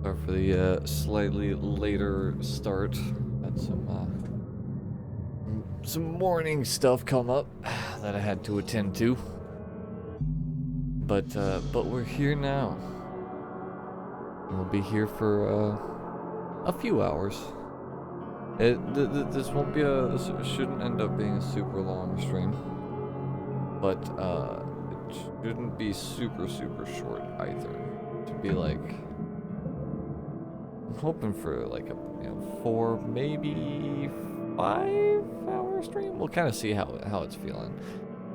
Sorry for the slightly later start. Had some morning stuff come up that I had to attend to. But we're here now. We'll be here for a few hours. This won't be this shouldn't end up being a super long stream, but it shouldn't be super short either. It should be like, I'm hoping for like a 4, maybe 5-hour stream. We'll kind of see how it's feeling.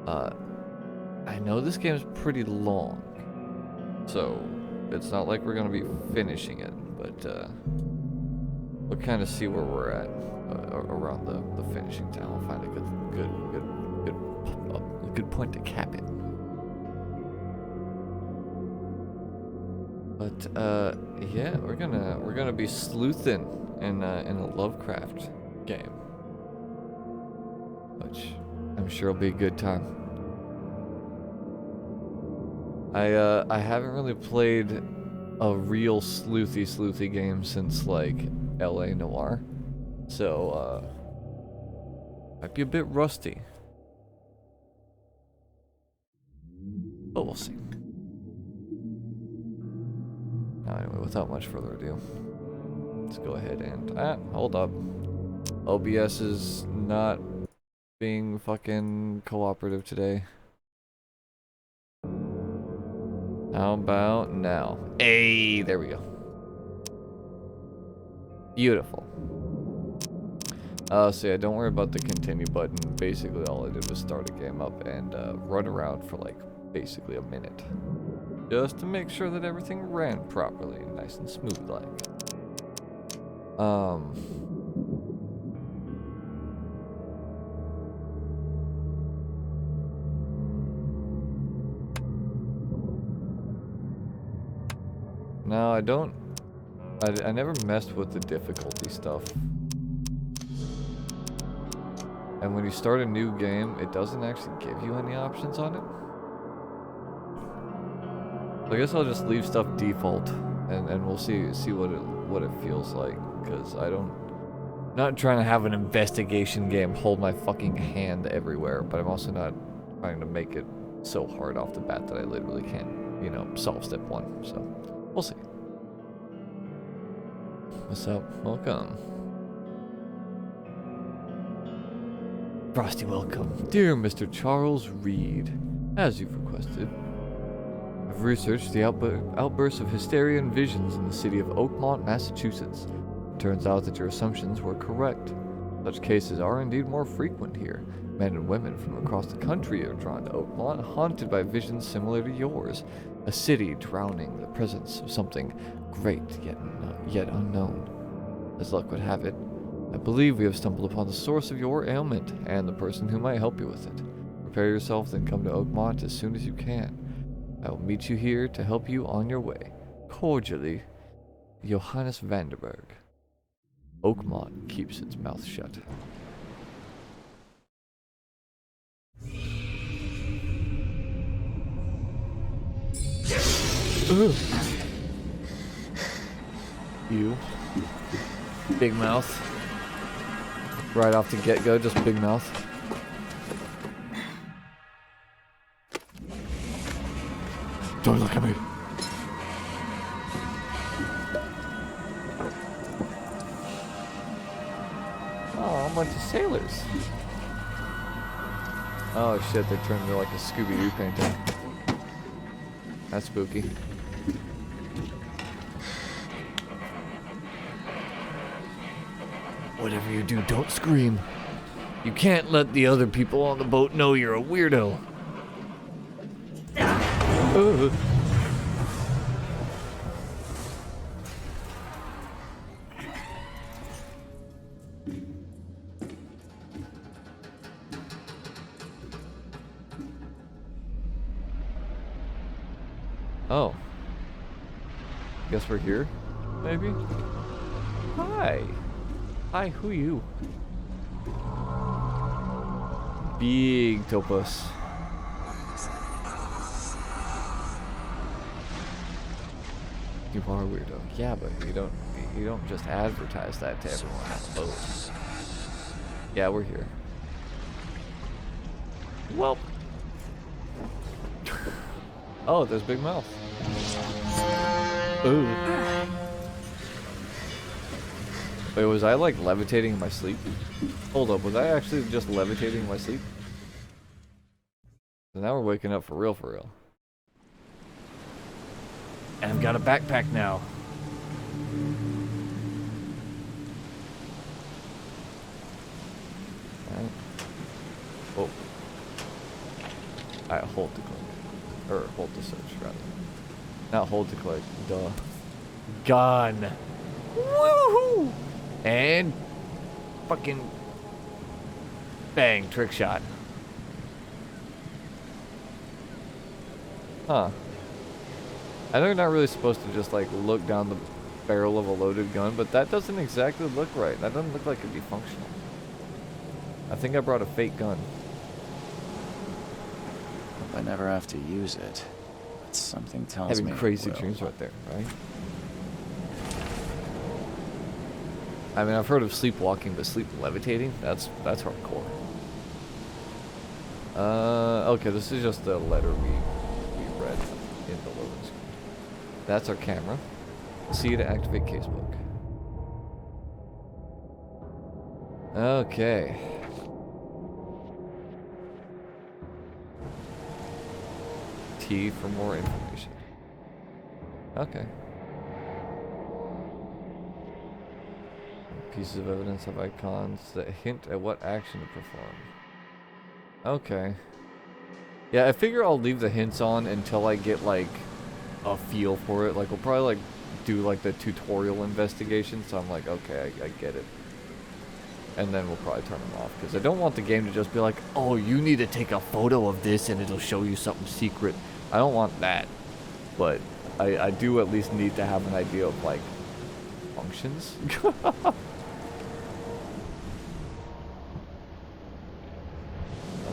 I know this game is pretty long, so it's not like we're gonna be finishing it, but we'll kind of see where we're at around the finishing time. We'll find a good point to cap it. But yeah, we're gonna be sleuthing in a Lovecraft game, which I'm sure will be a good time. I haven't really played a real sleuthy game since like LA Noire, so might be a bit rusty, but we'll see. Now anyway, without much further ado, let's go ahead and hold up. OBS is not being fucking cooperative today. How about now? Hey, there we go. Beautiful. So yeah, don't worry about the continue button. Basically, all I did was start a game up and run around for like basically a minute, just to make sure that everything ran properly and nice and smooth like. No, I never messed with the difficulty stuff. And when you start a new game, it doesn't actually give you any options on it. So I guess I'll just leave stuff default, and we'll see what it feels like, because not trying to have an investigation game hold my fucking hand everywhere, but I'm also not trying to make it so hard off the bat that I literally can't, solve step 1. So we'll see. What's up? Welcome. Frosty, welcome. Dear Mr. Charles Reed, as you've requested, I've researched the outbursts of hysteria and visions in the city of Oakmont, Massachusetts. It turns out that your assumptions were correct. Such cases are indeed more frequent here. Men and women from across the country are drawn to Oakmont, haunted by visions similar to yours. A city drowning in the presence of something great yet unknown. As luck would have it, I believe we have stumbled upon the source of your ailment and the person who might help you with it. Prepare yourself, then come to Oakmont as soon as you can. I will meet you here to help you on your way. Cordially, Johannes Vanderberg. Oakmont keeps its mouth shut. Ugh. You. Big mouth. Right off the get-go, just big mouth. Don't look at me. Oh, a bunch of sailors. Oh shit, they turned into like a Scooby-Doo painting. That's spooky. Whatever you do, don't scream. You can't let the other people on the boat know you're a weirdo. Oh. Guess we're here, maybe? Hi. Hi, who you? Big topos. You are a weirdo. Yeah, but you don't just advertise that to everyone, I suppose. Yeah, we're here. Well. Oh, there's Big Mouth. Ooh. Wait, was I like levitating in my sleep? Hold up, was I actually just levitating in my sleep? So now we're waking up for real, for real. And I've got a backpack now. Alright. Whoa. Alright, hold to click. Or hold to search, rather. Not hold to click. Duh. Gun. Woohoo! And fucking bang, trick shot. Huh. I know you're not really supposed to just like look down the barrel of a loaded gun, but that doesn't exactly look right. That doesn't look like it'd be functional. I think I brought a fake gun. Hope I never have to use it. But something tells me Having crazy dreams right there, right? I mean, I've heard of sleepwalking, but sleep levitating? That's hardcore. Okay, this is just the letter we read in the loading screen. That's our camera. C to activate casebook. Okay. T for more information. Okay. Pieces of evidence have icons that hint at what action to perform. Okay. Yeah, I figure I'll leave the hints on until I get like a feel for it. Like we'll probably like do like the tutorial investigation, so I'm like, okay, I get it. And then we'll probably turn them off because I don't want the game to just be like, oh, you need to take a photo of this and it'll show you something secret. I don't want that, but I do at least need to have an idea of like functions.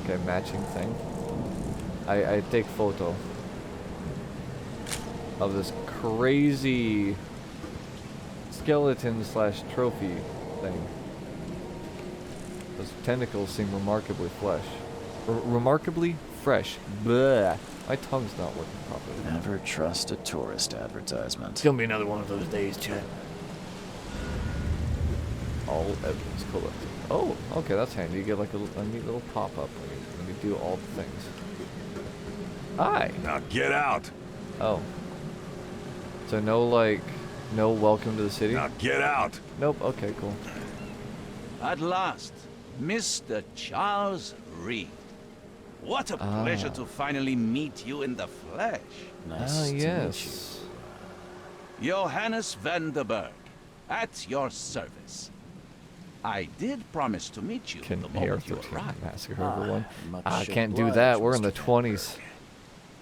Okay, matching thing. I take photo of this crazy skeleton slash trophy thing. Those tentacles seem remarkably remarkably fresh. Blah. My tongue's not working properly. Never trust a tourist advertisement. It's gonna be another one of those days, Chet. All evidence collected. Oh, okay, that's handy. You get like a neat little pop-up when you do all the things. Hi. Now get out. Oh. So no welcome to the city? Now get out. Nope, okay, cool. At last, Mr. Charles Reed. What a pleasure to finally meet you in the flesh. Nice to meet yes. you. Johannes van der Berg, at your service. I did promise to meet you Can the moment you AR-13 arrived. massacre everyone? much I can't do obliged, that. We're in Mr. the Van 20s.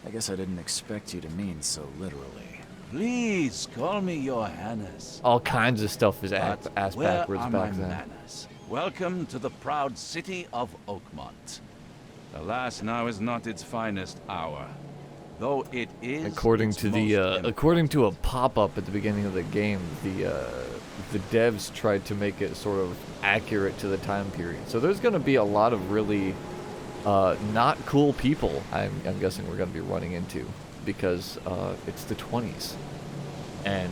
I guess I didn't expect you to mean so literally. Please call me Johannes. All kinds of stuff is But ass where backwards are my back then. manners? Welcome to the proud city of Oakmont. Alas, now is not its finest hour, though it is. According its to most the important. according to a pop-up at the beginning of the game, the devs tried to make it sort of accurate to the time period. So there's going to be a lot of really not cool people. I'm guessing we're going to be running into because it's the 20s, and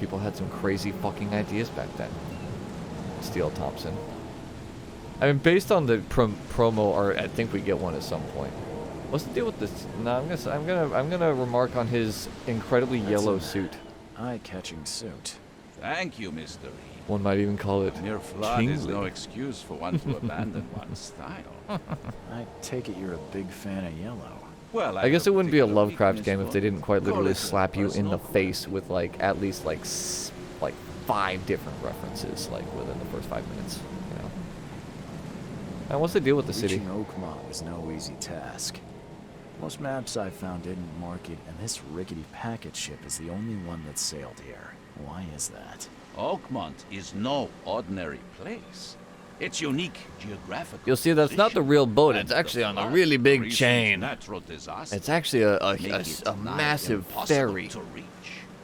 people had some crazy fucking ideas back then. Steele Thompson. I mean, based on the promo art, I think we get one at some point. What's the deal with this? No, I'm gonna remark on his incredibly yellow suit. Eye-catching suit. Thank you, Mr. Reed. One might even call it Mere flood is kingly. no excuse for one to abandon one's style. I take it you're a big fan of yellow. Well, I guess it wouldn't be a particular Lovecraft weakness game if for- they didn't quite call literally it a slap you in the personal face with like at least like 5 different references like within the first 5 minutes. You know. And what's the deal with the city? Reaching Oakmont was no easy task. Most maps I found didn't mark it, and this rickety packet ship is the only one that sailed here. Why is that? Oakmont is no ordinary place. It's unique geographical. You'll see that's not the real boat. It's and actually the on a flood, really big recent chain. Natural disaster It's actually a make it nigh massive impossible ferry. to reach.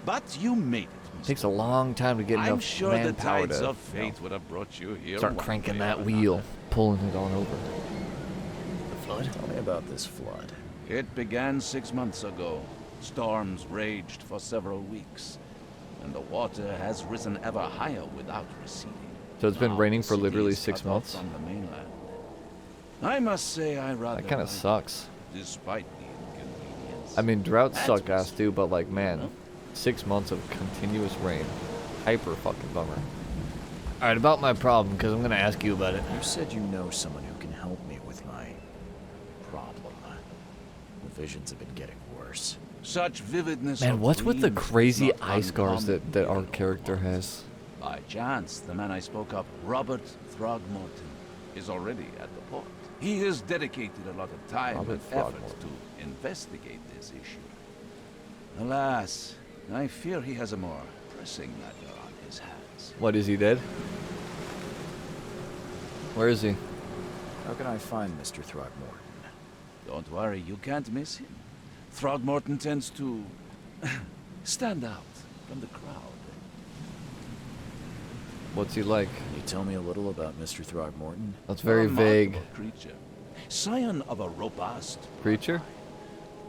But you made it, Mr. Takes a long time to get I'm enough sure the manpower tides to of fate would have brought you here. start one cranking way that or wheel, another. pulling it on over. The flood? Tell me about this flood. It began 6 months ago. Storms raged for several weeks, and the water has risen ever higher without receding. So it's been Now raining the for city literally is 6 cut off months? From the mainland. I must say I rather That kind of like it, sucks. despite the inconvenience. I mean, droughts That's suck ass what's- too, but like, man, 6 months of continuous rain. Hyper fucking bummer. Alright, about my problem, because I'm going to ask you about it. You said you know someone who can help me with my problem. The visions have been getting worse. Such vividness Man, of what's with the dreams is crazy not eye scars uncommon that our in character Oakmont. has? By chance, the man I spoke of, Robert Throgmorton, is already at the port. He has dedicated a lot of time Robert and effort Throgmorton. to investigate this issue. Alas, I fear he has a more pressing matter on his hands. What, is he dead? Where is he? How can I find Mr. Throgmorton? Don't worry, you can't miss him. Throgmorton tends to stand out from the crowd. What's he like? Can you tell me a little about Mr. Throgmorton? That's very vague. Remarkable creature. Scion of a robust Creature?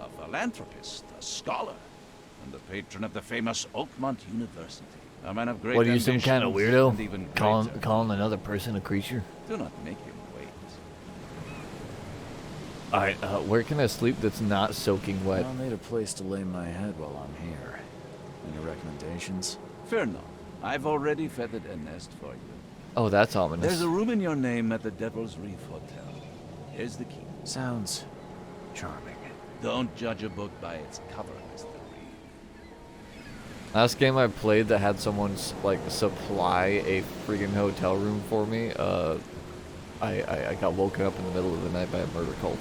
a philanthropist, a scholar, and the patron of the famous Oakmont University. A man of great What, are you some kind of ambitions and even weirdo? greater. Calling another person a creature? Do not make him wait. Alright, where can I sleep that's not soaking wet? I'll need a place to lay my head while I'm here. Any recommendations? Fear not. I've already feathered a nest for you. Oh, that's ominous. There's a room in your name at the Devil's Reef Hotel. Here's the key. Sounds charming. Don't judge a book by its cover, Mr. Reed. Last game I played that had someone like supply a freaking hotel room for me, I got woken up in the middle of the night by a murder cult.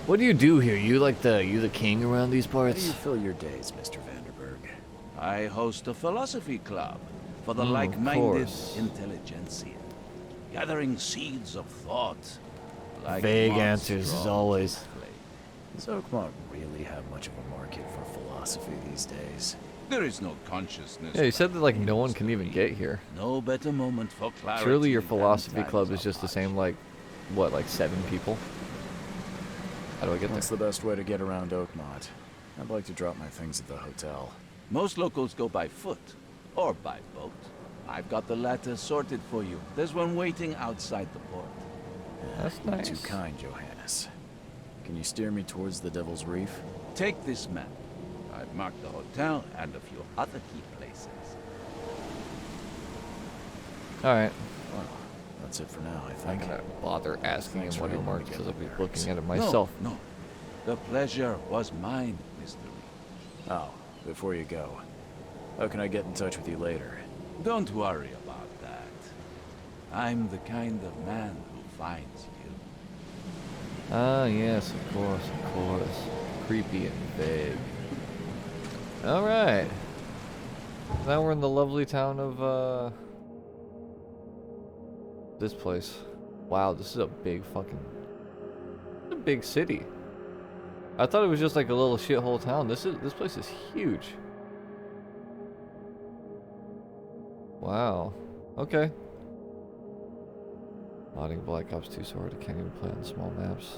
What do you do here? You the king around these How do parts? you fill your days, Mr. Vanderberg? I host a philosophy club for the Of like-minded course. intelligentsia, gathering seeds of thought. Like Vague moths answers drawn as to always. the flame. Does Oakmont really have much of a market for philosophy these days? There is no consciousness. Yeah, you said that like without no one Mr. can even Reed. get here. No better moment for clarity. Surely your than philosophy times club is of just the same hardship. like, what, like 7 people? How do I get What's there? the best way to get around Oakmont? I'd like to drop my things at the hotel. Most locals go by foot or by boat. I've got the latter sorted for you. There's one waiting outside the port. That's You're nice. too kind, Johannes. Can you steer me towards the Devil's Reef? Take this map. I've marked the hotel and a few other key places. Alright. Well, that's it for now, I I'm think. not gonna bother asking Thanks him for what he helping me marked get because I'll my be bearings. looking at it myself. No. The pleasure was mine, Mr. Reed. Oh, before you go, how can I get in touch with you later? Don't worry about that. I'm the kind of man who finds you. Ah, yes, of course, of course. Creepy and vague. Alright. Now we're in the lovely town of, this place. Wow, this is a big fucking... It's a big city. I thought it was just like a little shithole town. This place is huge. Wow. Okay. Modding Black Ops 2 so hard I can't even play on small maps.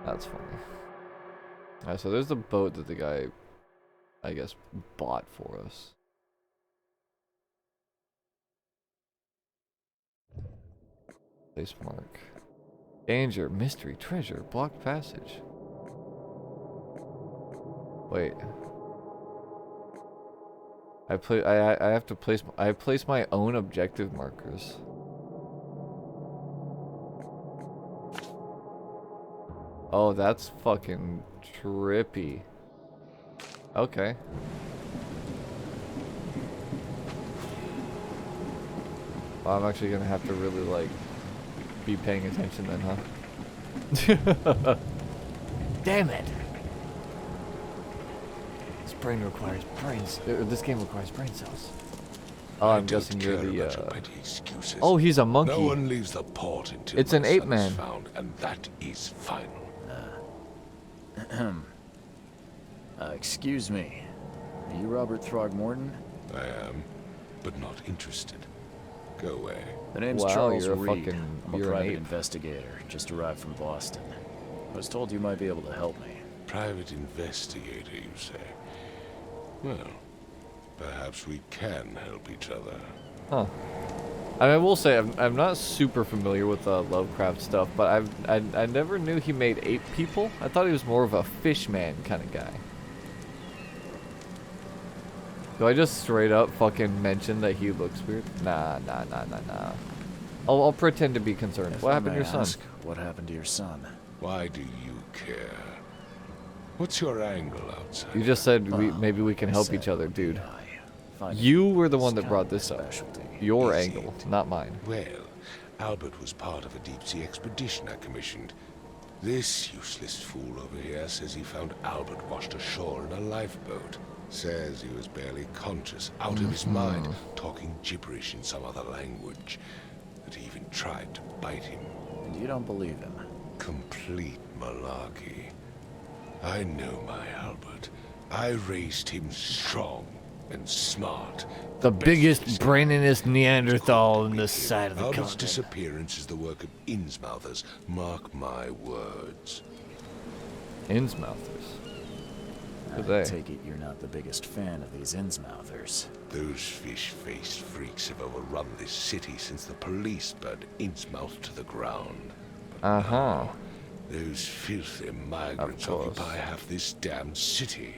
That's funny. Alright, so there's the boat that the guy, I guess, bought for us. Place mark. Danger, mystery, treasure, blocked passage. Wait. I have to place, I place my own objective markers. Oh, that's fucking trippy. Okay. Well, I'm actually gonna have to really, like, be paying attention then, huh? Damn it! This game requires brain cells. Oh, I I'm don't guessing you're care the, about your petty excuses. Oh, he's a monkey. No one leaves the port until It's my an ape son man. is found, and that is final. Excuse me. Are you Robert Throgmorton? I am, but not interested. Go away. The name's Wow, Charles you're a Reed. fucking- I'm a you're an private ape. investigator. Just arrived from Boston. I was told you might be able to help me. Private investigator, you say? Well, perhaps we can help each other. Huh. I will say I'm not super familiar with Lovecraft stuff, but I never knew he made ape people. I thought he was more of a fish man kind of guy. Do I just straight up fucking mention that he looks weird? Nah. I'll pretend to be concerned. If What I happened to may your son? ask, what happened to your son? Why do you care? What's your angle outside? You just said Well, maybe we can I help said each other, it would dude. be finding You were the is one that kind brought of this my up. specialty. Your Is angle, it? not mine. Well, Albert was part of a deep-sea expedition I commissioned. This useless fool over here says he found Albert washed ashore in a lifeboat. Says he was barely conscious, out of his mind, talking gibberish in some other language. That he even tried to bite him. And you don't believe him? Complete malarkey. I know my Albert. I raised him strong and smart. The best biggest, physical brainingest Neanderthal in the side of the Albert's continent. disappearance is the work of Innsmouthers. Mark my words. Innsmouthers. I Who they? take it you're not the biggest fan of these Innsmouthers. Those fish-faced freaks have overrun this city since the police burned Innsmouth to the ground. Uh-huh. Those filthy migrants course. occupy half this damned city.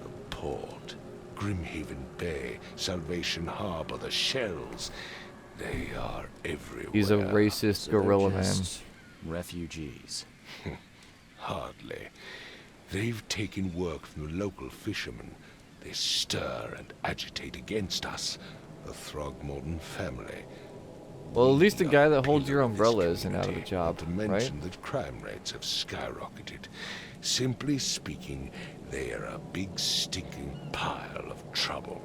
The port, Grimhaven Bay, Salvation Harbor, the shells. They are everywhere. He's a racist So they're gorilla man. just refugees. Hardly. They've taken work from the local fishermen. They stir and agitate against us, the Throgmorton family. Well, at least the We guy are that holds your pillar of this umbrella isn't out of a community, job, not to right? mention that crime rates have skyrocketed. Simply speaking, they are a big stinking pile of trouble.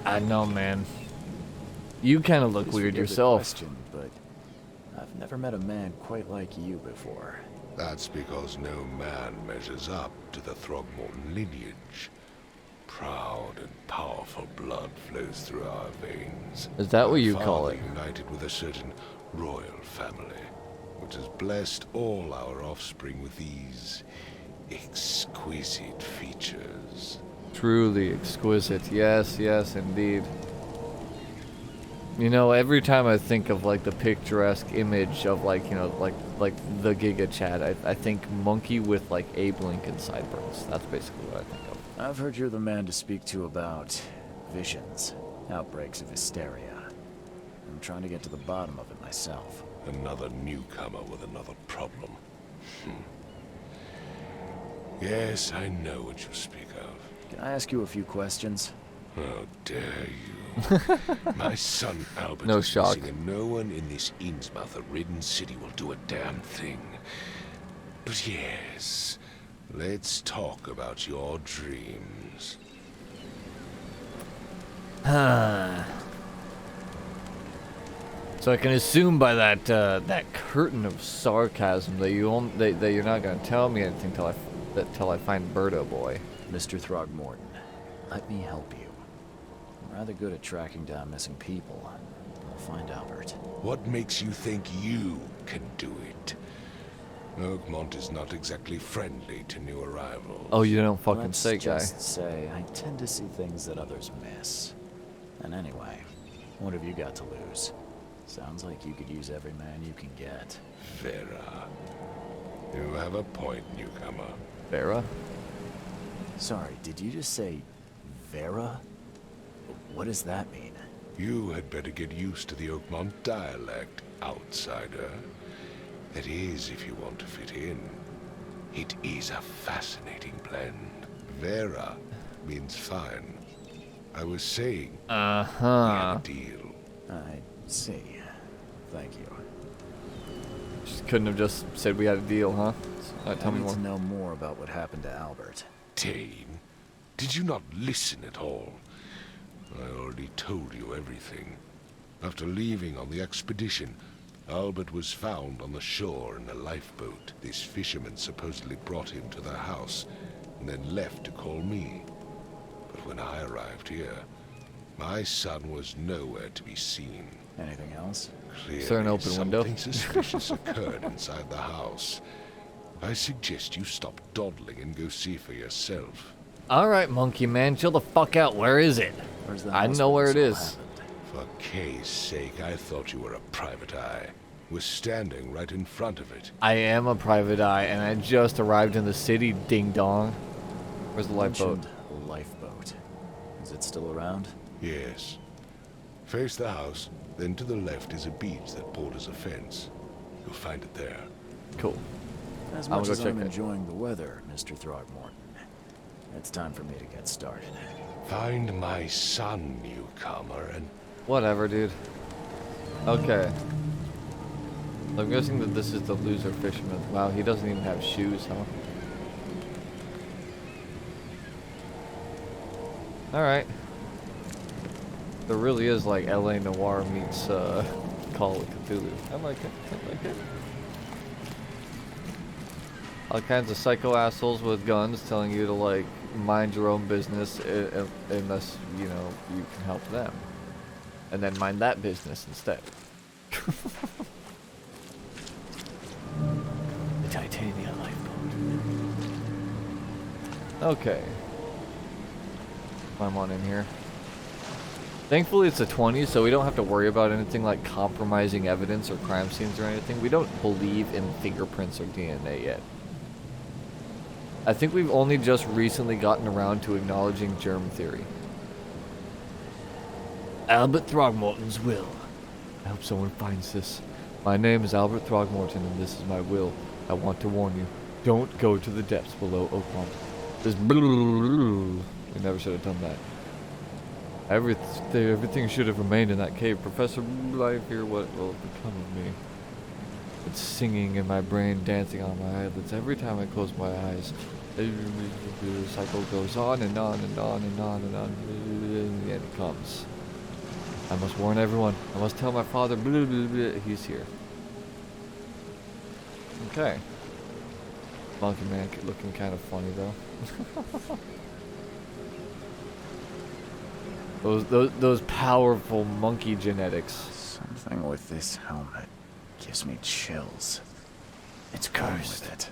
I know, man. You kind of look Please weird forgive the yourself. question, but I've never met a man quite like you before. That's because no man measures up to the Throgmorton lineage. Proud and powerful blood flows through our veins. Is that what My you call father it? United with a certain royal family, which has blessed all our offspring with these exquisite features. Truly exquisite. Yes, yes, indeed. You know, every time I think of like the picturesque image of like, you know, like the Giga Chad, I think monkey with like Abe Lincoln sideburns. That's basically what I think of. I've heard you're the man to speak to about visions, outbreaks of hysteria. I'm trying to get to the bottom of it myself. Another newcomer with another problem. Yes, I know what you speak of. Can I ask you a few questions? How dare you? My son Albert No is shock. missing, and no one in this Innsmouth-ridden city will do a damn thing. But yes, let's talk about your dreams. So I can assume by that that curtain of sarcasm that that you're not gonna tell me anything till I find Birdo Boy. Mr. Throgmorton, let me help you. I'm rather good at tracking down missing people. I'll find Albert. What makes you think you can do it? Oakmont is not exactly friendly to new arrivals. Oh, you don't fucking Let's say, guy. just say I tend to see things that others miss. And anyway, what have you got to lose? Sounds like you could use every man you can get. Vera. You have a point, newcomer. Vera? Sorry, did you just say Vera? What does that mean? You had better get used to the Oakmont dialect, outsider. That is, if you want to fit in. It is a fascinating blend. Vera means fine. I was saying, we had Uh-huh. a deal. I see. Thank you. Just couldn't have just said we had a deal, huh? Tell I me need more. to know more about what happened to Albert. Dane, did you not listen at all? I already told you everything. After leaving on the expedition, Albert was found on the shore in a lifeboat. These fishermen supposedly brought him to their house, and then left to call me. But when I arrived here, my son was nowhere to be seen. Anything else? Clearly, Is there an open window? something suspicious occurred inside the house. I suggest you stop dawdling and go see for yourself. Alright, monkey man, chill the fuck out. Where is it? Where's the I house know where it this all is. happened? For Kay's sake, I thought you were a private eye. Was standing right in front of it. I am a private eye, and I just arrived in the city, ding dong. Where's the lifeboat? Mentioned lifeboat. Is it still around? Yes. Face the house, then to the left is a beach that borders a fence. You'll find it there. Cool. As I'll much go as check I'm it. enjoying the weather, Mr. Throgmorton, it's time for me to get started. Find my son, newcomer, and Whatever, dude. Okay. I'm guessing that this is the loser fisherman. Wow, he doesn't even have shoes, huh? Alright. There really is like LA Noire meets Call of Cthulhu. I like it. I like it. All kinds of psycho assholes with guns telling you to like mind your own business unless, you know, you can help them. And then mind that business instead. The Titania lifeboat. Okay. Climb on in here. Thankfully it's the 20s, so we don't have to worry about anything like compromising evidence or crime scenes or anything. We don't believe in fingerprints or DNA yet. I think we've only just recently gotten around to acknowledging germ theory. Albert Throgmorton's will. I hope someone finds this. My name is Albert Throgmorton, and this is my will. I want to warn you. Don't go to the depths below Oakmont. This we never should have done that. Everything should have remained in that cave. Professor Life here, what will become of me? It's singing in my brain, dancing on my eyelids every time I close my eyes. The cycle goes on and on and on and on and on. And the end comes. I must warn everyone. I must tell my father. He's here. Okay. Monkey man looking kind of funny though. Those powerful monkey genetics. Something with this helmet gives me chills. It's cursed. With it.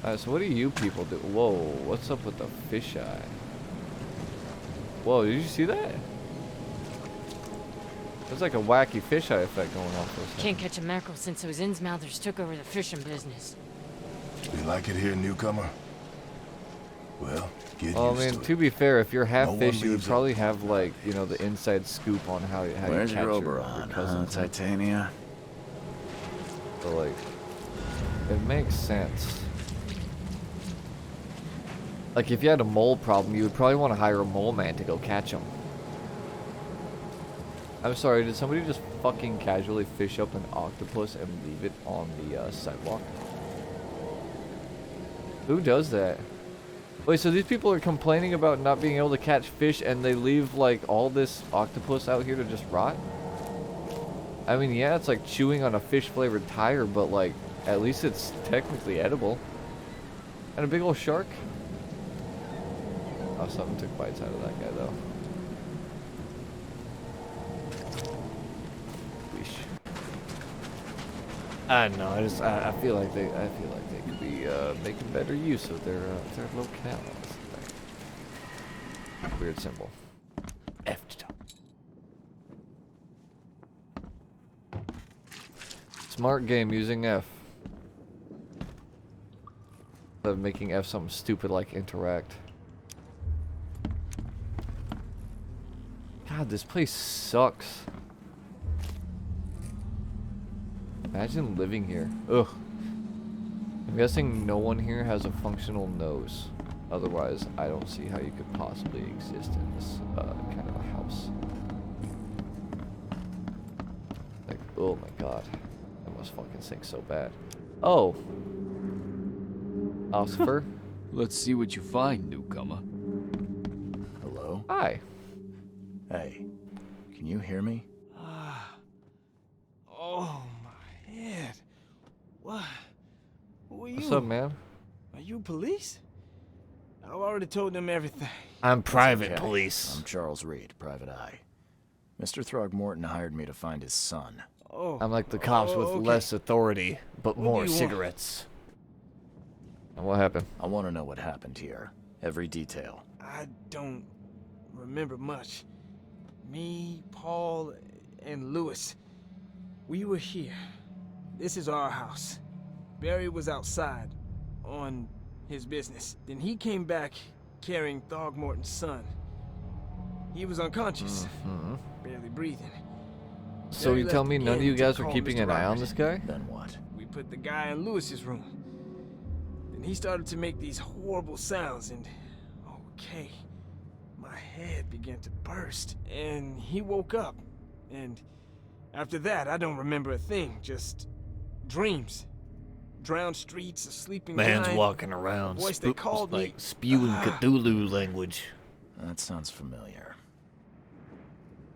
Alright, so what do you people do? Whoa, what's up with the fisheye? Whoa, did you see that? There's like a wacky fisheye effect going on for a second. Can't catch a mackerel since those Innsmouthers took over the fishing business. You like it here, newcomer? Well, get Well, I used mean, to it. to be fair, if you're half No one fish, you would leaves probably it. have like, you know, the inside scoop on how Where's you catch your your Oberon, cousins. Titania? So like, it makes sense. Like if you had a mole problem, you would probably want to hire a mole man to go catch them. I'm sorry, did somebody just fucking casually fish up an octopus and leave it on the sidewalk? Who does that? Wait, so these people are complaining about not being able to catch fish and they leave like all this octopus out here to just rot? I mean, yeah, it's like chewing on a fish flavored tire, but like, at least it's technically edible. And a big old shark? Oh, something took bites out of that guy though. I don't know. I feel like they could be making better use of their locale. Weird symbol. F to top. Smart game using F. Instead of making F something stupid like interact. God, this place sucks. Imagine living here. Ugh. I'm guessing no one here has a functional nose. Otherwise, I don't see how you could possibly exist in this kind of a house. Like, oh my god. That must fucking stink so bad. Oh. Oscar? Let's see what you find, newcomer. Hello? Hi. Hey, can you hear me? Oh, my head. What? Who are you? What's up, man? Are you police? I've already told them everything. I'm private Okay. police. I'm Charles Reed, Private Eye. Mr. Throgmorton hired me to find his son. Oh. I'm like the cops with okay. less authority, but What do more you want? cigarettes. And what happened? I want to know what happened here. Every detail. I don't remember much. Me, Paul, and Lewis, we were here. This is our house. Barry was outside on his business. Then he came back carrying Throgmorton's son. He was unconscious, barely breathing. So Barry you tell left me none of again you to guys were call keeping Mr. an eye on Robert. this guy? Then what? We put the guy in Lewis's room. Then he started to make these horrible sounds and... Okay. My head began to burst. And he woke up. And after that, I don't remember a thing. Just dreams. Drowned streets, a sleeping Man's giant, walking around, a voice that called me. like spewing Cthulhu language. That sounds familiar.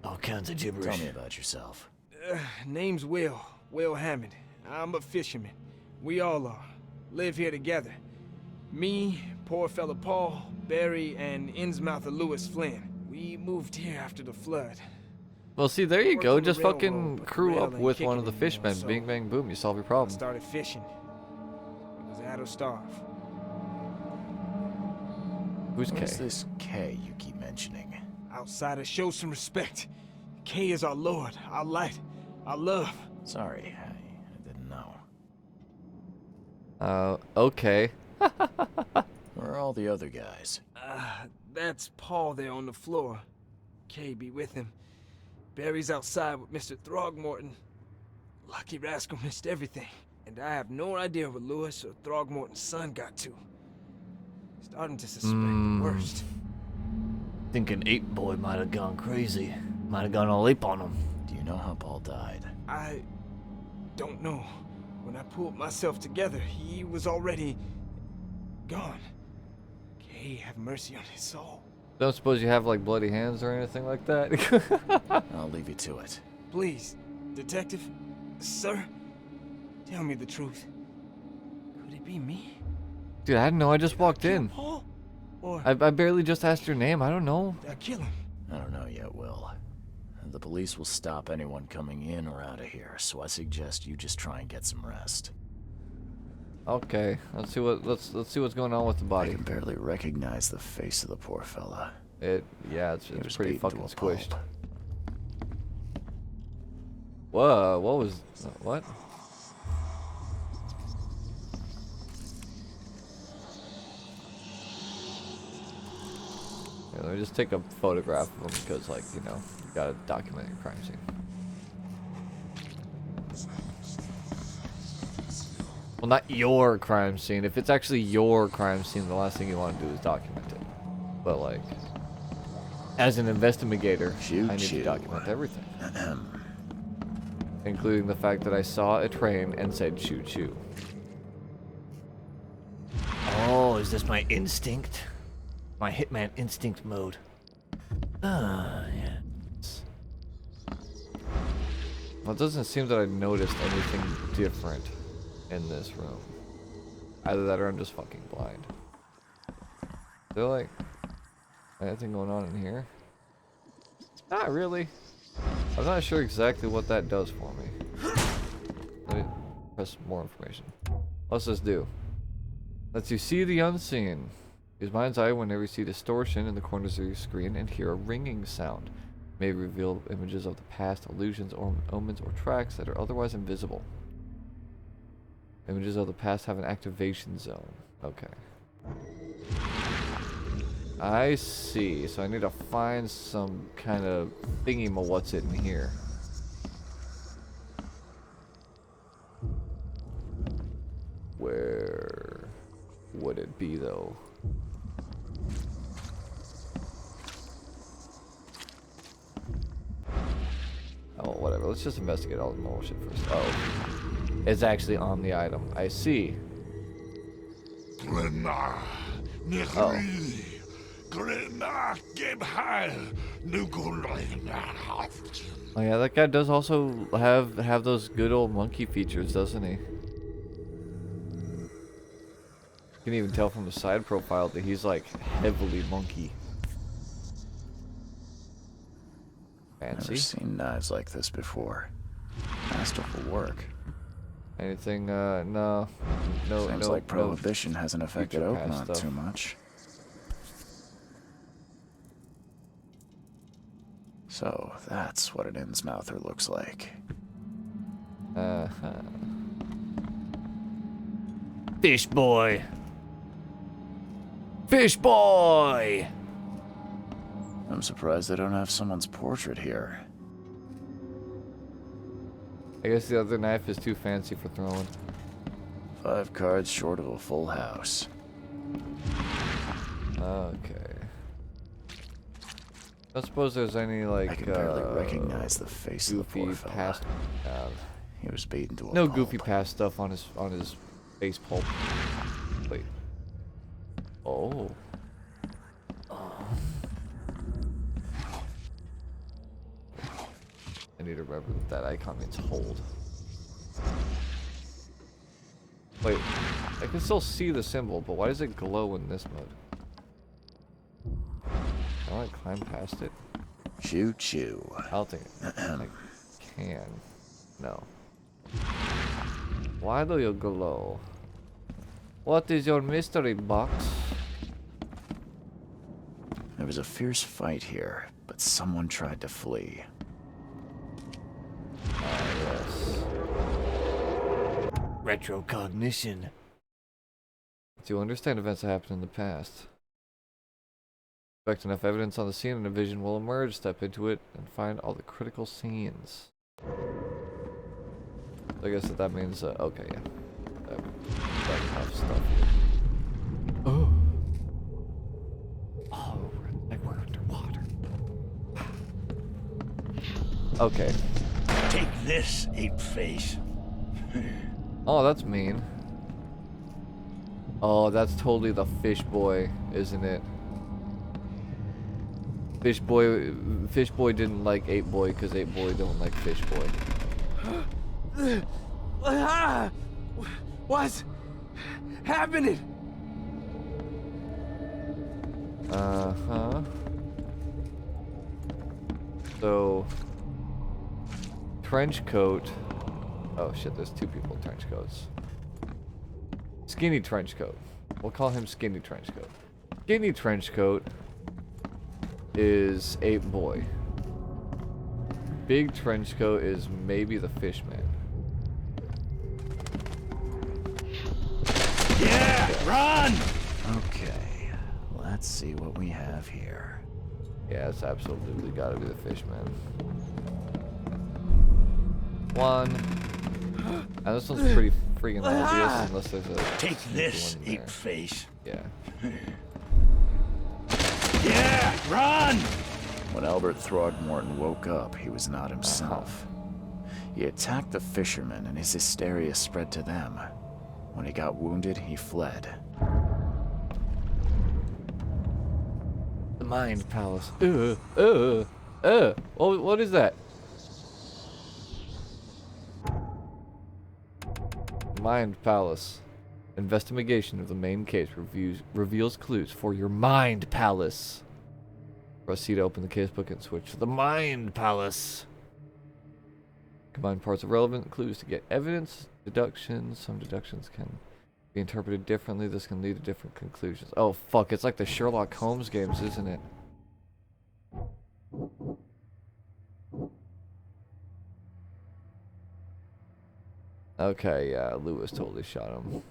All kinds of gibberish. Tell me about yourself. Name's Will Hammond. I'm a fisherman. We all are. Live here together. Me, poor fella Paul, Barry, and Innsmouther Lewis Flynn. We moved here after the flood. Well, see, there you Worked go. on the Just railroad, fucking but the crew rail up ain't with one kicking of the anymore, fishmen. so Bing, bang, boom. You solve your I problem. started fishing. It was out of starve. Who's K? Who's this K you keep mentioning? Outsiders, show some respect. K is our lord, our light, our love. Sorry, I didn't know. Okay. Where are all the other guys? That's Paul there on the floor. K be with him. Barry's outside with Mr. Throgmorton. Lucky rascal missed everything. And I have no idea where Lewis or Throgmorton's son got to. Starting to suspect the worst. Thinking Ape Boy might have gone crazy. Might have gone all ape on him. Do you know how Paul died? I don't know. When I pulled myself together, he was already gone. K, have mercy on his soul. Don't suppose you have like bloody hands or anything like that? I'll leave you to it. Please, detective, sir, tell me the truth. Could it be me? Dude, I didn't know. I just walked Kill in. Paul? Or I barely just asked your name. I don't know. did I kill him? I don't know yet, Will. The police will stop anyone coming in or out of here, so I suggest you just try and get some rest. Okay, let's see what's going on with the I body. can barely recognize the face of the poor fella. Yeah, He it's was pretty beaten to fucking a squished. pulp. Whoa, what was what? Yeah, let me just take a photograph of him because, like, you know, you gotta document your crime scene. Well, not your crime scene. If it's actually your crime scene, the last thing you want to do is document it. But, like, as an investigator, I need to document everything. Including the fact that I saw a train and said choo choo. Oh, is this my instinct? My Hitman instinct mode. Yes. Well, it doesn't seem that I noticed anything different in this room. Either that or I'm just fucking blind. Is there like anything going on in here? Not really. I'm not sure exactly what that does for me. Let me press more information. What's this do? Lets you see the unseen. Use mind's eye whenever you see distortion in the corners of your screen and hear a ringing sound. May reveal images of the past, illusions, or omens, or tracks that are otherwise invisible. Images of the past have an activation zone. Okay. I see. So I need to find some kind of thingy-ma-what's it in here. Where would it be, though? Oh, whatever. Let's just investigate all the normal shit first. Oh. It's actually on the item. I see. Oh. Oh yeah, that guy does also have those good old monkey features, doesn't he? You can even tell from the side profile that he's like heavily monkey. Never Fancy. seen knives like this before. Masterful work. Anything? No. Seems like Prohibition hasn't affected future past Oakmont stuff. too much. So that's what an Innsmouther looks like. Fish boy. Fish boy. I'm surprised they don't have someone's portrait here. I guess the other knife is too fancy for throwing. 5 cards short of a full house. Okay. I don't suppose there's any like I can barely recognize the face of the goofy poor fella. past. He was beaten to a No pulp. goofy past stuff on his face pulp. Wait. Oh. I need to remember that icon means hold. Wait, I can still see the symbol, but why does it glow in this mode? Can I like climb past it? Choo choo. I don't think I can. No. Why do you glow? What is your mystery box? There was a fierce fight here, but someone tried to flee. Yes. Retrocognition. To understand events that happened in the past. Expect enough evidence on the scene and a vision will emerge. Step into it and find all the critical scenes. I guess that means, okay, yeah. That enough stuff here. Oh. Oh, we're underwater. Okay. Take this, ape face. Oh, that's mean. Oh, that's totally the fish boy, isn't it? Fish boy didn't like ape boy because ape boy don't like fish boy. What's happening? Uh-huh. So, trench coat. Oh shit, there's 2 people in trench coats. Skinny trench coat. We'll call him Skinny Trench Coat. Skinny Trench Coat is Ape Boy. Big Trench Coat is maybe the Fish Man. Yeah, run! Okay, let's see what we have here. Yeah, it's absolutely gotta be the Fish Man. 1. And this one's pretty freaking obvious unless there's a Take this, one there. ape face. Yeah. Yeah, run! When Albert Throgmorton woke up, he was not himself. He attacked the fishermen and his hysteria spread to them. When he got wounded, he fled. The Mind Palace. Oh, what is that? Mind Palace. Investigation of the main case reveals clues for your Mind Palace. Proceed to open the casebook and switch to the Mind Palace. Combine parts of relevant clues to get evidence, deductions. Some deductions can be interpreted differently. This can lead to different conclusions. Oh fuck, it's like the Sherlock Holmes games, isn't it? Okay, yeah, Lewis totally shot him.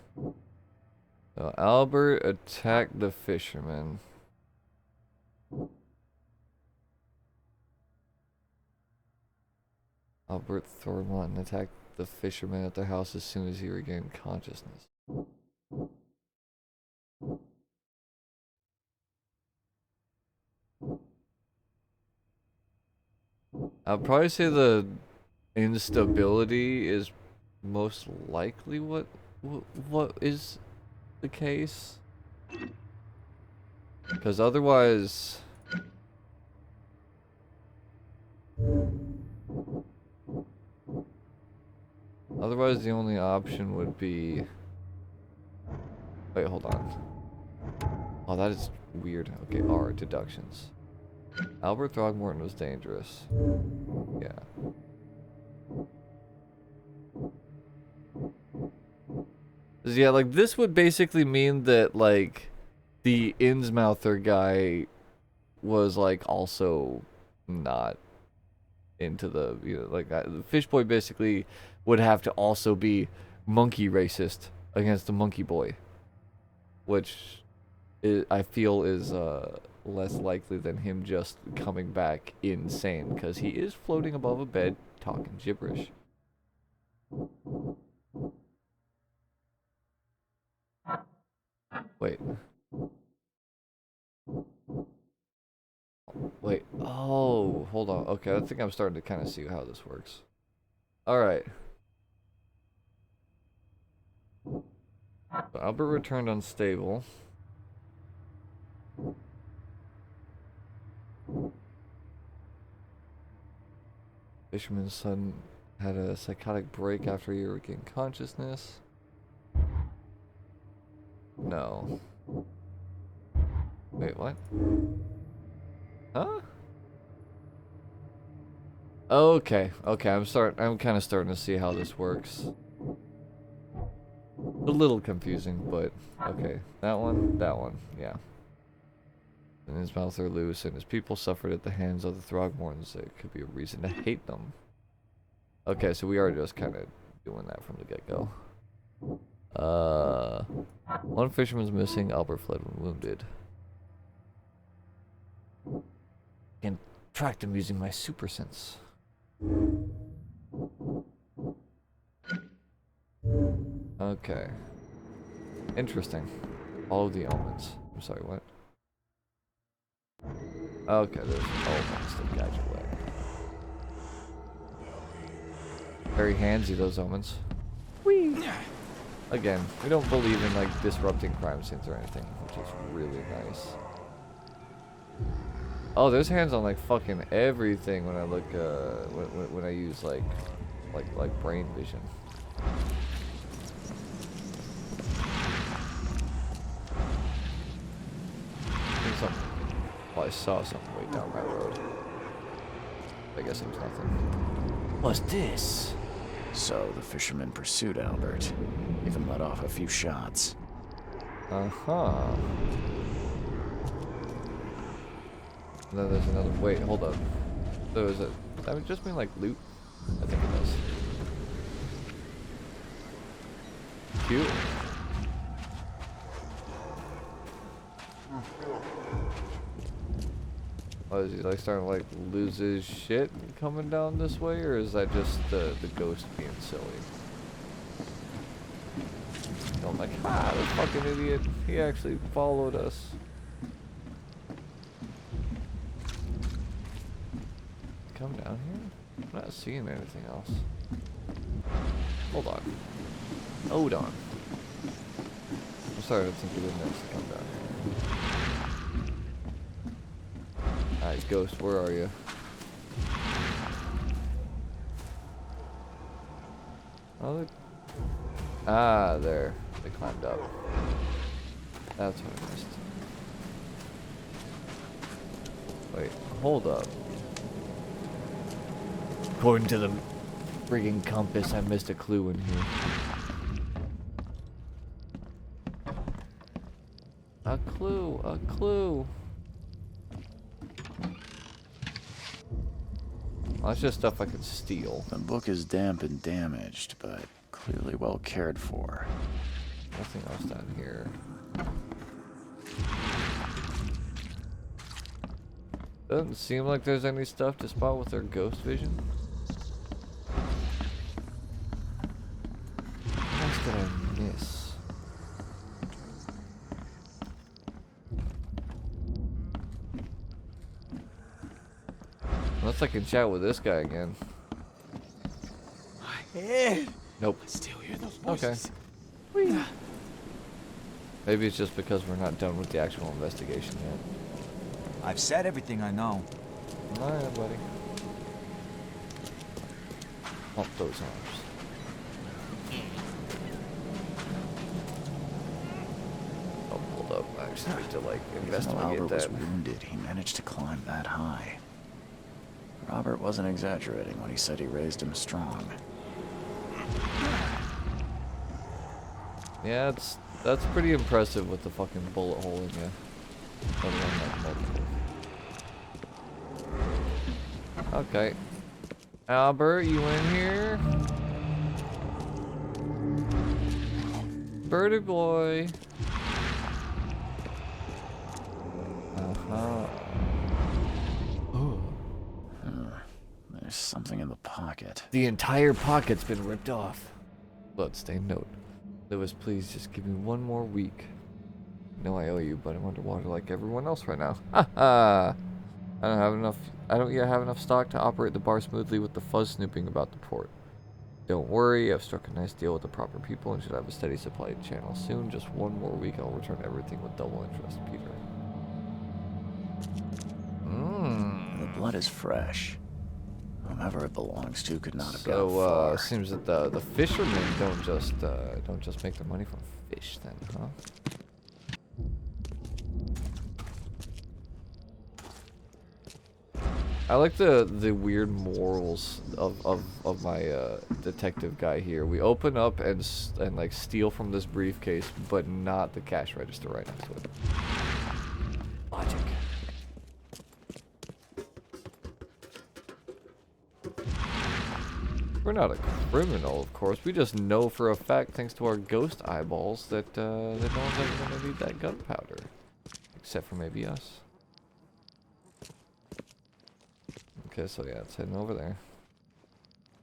So Albert attacked the fisherman. Albert Thornton attacked the fisherman at their house as soon as he regained consciousness. I'd probably say the instability is most likely what is the case. Because otherwise... Otherwise, the only option would be... Wait, hold on. Oh, that is weird. Okay, R, deductions. Albert Throgmorton was dangerous. Yeah. Yeah, like, this would basically mean that, like, the Innsmouther guy was, like, also not into the, you know, like, the Fish Boy basically would have to also be monkey racist against the monkey boy. Which I feel is less likely than him just coming back insane, because he is floating above a bed talking gibberish. Wait. Wait. Oh, hold on. Okay, I think I'm starting to kind of see how this works. Alright. So Albert returned unstable. Fisherman's son had a psychotic break after he regained consciousness. No. Wait, what? Huh? Okay, okay, I'm kind of starting to see how this works. A little confusing, but okay. That one, yeah. And his mouth are loose, and his people suffered at the hands of the Throgmortons. There could be a reason to hate them. Okay, so we are just kind of doing that from the get-go. One fisherman's missing. Albert fled when wounded. Can track them using my super sense. Okay. Interesting. Follow the omens. I'm sorry, what? Okay, there's omens that guide your way. Very handsy, those omens. Whee! Again, we don't believe in, like, disrupting crime scenes or anything, which is really nice. Oh, there's hands on, like, fucking everything when I look, when I use, like brain vision. Well, I saw something way down that road. I guess it was nothing. What's this? So the fisherman pursued Albert, even let off a few shots. Uh-huh. And then there's another. Wait, hold up. There was a. That would just mean like loot? I think it does. Cute. Oh, is he like starting to like lose his shit coming down this way, or is that just the ghost being silly? I'm like, ah, this fucking idiot. He actually followed us. Come down here? I'm not seeing anything else. Hold on. Hold on. I'm starting to think he didn't actually come down here. Alright, ghost, where are you? Oh, ah, there. They climbed up. That's what I missed. Wait, hold up. According to the friggin' compass, I missed a clue in here. A clue, a clue. Well, that's just stuff I can steal. The book is damp and damaged, but clearly well cared for. Nothing else down here. Doesn't seem like there's any stuff to spot with their ghost vision. What else did I miss? Unless I can chat with this guy again. My head. Nope. I still hear those voices. Okay. Maybe it's just because we're not done with the actual investigation yet. I've said everything I know. Alright, buddy. Pump those arms. Oh, hold up. I actually need to, like, Even though investigate Albert was that. wounded, he managed to climb that high. Robert wasn't exaggerating when he said he raised him strong. Yeah, that's pretty impressive with the fucking bullet hole in you. Let alone, like, multiple. Okay. Albert, you in here? Birdie boy. Uh-huh. There's something in the pocket. The entire pocket's been ripped off. Bloodstained note. Lewis, please just give me one more week. No, I owe you, but I'm underwater like everyone else right now. Haha! I don't yet have enough stock to operate the bar smoothly with the fuzz snooping about the port. Don't worry, I've struck a nice deal with the proper people and should have a steady supply channel soon. Just one more week, I'll return everything with double interest, Peter. The blood is fresh. Whomever it belongs to could not have gone far. So, seems that the fishermen don't just make their money from fish, then, huh? I like the weird morals of my detective guy here. We open up and like steal from this briefcase, but not the cash register right next to it. Logic. We're not a criminal, of course. We just know for a fact, thanks to our ghost eyeballs, that no one's ever gonna need that gunpowder, except for maybe us. Okay, so yeah, it's heading over there.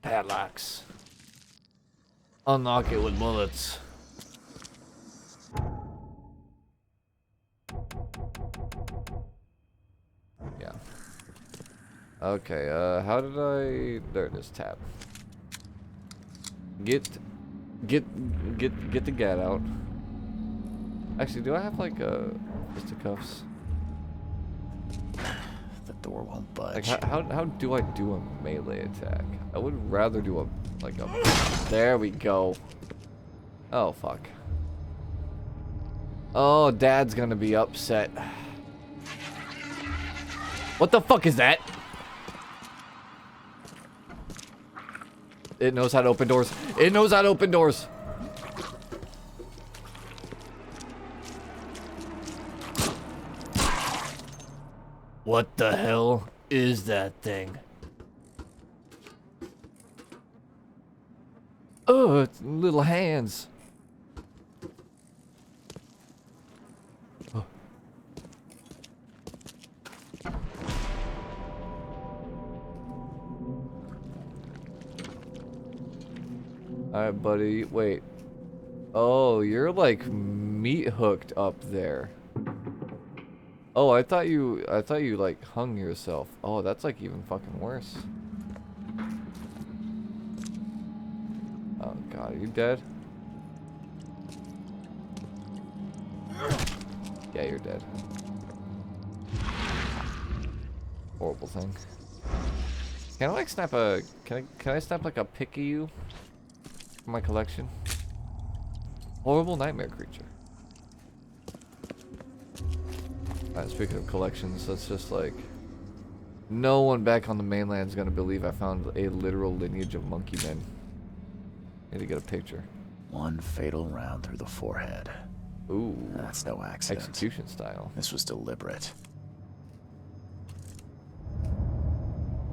Padlocks. Unlock it with bullets. Yeah. Okay, how did I... There it is, tab. Get the gat out. Actually, do I have like fisticuffs? The door won't budge. Like how do I do a melee attack? I would rather do a like a. There we go. Oh fuck. Oh, Dad's gonna be upset. What the fuck is that? It knows how to open doors. It knows how to open doors. What the hell is that thing? Oh, it's little hands. Oh. Alright, buddy. Wait. Oh, you're like meat hooked up there. Oh, I thought you like hung yourself. Oh, that's like even fucking worse. Oh god, are you dead? Yeah, you're dead. Horrible thing. Can I like snap a can I snap like a pick of you from my collection? Horrible nightmare creature. Alright, speaking of collections, that's just like... No one back on the mainland is gonna believe I found a literal lineage of monkey men. Need to get a picture. One fatal round through the forehead. Ooh. That's no accident. Execution style. This was deliberate.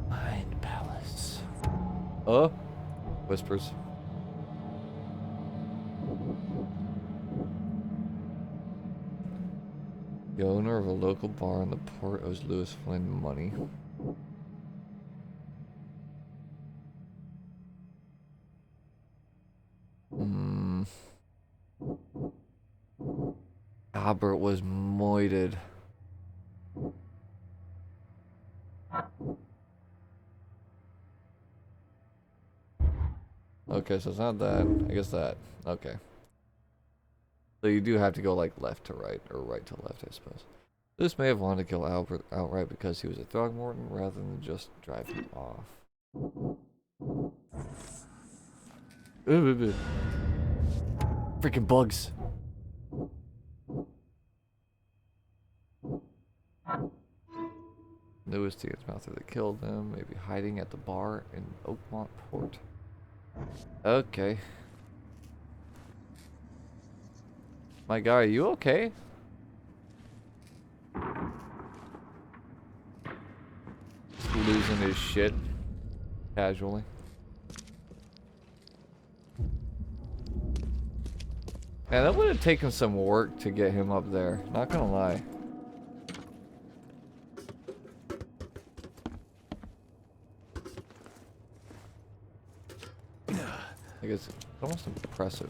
Mind Palace. Whispers. The owner of a local bar in the port owes Lewis Flynn money. Albert was moited. Okay, so it's not that. I guess that. Okay. So you do have to go like left to right or right to left, I suppose. This may have wanted to kill Albert outright because he was a Throgmorton rather than just drive him off. Freaking bugs. Lewis to Mouth that killed them, maybe hiding at the bar in Oakmont Port. Okay. My guy, are you okay? Just losing his shit casually. Man, that would have taken some work to get him up there, not gonna lie. Like it's almost impressive.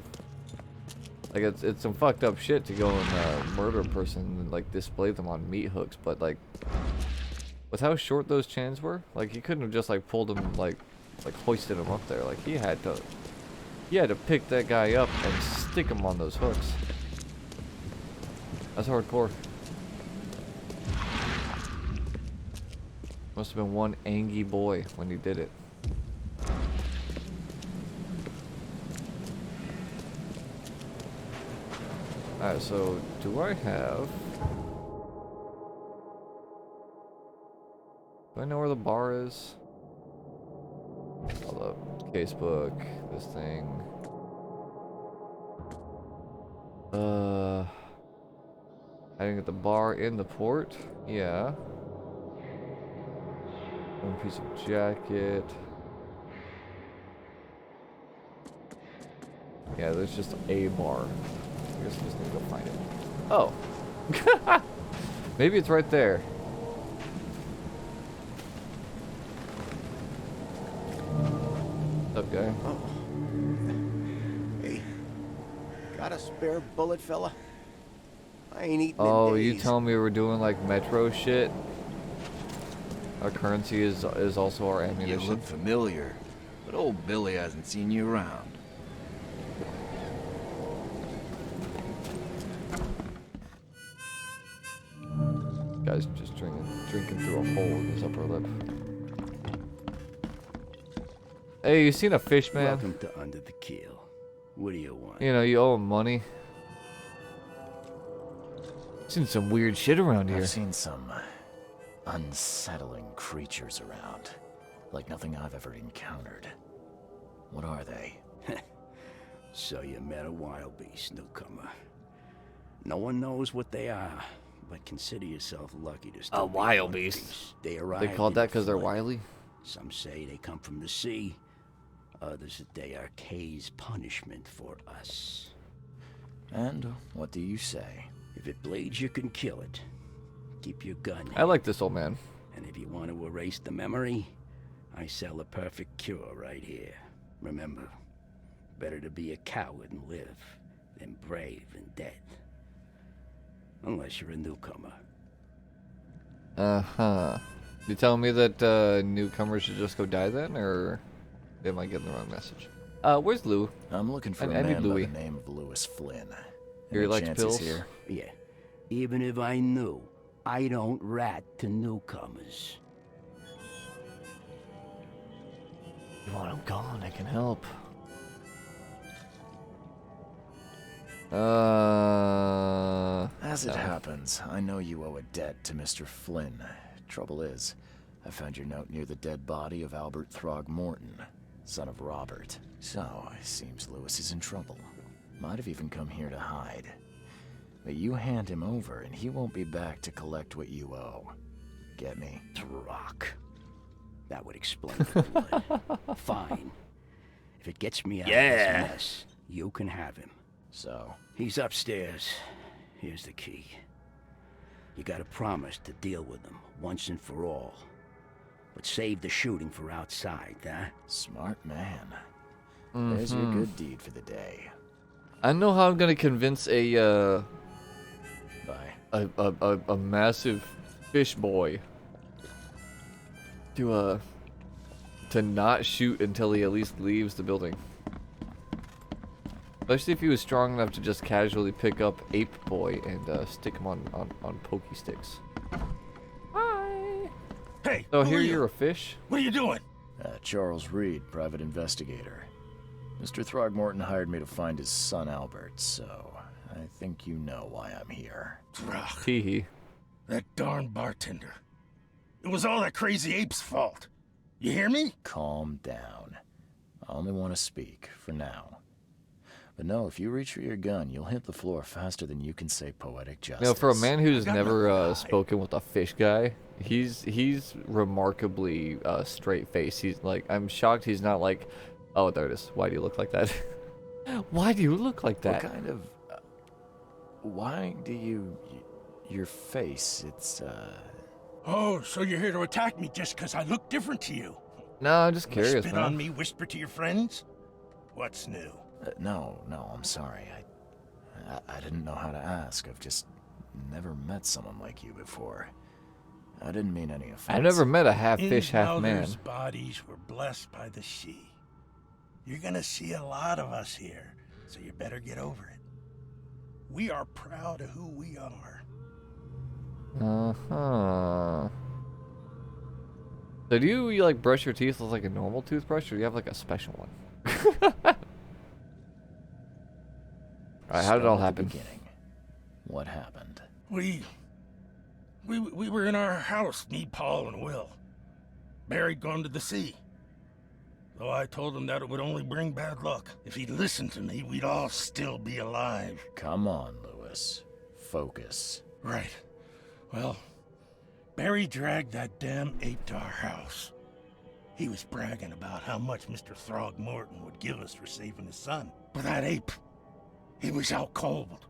Like it's some fucked up shit to go and murder a person and like display them on meat hooks, but like with how short those chains were, like he couldn't have just like pulled them like hoisted him up there. Like he had to pick that guy up and stick him on those hooks. That's hardcore. Must have been one angry boy when he did it. Alright, so do I have... Do I know where the bar is? Hold up. Casebook, this thing. I didn't get the bar in the port? Yeah. One piece of jacket. Yeah, there's just a bar. I guess I just need to go find it. Oh. Maybe it's right there. What's up, guy? Oh. Hey. Got a spare bullet, fella? I ain't eating Oh, in you days. telling me we're doing like metro shit? Our currency is also our You ammunition. look familiar, but old Billy hasn't seen you around. Guy's just drinking through a hole in his upper lip. Hey, you seen a fish, man? Welcome to Under the Keel. What do you want? You know, you owe him money. Seen some weird shit around here. I've seen some unsettling creatures around, like nothing I've ever encountered. What are they? So you met a wild beast, newcomer. No one knows what they are, but consider yourself lucky to still be wild one beast. piece. They arrived They called in that a because they're flood. wily? Some say they come from the sea. Others that they are Kay's punishment for us. And what do you say? If it bleeds, you can kill it. Keep your gun. I like this old man. And if you want to erase the memory, I sell a perfect cure right here. Remember, better to be a coward and live than brave and dead. Unless you're a newcomer. Uh-huh. You telling me that newcomers should just go die then, or am I getting the wrong message? Where's Lou? I'm looking for a I need man Louis. by the name of Lewis Flynn. He Any likes chances pills? here? Yeah. Even if I knew, I don't rat to newcomers. You want him gone? I can help. As it no. happens, I know you owe a debt to Mr. Flynn. Trouble is, I found your note near the dead body of Albert Throgmorton, son of Robert. So, it seems Lewis is in trouble. Might have even come here to hide. But you hand him over and he won't be back to collect what you owe. Get me? To rock. That would explain it. Fine. If it gets me out of this mess, you can have him. So, He's upstairs. Here's the key. You gotta promise to deal with him once and for all. But save the shooting for outside, huh? smart man. There's your good deed for the day. I know how I'm gonna convince Bye. a massive fish boy to not shoot until he at least leaves the building. Especially if he was strong enough to just casually pick up Ape Boy and stick him on pokey sticks. Hi! Hey, So who here are you? you're a fish? What are you doing? Charles Reed, private investigator. Mr. Throgmorton hired me to find his son Albert, so I think you know why I'm here. Throg, Hee. that darn bartender. It was all that crazy ape's fault. You hear me? Calm down. I only want to speak, for now. But no, if you reach for your gun, you'll hit the floor faster than you can say poetic justice. You know, for a man who's I got never no spoken with a fish guy, he's remarkably straight-faced. He's like, I'm shocked he's not like, oh, there it is. Why do you look like that? Why do you look like that? What kind of... why do you... your face, it's, Oh, so you're here to attack me just because I look different to you? No, I'm just curious, Spit man. on me, whisper to your friends? What's new? no, I'm sorry. I didn't know how to ask. I've just never met someone like you before. I didn't mean any offense. I've never met a half fish, half man. Invalder's bodies were blessed by the sea. You're gonna see a lot of us here, so you better get over it. We are proud of who we are. Uh-huh. So do you like brush your teeth with like a normal toothbrush, or do you have like a special one? Alright, how did it all happen? Beginning. What happened? We were in our house, me, Paul, and Will. Barry'd gone to the sea. Though I told him that it would only bring bad luck. If he'd listened to me, we'd all still be alive. Come on, Lewis. Focus. Right. Well, Barry dragged that damn ape to our house. He was bragging about how much Mr. Throgmorton would give us for saving his son. But that ape, he was out cold.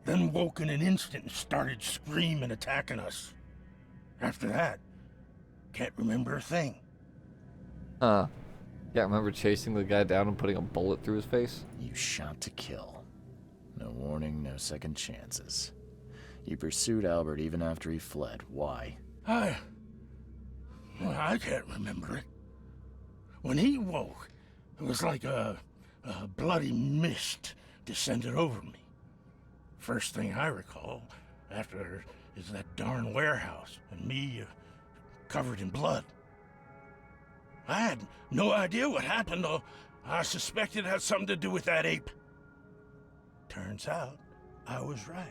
Then woke in an instant and started screaming, attacking us. After that, can't remember a thing. Huh. Yeah, I remember chasing the guy down and putting a bullet through his face. You shot to kill. No warning, no second chances. You pursued Albert even after he fled. Why? I can't remember it. When he woke, it was like a bloody mist descended over me. First thing I recall after is that darn warehouse and me covered in blood. I had no idea what happened, though. I suspected it had something to do with that ape. Turns out, I was right.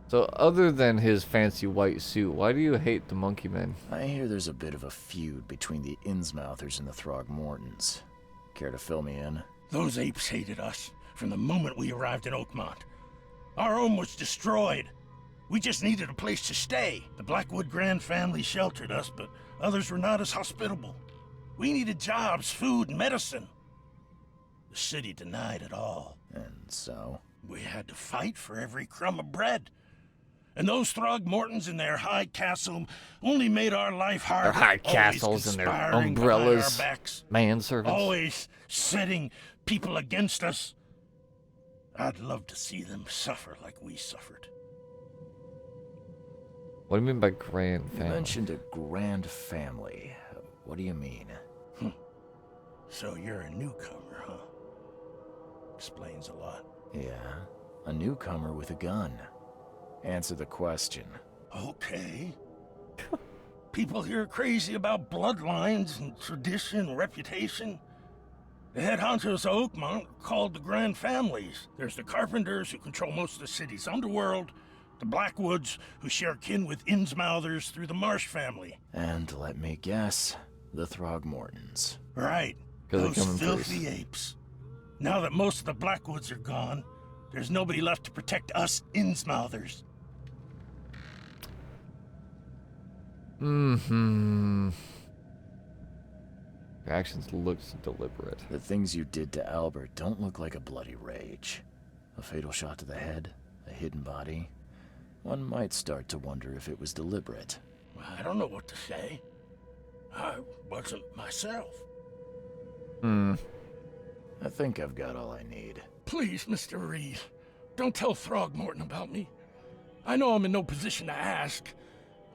So other than his fancy white suit, why do you hate the Monkey Men? I hear there's a bit of a feud between the Innsmouthers and the Throgmortons. Care to fill me in? Those apes hated us from the moment we arrived in Oakmont. Our home was destroyed. We just needed a place to stay. The Blackwood Grand family sheltered us, but others were not as hospitable. We needed jobs, food, and medicine. The city denied it all. And so? We had to fight for every crumb of bread. And those Throgmortons in their high castle only made our life harder. Their high castles and their conspiring behind umbrellas, our backs, manservants. always setting people against us. I'd love to see them suffer like we suffered. What do you mean by grand You family? mentioned a grand family. What do you mean? So you're a newcomer, huh? Explains a lot. Yeah, a newcomer with a gun. Answer the question. Okay. People here are crazy about bloodlines and tradition and reputation. The head honchos of Oakmont are called the Grand Families. There's the Carpenters, who control most of the city's underworld, the Blackwoods, who share kin with Innsmouthers through the Marsh family. And let me guess, the Throgmortons. Right. 'Cause they Those come in filthy threes. apes. Now that most of the Blackwoods are gone, there's nobody left to protect us Innsmouthers. Your actions looks deliberate. The things you did to Albert don't look like a bloody rage. A fatal shot to the head, a hidden body. One might start to wonder if it was deliberate. I don't know what to say. I wasn't myself. I think I've got all I need. Please, Mr. Reed, don't tell Throgmorton about me. I know I'm in no position to ask,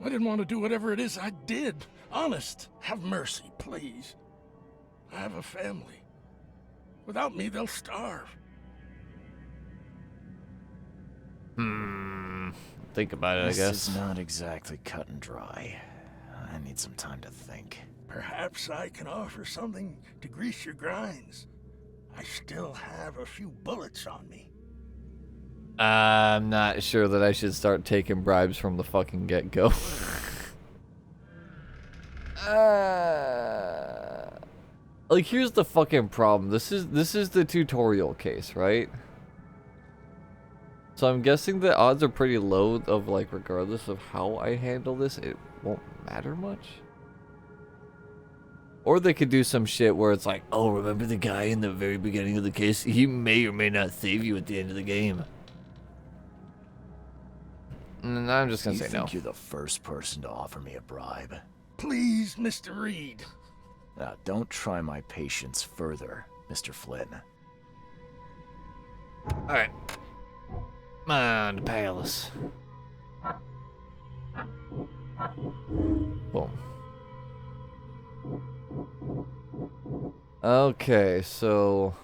I didn't want to do whatever it is I did. Honest, have mercy, please. I have a family. Without me, they'll starve. Think about it, I guess. This is not exactly cut and dry. I need some time to think. Perhaps I can offer something to grease your grinds. I still have a few bullets on me. I'm not sure that I should start taking bribes from the fucking get-go. Like, here's the fucking problem. This is the tutorial case, right? So I'm guessing the odds are pretty low of, like, regardless of how I handle this, it won't matter much. Or they could do some shit where it's like, oh, remember the guy in the very beginning of the case? He may or may not save you at the end of the game. And I'm just gonna say no. You think you're the first person to offer me a bribe? Please, Mr. Reed. Now, don't try my patience further, Mr. Flynn. Alright. Come on, the palace. Boom. Okay, so...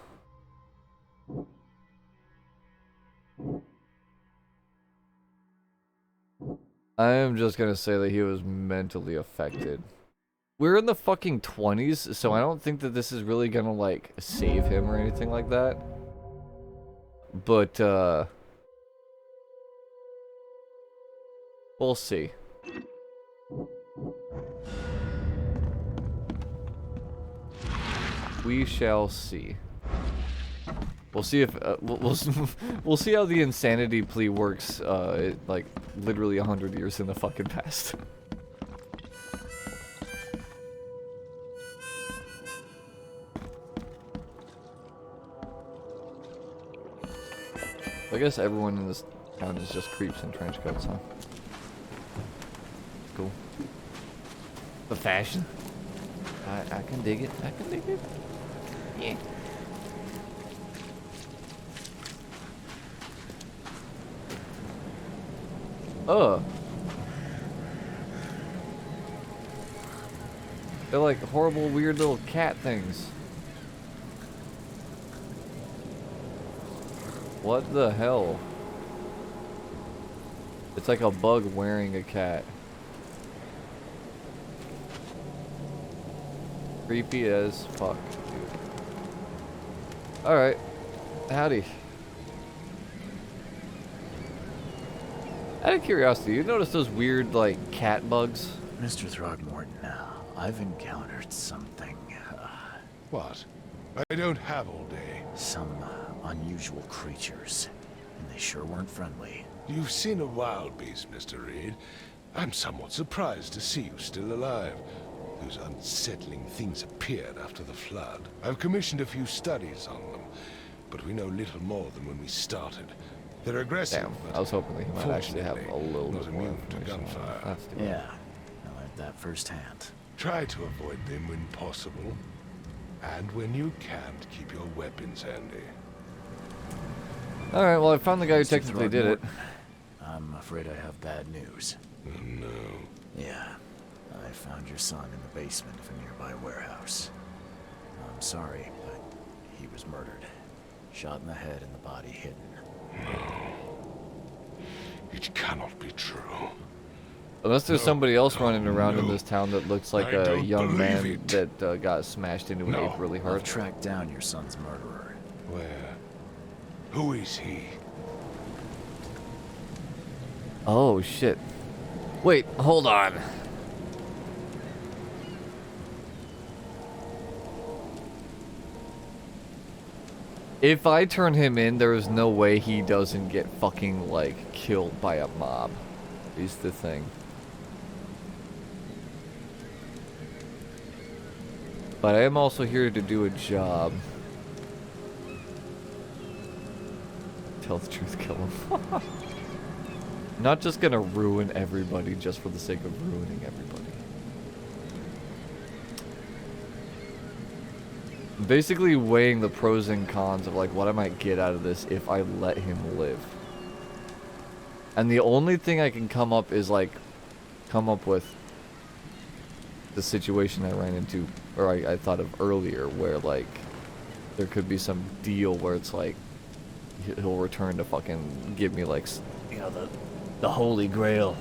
I am just gonna say that he was mentally affected. We're in the fucking 20s, so I don't think that this is really gonna, like, save him or anything like that. But, we'll see. We shall see. We'll see if we'll see how the insanity plea works. Like literally 100 years in the fucking past. I guess everyone in this town is just creeps in trench coats, huh? Cool. The fashion. I can dig it. I can dig it. Yeah. They're like horrible, weird little cat things. What the hell? It's like a bug wearing a cat. Creepy as fuck, dude. Alright. Howdy. Out of curiosity, you notice those weird, like, cat bugs? Mr. Throgmorton, I've encountered something. What? I don't have all day. Some unusual creatures. And they sure weren't friendly. You've seen a wild beast, Mr. Reed. I'm somewhat surprised to see you still alive. Those unsettling things appeared after the flood. I've commissioned a few studies on them, but we know little more than when we started. They're aggressive. Damn, I was hoping that he might actually have a little not bit more immune to information. gunfire. Yeah, I learned that firsthand. Try to avoid them when possible. And when you can't, keep your weapons handy. Alright, well I found the guy who Mr. technically did it. I'm afraid I have bad news. Oh, no. Yeah, I found your son in the basement of a nearby warehouse. I'm sorry, but he was murdered. Shot in the head and the body hidden. No. It cannot be true. Unless there's somebody else running around in this town that looks like I a don't young man believe that got smashed into an ape really I've hard. tracked down your son's murderer. Where? Who is he? Oh shit. Wait, hold on. If I turn him in, there is no way he doesn't get fucking, like, killed by a mob. Is the thing. But I am also here to do a job. Tell the truth, kill him. Not just gonna ruin everybody just for the sake of ruining everybody. Basically weighing the pros and cons of like what I might get out of this if I let him live. And the only thing I can come up is like come up with the situation I ran into, or I thought of earlier, where like there could be some deal where it's like he'll return to fucking give me like, you know, the Holy Grail.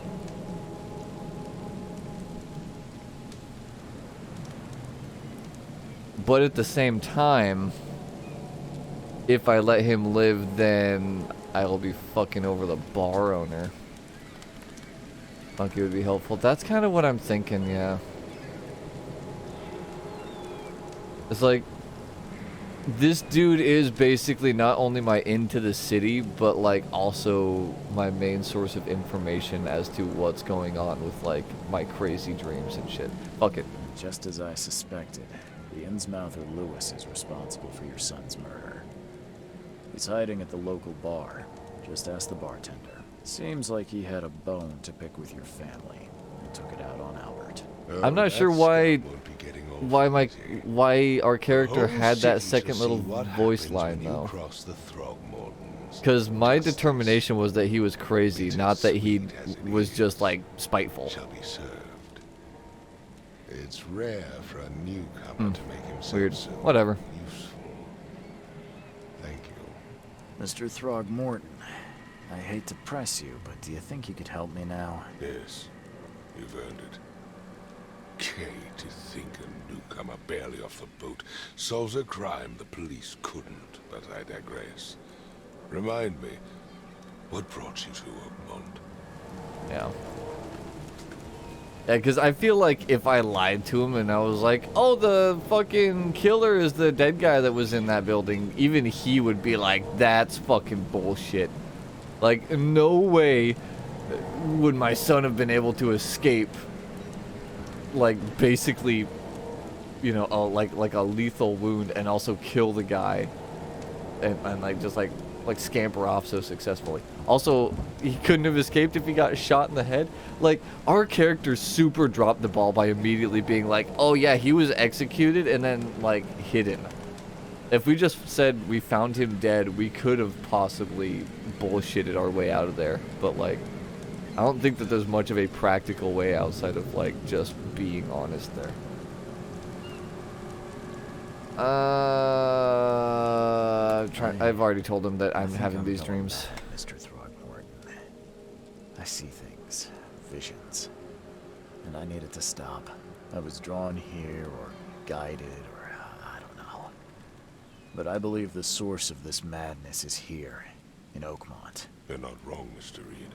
But at the same time, if I let him live, then I will be fucking over the bar owner. Monkey would be helpful. That's kind of what I'm thinking, yeah. It's like, this dude is basically not only my into the city, but like also my main source of information as to what's going on with like my crazy dreams and shit. Fuck it. Just as I suspected, the Innsmouther Lewis is responsible for your son's murder. He's hiding at the local bar. Just ask the bartender. Seems like he had a bone to pick with your family and took it out on Albert. I'm not sure why our character had that second little voice line though. Because my determination was that he was crazy, not that he was just like spiteful. Shall be served. It's rare for a newcomer to make himself Weird. so Whatever. useful. Thank you. Mr. Throgmorton, I hate to press you, but do you think you could help me now? Yes, you've earned it. Okay, to think a newcomer barely off the boat solves a crime the police couldn't, but I digress. Remind me, what brought you to Oakmont? Yeah. Yeah, because I feel like if I lied to him and I was like, oh, the fucking killer is the dead guy that was in that building, even he would be like, that's fucking bullshit. Like, no way would my son have been able to escape, like, basically, you know, like a lethal wound and also kill the guy and like, just like scamper off so successfully. Also, he couldn't have escaped if he got shot in the head. Like, our character super dropped the ball by immediately being like, oh yeah, he was executed and then like hidden. If we just said we found him dead, we could have possibly bullshitted our way out of there. But like, I don't think that there's much of a practical way outside of like just being honest there. I've already told him that I'm having these dreams. Mr. Throgmorton. I see things, visions, and I needed to stop. I was drawn here or guided or I don't know. But I believe the source of this madness is here, in Oakmont. You're not wrong, Mr. Reed.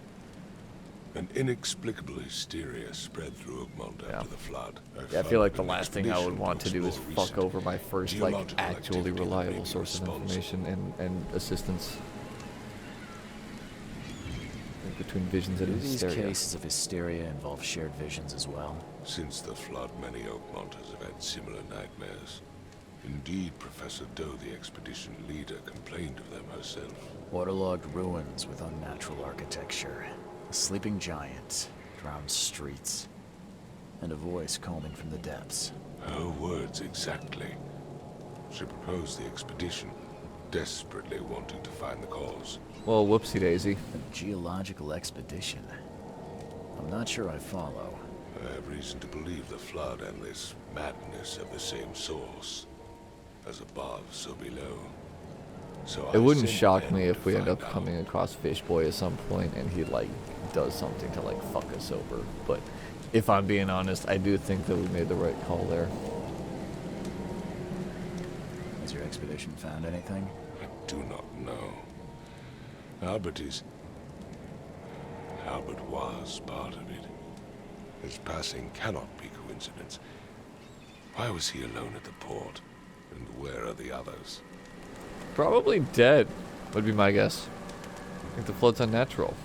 An inexplicable hysteria spread through Oakmont after the flood. I feel like the last thing I would want to do is fuck over my first, like, actually reliable source of information and assistance. Between visions and hysteria. These cases of hysteria involve shared visions as well. Since the flood, many Oakmonters have had similar nightmares. Indeed, Professor Doe, the expedition leader, complained of them herself. Waterlogged ruins with unnatural architecture. A sleeping giant, drowned streets, and a voice calling from the depths. Her words exactly. She proposed the expedition, desperately wanting to find the cause. Well, whoopsie daisy. A geological expedition? I'm not sure I follow. I have reason to believe the flood and this madness have the same source. As above, so below. So it wouldn't shock me if we end up coming across Fishboy at some point and he like does something to like fuck us over. But if I'm being honest, I do think that we made the right call there. Has your expedition found anything? I do not know. Albert was part of it. His passing cannot be coincidence. Why was he alone at the port? And where are the others? Probably dead, would be my guess. I think the flood's unnatural.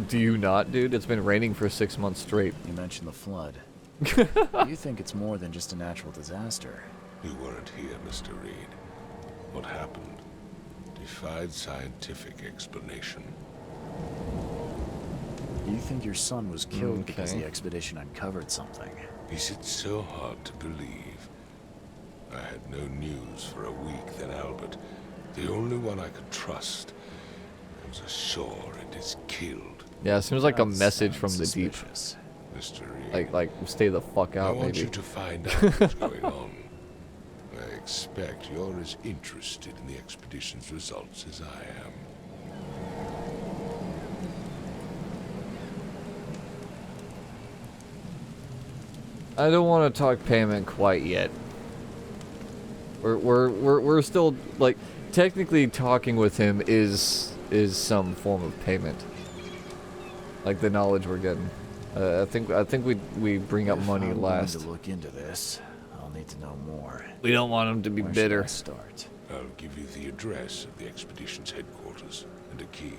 Do you not, dude? It's been raining for 6 months straight. You mentioned the flood. You think it's more than just a natural disaster? You weren't here, Mr. Reed. What happened defied scientific explanation. You think your son was killed because the expedition uncovered something? Is it so hard to believe? I had no news for a week, then Albert, the only one I could trust, comes ashore and is killed. Yeah, it seems like a message from the deep. Mr. Reed. Like, stay the fuck I out, want maybe. you to find out what's going on. I expect you're as interested in the expedition's results as I am. I don't want to talk payment quite yet. We're still, like, technically talking with him is some form of payment. Like the knowledge we're getting. I think we bring up money I'm last. going to look into this. I'll need to know more. We don't want him to be Where bitter. should I start? I'll give you the address of the expedition's headquarters and a key.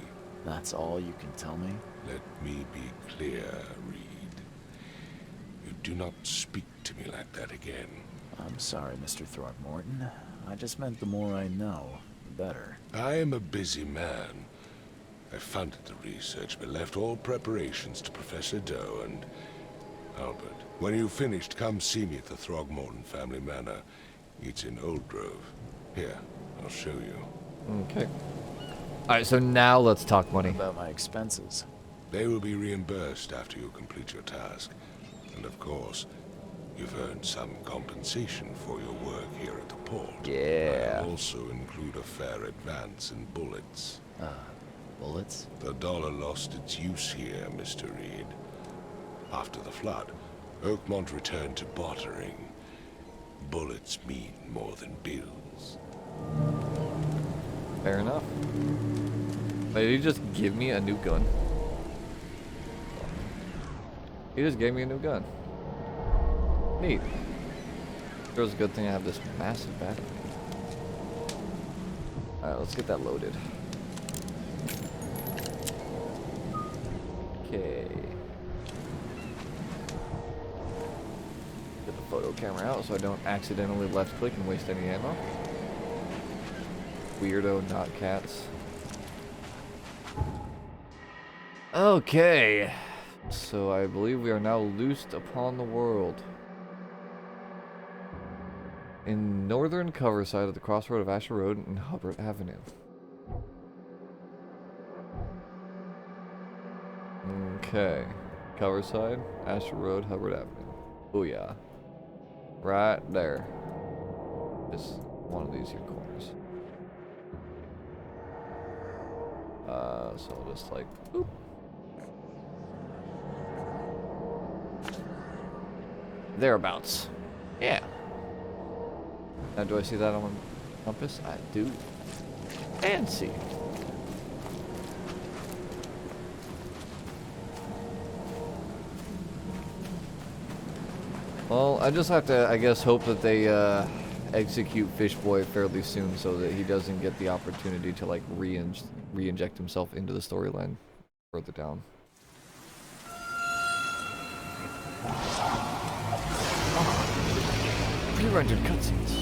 That's all you can tell me? Let me be clear, Reed. You do not speak to me like that again. I'm sorry, Mr. Throckmorton. I just meant the more I know, the better. I am a busy man. I funded the research, but left all preparations to Professor Doe and Albert. When you've finished, come see me at the Throgmorton family manor. It's in Old Grove. Here, I'll show you. Okay. Alright, so now let's talk money. What about my expenses? They will be reimbursed after you complete your task. And of course, you've earned some compensation for your work here at the port. Yeah. I'll also include a fair advance in bullets. Bullets? The dollar lost its use here, Mr. Reed. After the flood, Oakmont returned to bartering. Bullets mean more than bills. Fair enough. Wait, did he just give me a new gun? He just gave me a new gun. Neat. It was a good thing I have this massive battery. Alright, let's get that loaded. Okay. Get the photo camera out so I don't accidentally left click and waste any ammo. Weirdo, not cats. Okay. So I believe we are now loosed upon the world. In northern Coverside at the crossroad of Asher Road and Hubbard Avenue. Okay. Coverside, Asher Road, Hubbard Avenue. Oh yeah. Right there. Just one of these here corners. So I'll just like, boop. Thereabouts. Yeah. Now do I see that on my compass? I do. Fancy. Well, I just have to, I guess, hope that they execute Fish Boy fairly soon so that he doesn't get the opportunity to, like, re-inject himself into the storyline further down. Pre-rendered cutscenes.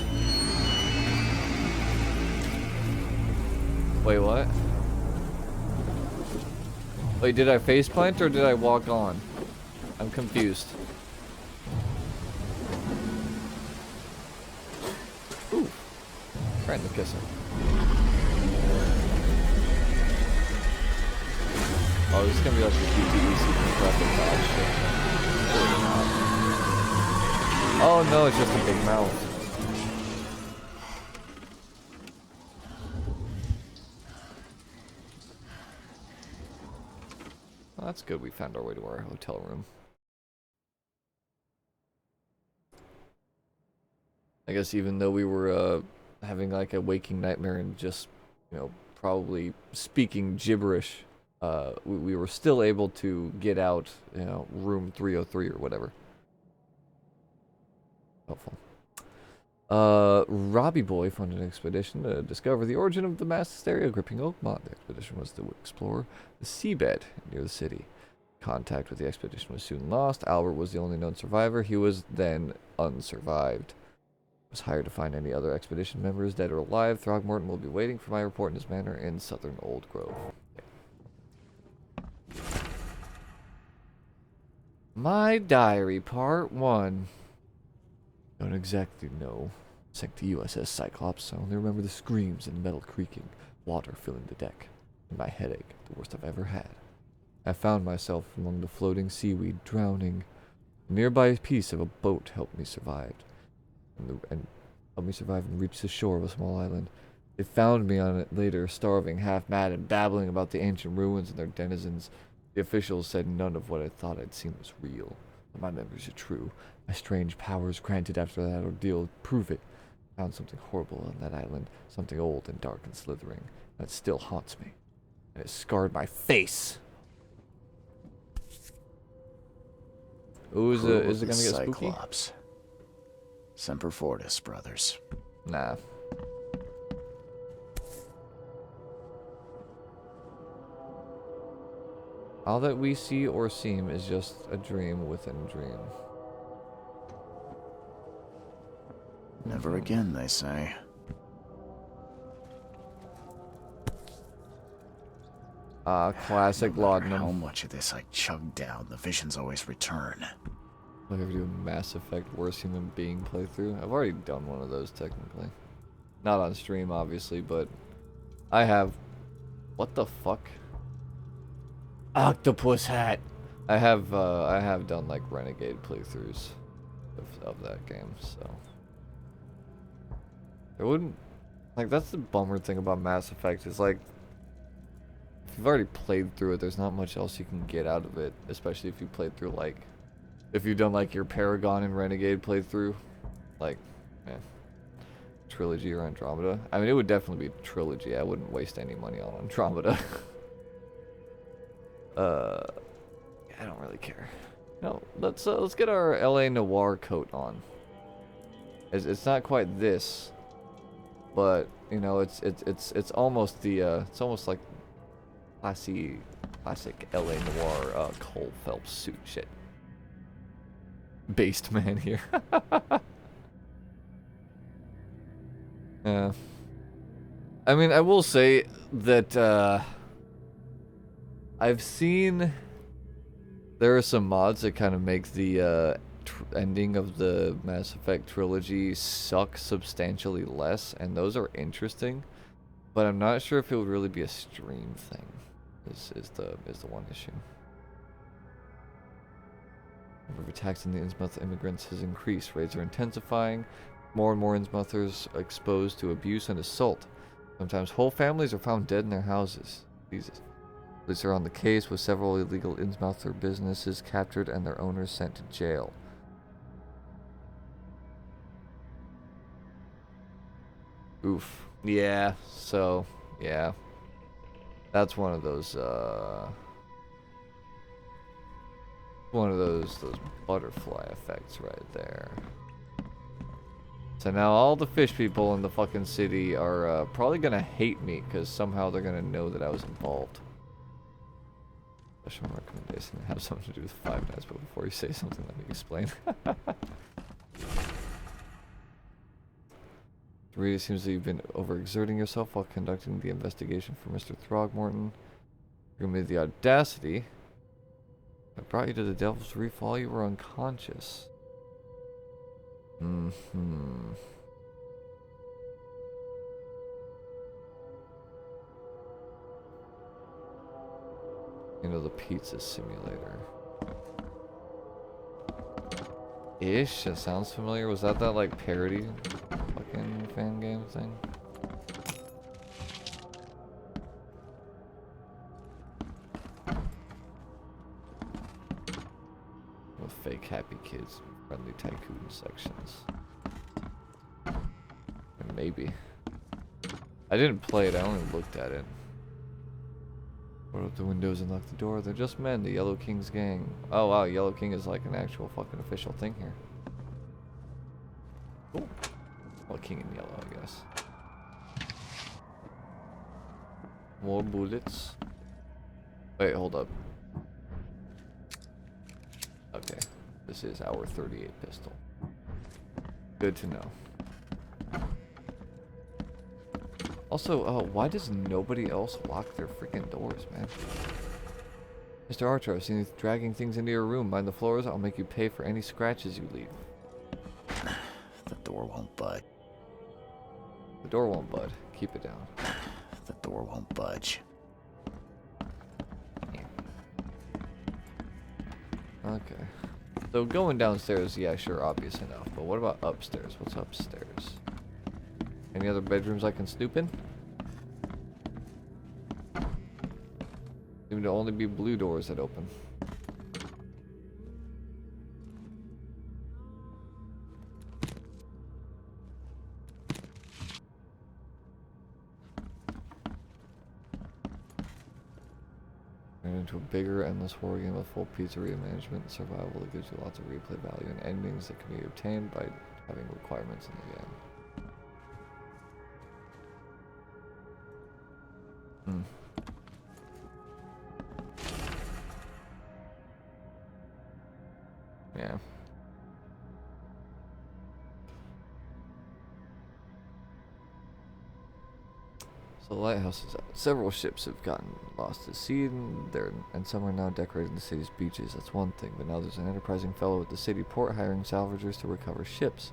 Wait, what? Wait, did I faceplant or did I walk on? I'm confused. Ooh. Trying to kiss him. Oh, this is gonna be like the QTE sequence rapid fire shit. Oh no, it's just a big mouth. Well, that's good. We found our way to our hotel room. I guess even though we were having like a waking nightmare and just, you know, probably speaking gibberish, we were still able to get out, you know, room 303 or whatever. Helpful. Robbie Boy funded an expedition to discover the origin of the mass hysteria gripping Oakmont. The expedition was to explore the seabed near the city. Contact with the expedition was soon lost. Albert was the only known survivor. He was then unsurvived. Was hired to find any other expedition members, dead or alive. Throgmorton will be waiting for my report in his manor in southern Old Grove. Okay. My diary, part 1. Don't exactly know. Sank the USS Cyclops. I only remember the screams and metal creaking, water filling the deck, and my headache, the worst I've ever had. I found myself among the floating seaweed, drowning. A nearby piece of a boat helped me survive, and helped me survive and reach the shore of a small island. They found me on it later, starving, half-mad, and babbling about the ancient ruins and their denizens. The officials said none of what I thought I'd seen was real. But my memories are true. My strange powers granted after that ordeal prove it. I found something horrible on that island, something old and dark and slithering, that still haunts me. And it scarred my face. Ooh, is it gonna get spooky? Cyclops. Semper Fortis, brothers. Nah. All that we see or seem is just a dream within a dream. Never again, they say. Classic No matter laudanum. how much of this I chug down, the visions always return. Like if I do a Mass Effect Worst Human Being playthrough. I've already done one of those technically. Not on stream, obviously, but I have. What the fuck? Octopus hat. I have done like Renegade playthroughs of that game, so it wouldn't like that's the bummer thing about Mass Effect is like if you've already played through it, there's not much else you can get out of it, especially if you played through like if you've done like your Paragon and Renegade playthrough, like Trilogy or Andromeda. I mean, it would definitely be Trilogy. I wouldn't waste any money on Andromeda. I don't really care. No, let's get our LA Noir coat on. It's not quite this, but you know, it's almost the it's almost like classic LA Noir Cole Phelps suit shit. Based man here. Yeah. I mean, I will say that I've seen there are some mods that kind of make the ending of the Mass Effect trilogy suck substantially less, and those are interesting. But I'm not sure if it would really be a stream thing. Is the one issue. The number of attacks on the Innsmouth immigrants has increased. Raids are intensifying. More and more Innsmouthers are exposed to abuse and assault. Sometimes whole families are found dead in their houses. Jesus. Police are on the case with several illegal Innsmouther businesses captured and their owners sent to jail. Oof. Yeah, so, yeah. That's one of those butterfly effects right there. So now all the fish people in the fucking city are probably gonna hate me because somehow they're gonna know that I was involved. Special recommendation to have something to do with Five Nights, but before you say something, let me explain. Rita seems that you've been overexerting yourself while conducting the investigation for Mr. Throgmorton. You made the audacity. I brought you to the Devil's Reef while you were unconscious. Mm-hmm. You know, the pizza simulator. Ish, that sounds familiar. Was that like parody fucking fan game thing? With fake happy kids, friendly tycoon sections. And maybe. I didn't play it, I only looked at it. Put up the windows and lock the door. They're just men, the Yellow King's gang. Oh wow, Yellow King is like an actual fucking official thing here. Cool. Well, King in Yellow, I guess. More bullets. Wait, hold up. Okay, this is our 38 pistol. Good to know. Also, why does nobody else lock their freaking doors, man? Mr. Archer, I've seen you dragging things into your room. Mind the floors? I'll make you pay for any scratches you leave. The door won't budge. The door won't bud. Keep it down. The door won't budge. Okay. So going downstairs, yeah, sure, obvious enough. But what about upstairs? What's upstairs? Any other bedrooms I can snoop in? Seem to only be blue doors that open. Into a bigger, endless horror game with full pizzeria management and survival that gives you lots of replay value and endings that can be obtained by having requirements in the game. Yeah. So the lighthouse is out. Several ships have gotten lost at sea, and some are now decorating the city's beaches. That's one thing, but now there's an enterprising fellow at the city port hiring salvagers to recover ships.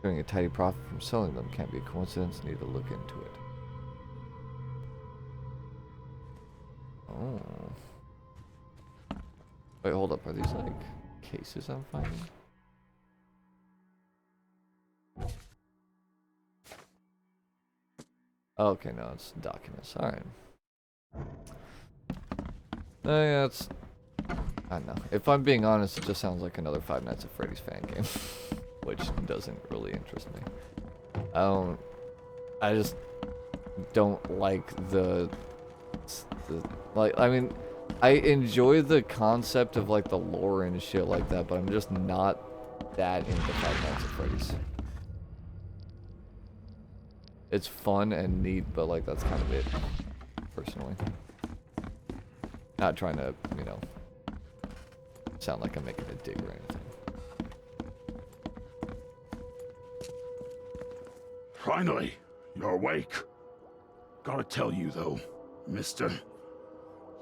Getting a tidy profit from selling them can't be a coincidence. Need to look into it. Oh. Wait, hold up. Are these like cases I'm finding? Okay, no, it's documents. Alright. Yeah, it's... I don't know. If I'm being honest, it just sounds like another Five Nights at Freddy's fan game. Which doesn't really interest me. I just don't like like, I mean, I enjoy the concept of like the lore and shit like that, but I'm just not that into Five Nights at Freddy's. It's fun and neat, but like that's kind of it, personally. Not trying to, you know, sound like I'm making a dig or anything. Finally, you're awake. Gotta tell you though, mister,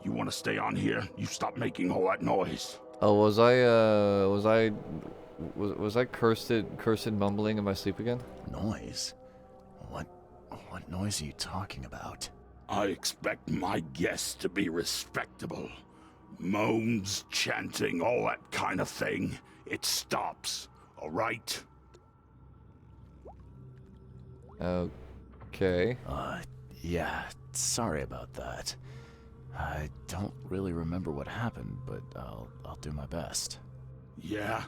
you wanna stay on here? You stop making all that noise. Oh, was I cursed mumbling in my sleep again? Noise? What noise are you talking about? I expect my guests to be respectable. Moans, chanting, all that kind of thing. It stops, all right? Okay. Yeah, sorry about that. I don't really remember what happened, but I'll do my best. Yeah?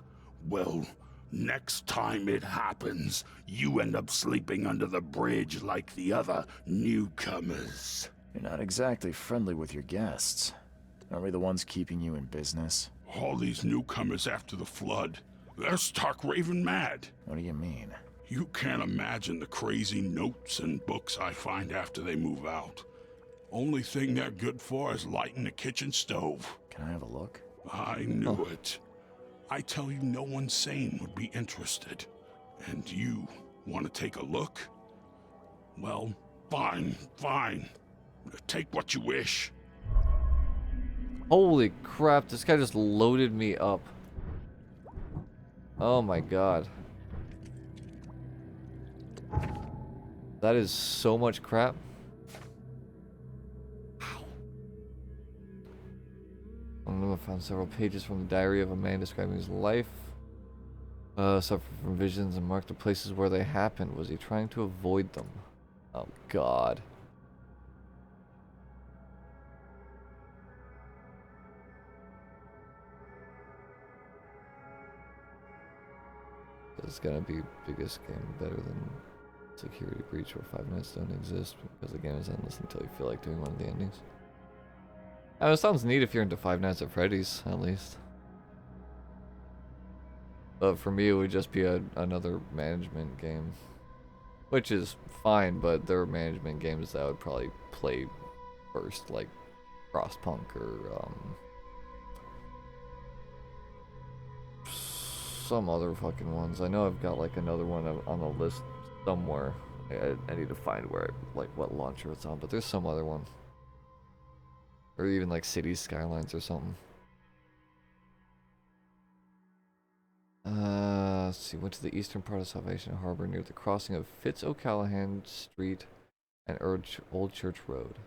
Well, next time it happens, you end up sleeping under the bridge like the other newcomers. You're not exactly friendly with your guests. Aren't we the ones keeping you in business? All these newcomers after the flood, they're stark raving mad. What do you mean? You can't imagine the crazy notes and books I find after they move out. Only thing they're good for is lighting the kitchen stove. Can I have a look? I knew it. I tell you, no one sane would be interested. And you want to take a look? Well, fine. Take what you wish. Holy crap, this guy just loaded me up. Oh my god. That is so much crap. I found several pages from the diary of a man describing his life. Suffered from visions and marked the places where they happened. Was he trying to avoid them? Oh god. This is gonna be biggest game better than Security Breach where 5 minutes don't exist because the game is endless until you feel like doing one of the endings. I mean, it sounds neat if you're into Five Nights at Freddy's, at least. But for me, it would just be another management game. Which is fine, but there are management games that I would probably play first, like Frostpunk or some other fucking ones. I know I've got like another one on the list somewhere. I need to find where, like what launcher it's on, but there's some other one. Or even like Cities Skylines or something. Let's see, went to the eastern part of Salvation Harbor near the crossing of Fitz O'Callahan Street and Old Church Road.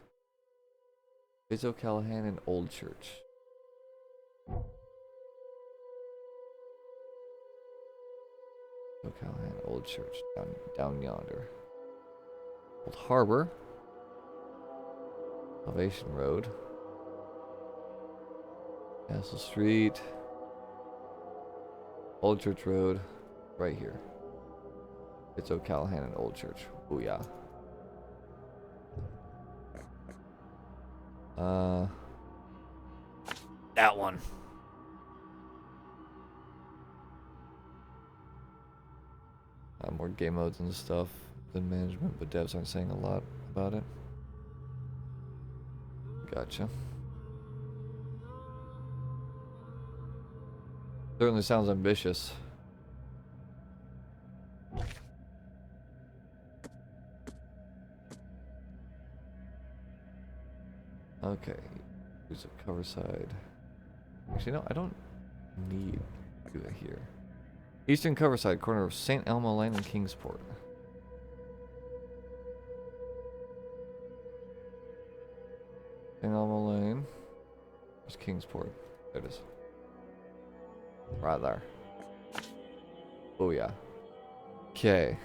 Fitz O'Callahan and Old Church. O'Callahan, Old Church, down yonder. Old Harbor. Salvation Road. Castle Street. Old Church Road. Right here. It's O'Callahan and Old Church. Booyah. That one. More game modes and stuff than management, but devs aren't saying a lot about it. Gotcha. Certainly sounds ambitious. Okay. Here's a cover side. Actually, no, I don't need to do that here. Eastern Coverside, corner of St. Elmo Lane and Kingsport. St. Elmo Lane. There's Kingsport. There it is. Right there. Oh yeah. Okay.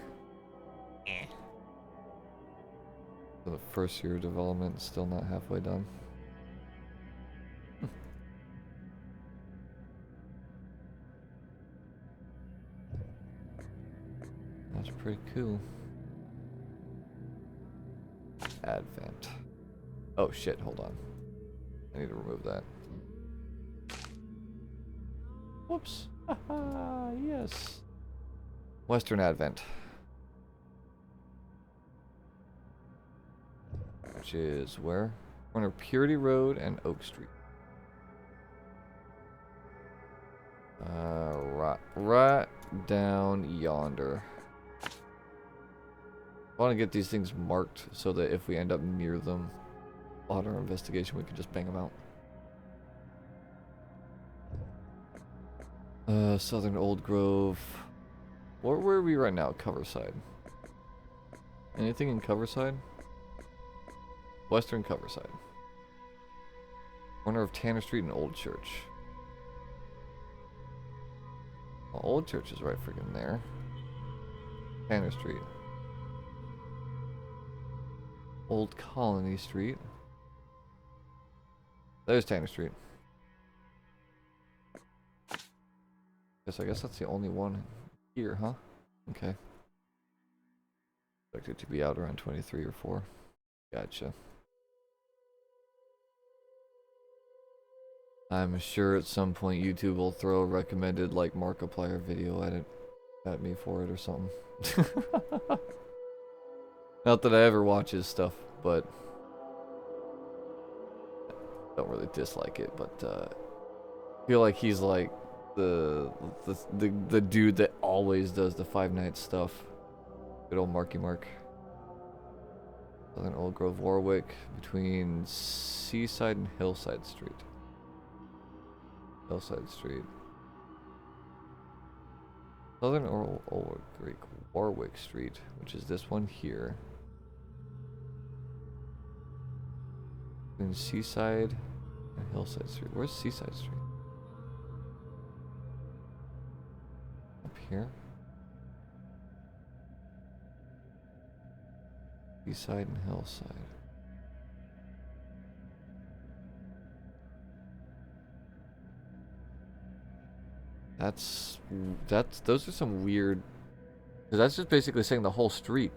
So the first year of development, still not halfway done. That's pretty cool. Advent. Oh shit, hold on. I need to remove that. Whoops. Haha, yes. Western Advent. Which is where? Corner Purity Road and Oak Street. Right down yonder. I want to get these things marked so that if we end up near them on our investigation, we can just bang them out. Southern Old Grove. Where are we right now? Coverside. Anything in Coverside? Western Coverside. Corner of Tanner Street and Old Church. Well, Old Church is right friggin' there. Tanner Street. Old Colony Street. There's Tanner Street. I guess that's the only one here, huh? Okay. Expected to be out around 23 or 4. Gotcha. I'm sure at some point YouTube will throw a recommended like Markiplier video at me for it or something. Not that I ever watch his stuff, but don't really dislike it. But I feel like he's like the dude that always does the Five Nights stuff. Good old Marky Mark. Southern Old Grove, Warwick, between Seaside and Hillside Street. Hillside Street. Southern Old Greek Warwick Street, which is this one here. Between Seaside and Hillside Street. Where's Seaside Street? Up here. Seaside and Hillside. Those are some weird, because that's just basically saying the whole street.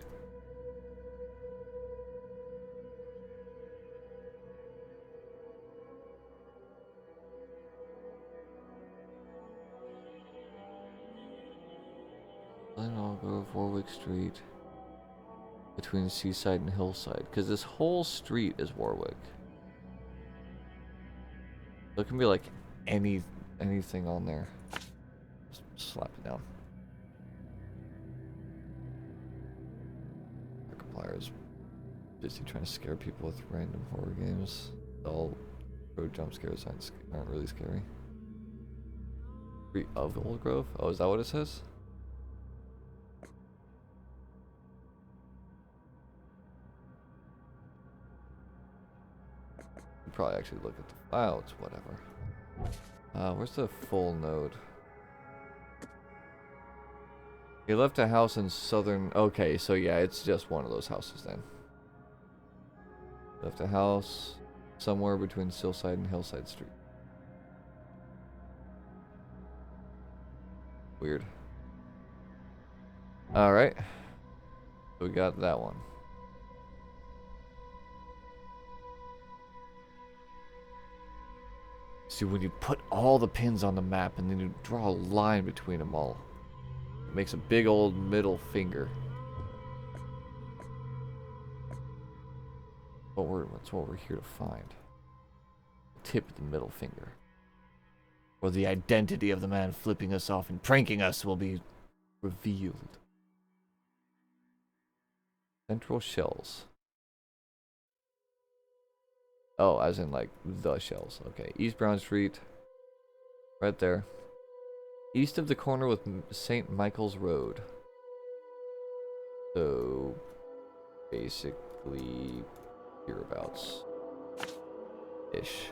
Then I'll go to Warwick Street. Between Seaside and Hillside, because this whole street is Warwick. So it can be like anything on there. Just slap it down. Markiplier's busy trying to scare people with random horror games. All road jump scares aren't really scary. Street of Old Grove? Oh, is that what it says? Probably actually look at the files, whatever. Where's the full node? He left a house in southern... Okay, so yeah, it's just one of those houses then. Left a house somewhere between Silside and Hillside Street. Weird. Alright. So we got that one. See, when you put all the pins on the map and then you draw a line between them all, it makes a big old middle finger. That's what we're here to find. The tip of the middle finger. Or the identity of the man flipping us off and pranking us will be revealed. Central shells. Oh, as in like the shells. Okay, East Brown Street. Right there. East of the corner with St. Michael's Road. So, basically, hereabouts. Ish.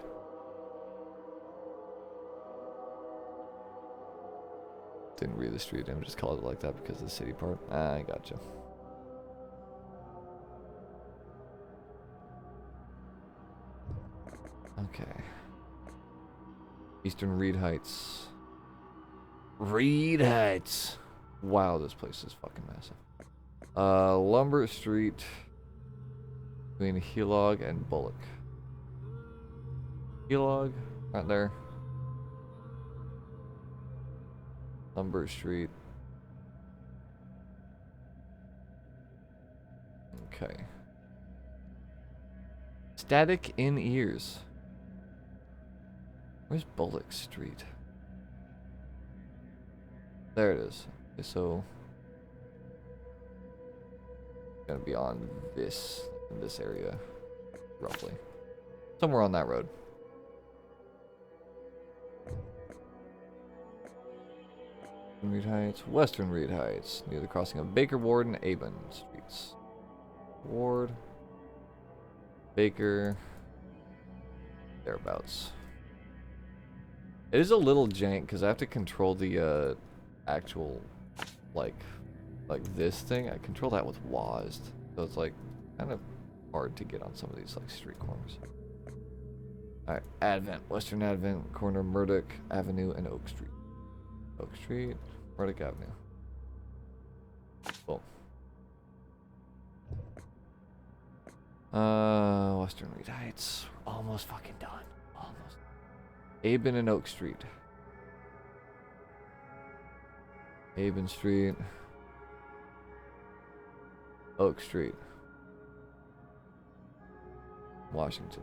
Didn't read the street name, just called it like that because of the city part. I gotcha. Okay. Eastern Reed Heights. Reed Heights. Wow, this place is fucking massive. Lumber Street between Helog and Bullock. Helog, right there. Lumber Street. Okay. Static in ears. Where's Bullock Street? There it is. Okay, so gonna be on this in this area, roughly. Somewhere on that road. Reed Heights, Western Reed Heights, near the crossing of Baker Ward and Avon Streets. Ward, Baker, thereabouts. It is a little jank because I have to control the actual like this thing. I control that with WASD, so it's like kind of hard to get on some of these like street corners. All right, Advent, Western Advent, corner Murdoch Avenue and Oak Street. Oak Street, Murdoch Avenue. Boom. Western Reed Heights. We're almost fucking done. Almost. Aben and Oak Street. Aben Street. Oak Street. Washington.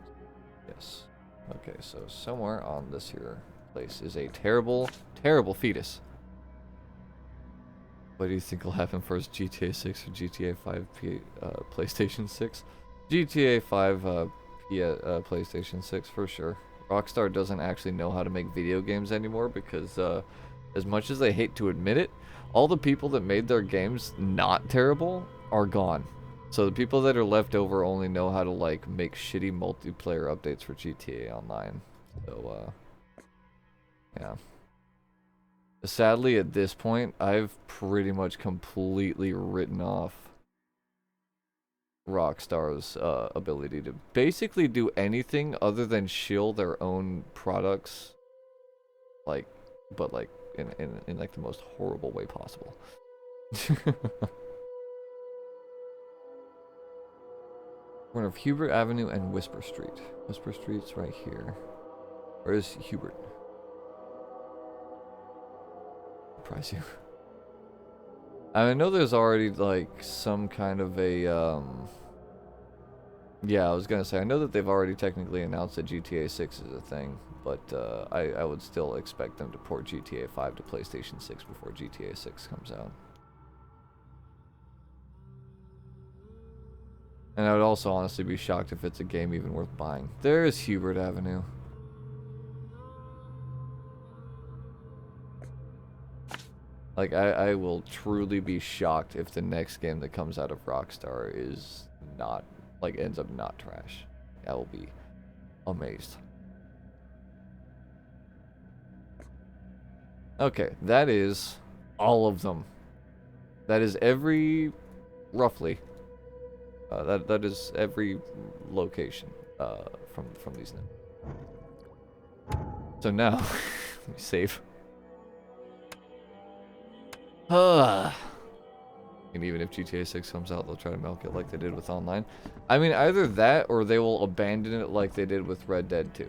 Yes. Okay, so somewhere on this here place is a terrible, terrible fetus. What do you think will happen first, GTA 6 or GTA 5 PlayStation 6? GTA 5 PlayStation 6 for sure. Rockstar doesn't actually know how to make video games anymore because as much as they hate to admit it, all the people that made their games not terrible are gone. So the people that are left over only know how to like make shitty multiplayer updates for GTA Online. So yeah. Sadly, at this point, I've pretty much completely written off Rockstar's ability to basically do anything other than shill their own products, like, but like in like the most horrible way possible. Corner of Hubert Avenue and Whisper Street. Whisper Street's right here. Where is Hubert? Surprise you. I know there's already like some kind of a yeah, I was gonna say I know that they've already technically announced that GTA 6 is a thing, but I would still expect them to port GTA 5 to PlayStation 6 before GTA 6 comes out. And I would also honestly be shocked if it's a game even worth buying. There's Hubert Avenue. Like, I will truly be shocked if the next game that comes out of Rockstar is not, like, ends up not trash. I will be amazed. Okay, that is all of them. That is every, roughly. That is every location from these now. So now, let me save. And even if GTA 6 comes out, they'll try to milk it like they did with Online. I mean, either that or they will abandon it like they did with Red Dead 2.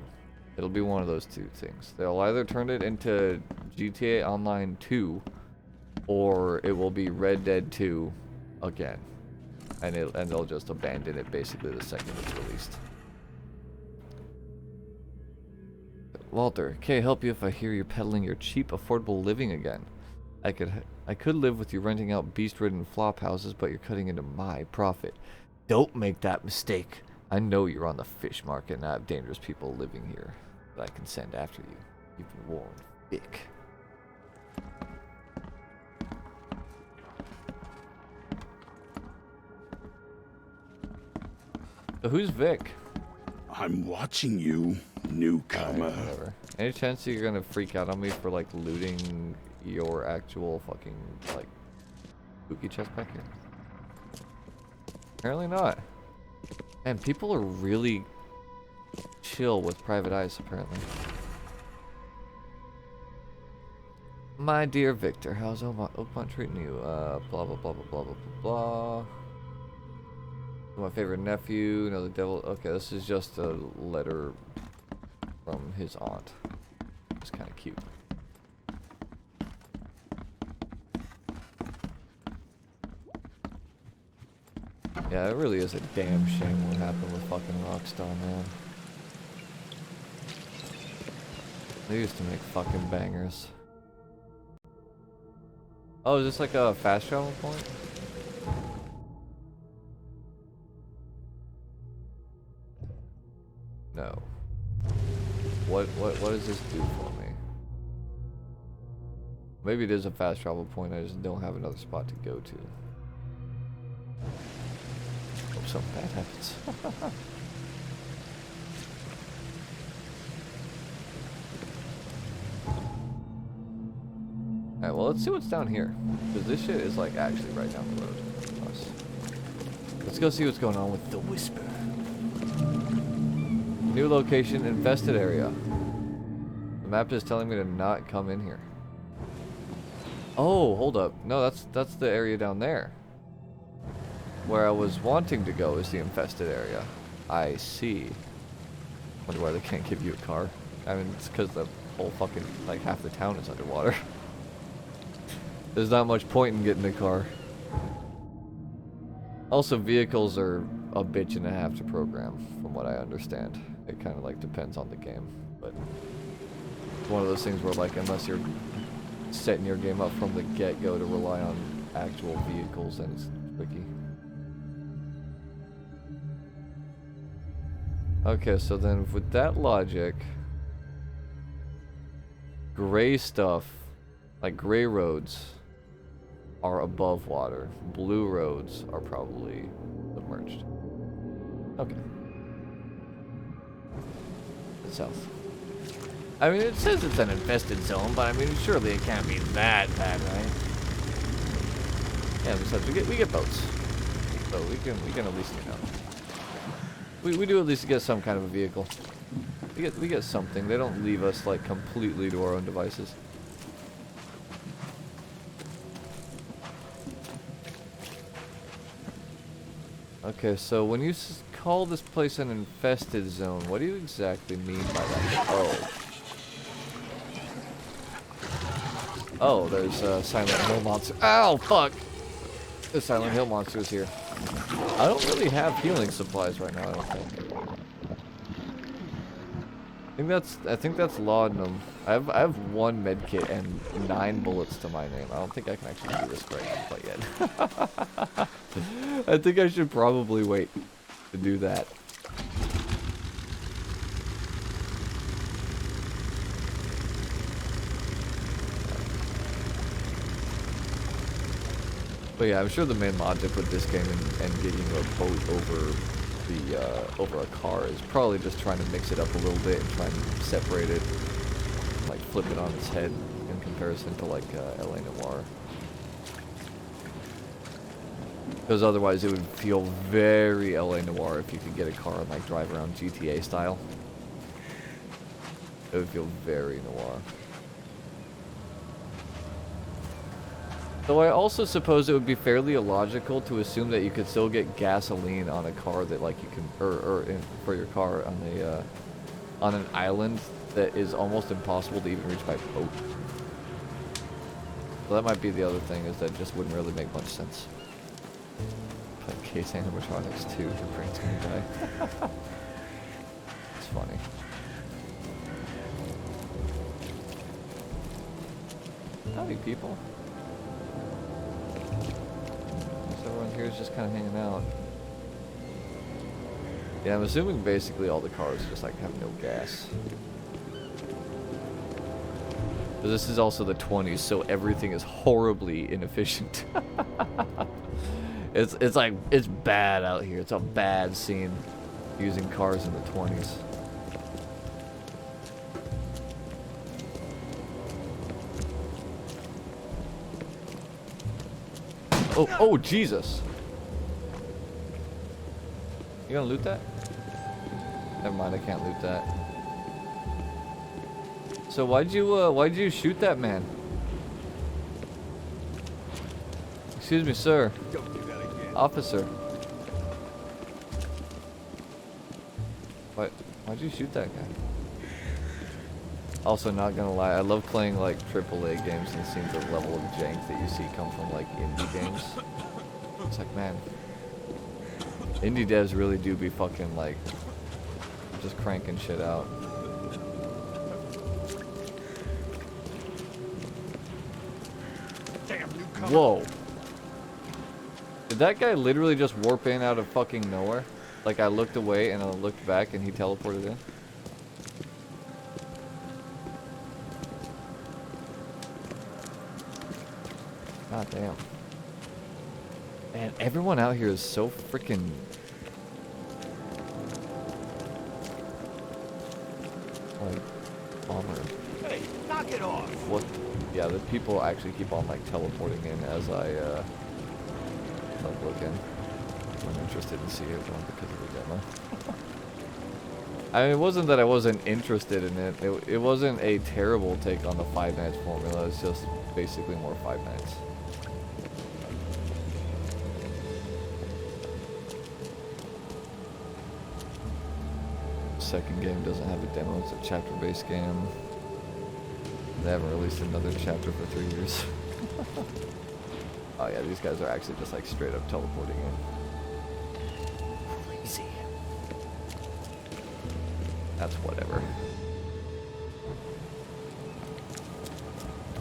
It'll be one of those two things. They'll either turn it into GTA Online 2, or it will be Red Dead 2 again. And they'll just abandon it basically the second it's released. Walter, can I help you if I hear you're peddling your cheap, affordable living again? I could live with you renting out beast-ridden flop houses, but you're cutting into my profit. Don't make that mistake. I know you're on the fish market and I have dangerous people living here that I can send after you. You've been warned, Vic. So who's Vic? I'm watching you, newcomer. Right, whatever. Any chance you're gonna freak out on me for like looting your actual fucking like spooky chest back here? Apparently not. And people are really chill with private eyes apparently. My dear Victor, how's Oakmont treating you? Blah blah blah blah blah blah blah. My favorite nephew, no, the devil. Okay, this is just a letter from his aunt. It's kind of cute. Yeah, it really is a damn shame what happened with fucking Rockstar, man. They used to make fucking bangers. Oh, is this like a fast travel point? No. What does this do for me? Maybe it is a fast travel point, I just don't have another spot to go to. Hope something bad happens. Alright, well let's see what's down here. Because this shit is like actually right down the road from us. Let's go see what's going on with the Whisper. New location, infested area. The map is telling me to not come in here. Oh, hold up. No, that's the area down there. Where I was wanting to go is the infested area. I see. Wonder why they can't give you a car. I mean, it's because the whole fucking, like, half the town is underwater. There's not much point in getting a car. Also, vehicles are a bitch and a half to program, from what I understand. It kind of like depends on the game, but it's one of those things where like unless you're setting your game up from the get-go to rely on actual vehicles, then it's tricky. Okay, so then with that logic, gray stuff, like gray roads, are above water. Blue roads are probably submerged. Okay. South. I mean, it says it's an infested zone, but I mean, surely it can't be that bad, right? Yeah, besides, we get boats, so we can at least, you know, we do at least get some kind of a vehicle. We get something. They don't leave us like completely to our own devices. Okay, so when you call this place an infested zone, what do you exactly mean by that? Oh. Oh, there's a Silent Hill monster. Ow, fuck! The Silent Hill monster is here. I don't really have healing supplies right now, I don't think. I think that's laudanum. I have 1 med kit and 9 bullets to my name. I don't think I can actually do this right now quite yet. I think I should probably wait to do that. But yeah, I'm sure the main mod to put this game in and getting a boat over a car is probably just trying to mix it up a little bit and try and separate it, like flip it on its head in comparison to like LA Noire. Because otherwise it would feel very LA Noire if you could get a car and like drive around GTA style. It would feel very noir. Though I also suppose it would be fairly illogical to assume that you could still get gasoline on a car that like you can, for your car on a on an island that is almost impossible to even reach by boat. So that might be the other thing, is that just wouldn't really make much sense. But case animatronics too, your brain's gonna die. It's funny. Howdy, people. Everyone here is just kind of hanging out. Yeah, I'm assuming basically all the cars just like have no gas. But this is also the 20s, so everything is horribly inefficient. It's like, it's bad out here. It's a bad scene using cars in the 20s. Oh, Jesus. You gonna loot that? Never mind, I can't loot that. So why'd you shoot that man? Excuse me, sir. Don't do that again. Officer. Why'd you shoot that guy? Also, not gonna lie, I love playing like AAA games and seeing the level of jank that you see come from like indie games. It's like, man, indie devs really do be fucking like just cranking shit out. Whoa. Did that guy literally just warp in out of fucking nowhere? Like I looked away and I looked back and he teleported in? God damn. Man, everyone out here is so freaking... like, bomber. Hey, knock it off! What? Yeah, the people actually keep on like teleporting in as I like look in. I'm interested in seeing it because of the demo. I mean, it wasn't that I wasn't interested in it. It wasn't a terrible take on the Five Nights formula. It's just basically more Five Nights. Second game doesn't have a demo. It's a chapter-based game. They haven't released another chapter for 3 years. Oh yeah, these guys are actually just like straight up teleporting in. Crazy. That's whatever.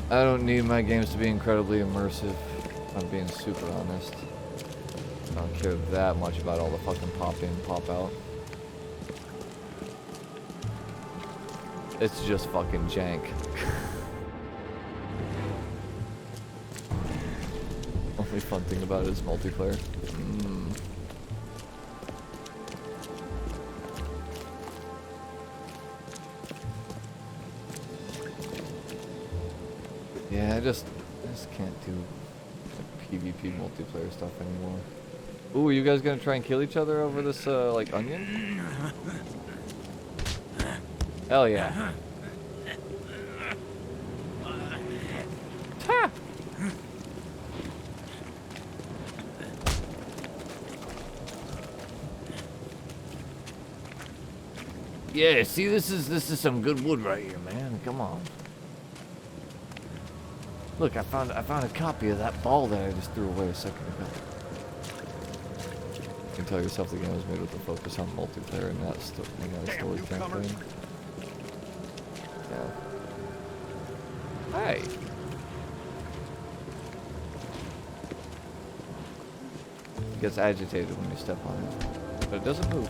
I don't need my games to be incredibly immersive. I'm being super honest. I don't care that much about all the fucking pop in, pop out. It's just fucking jank. Only fun thing about it is multiplayer. Yeah, I just can't do PvP multiplayer stuff anymore. Ooh, you guys gonna try and kill each other over this like onion? Hell yeah. Ha! Yeah, see, this is some good wood right here, man. Come on. Look, I found a copy of that ball that I just threw away a second ago. You can tell yourself the game was made with a focus on multiplayer and not a story campaign. Yeah. Hey. It gets agitated when you step on it, but it doesn't move.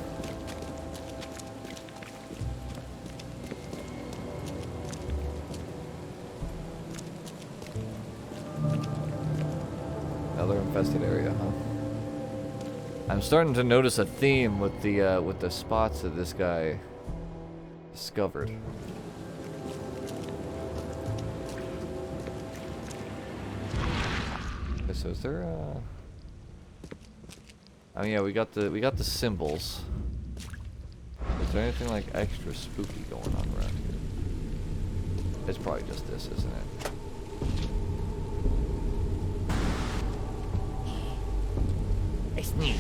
Another infested area, huh? I'm starting to notice a theme with the spots that this guy discovered. Okay, so is there I mean, yeah, we got the symbols. Is there anything like extra spooky going on around here? It's probably just this, isn't it? I sneak.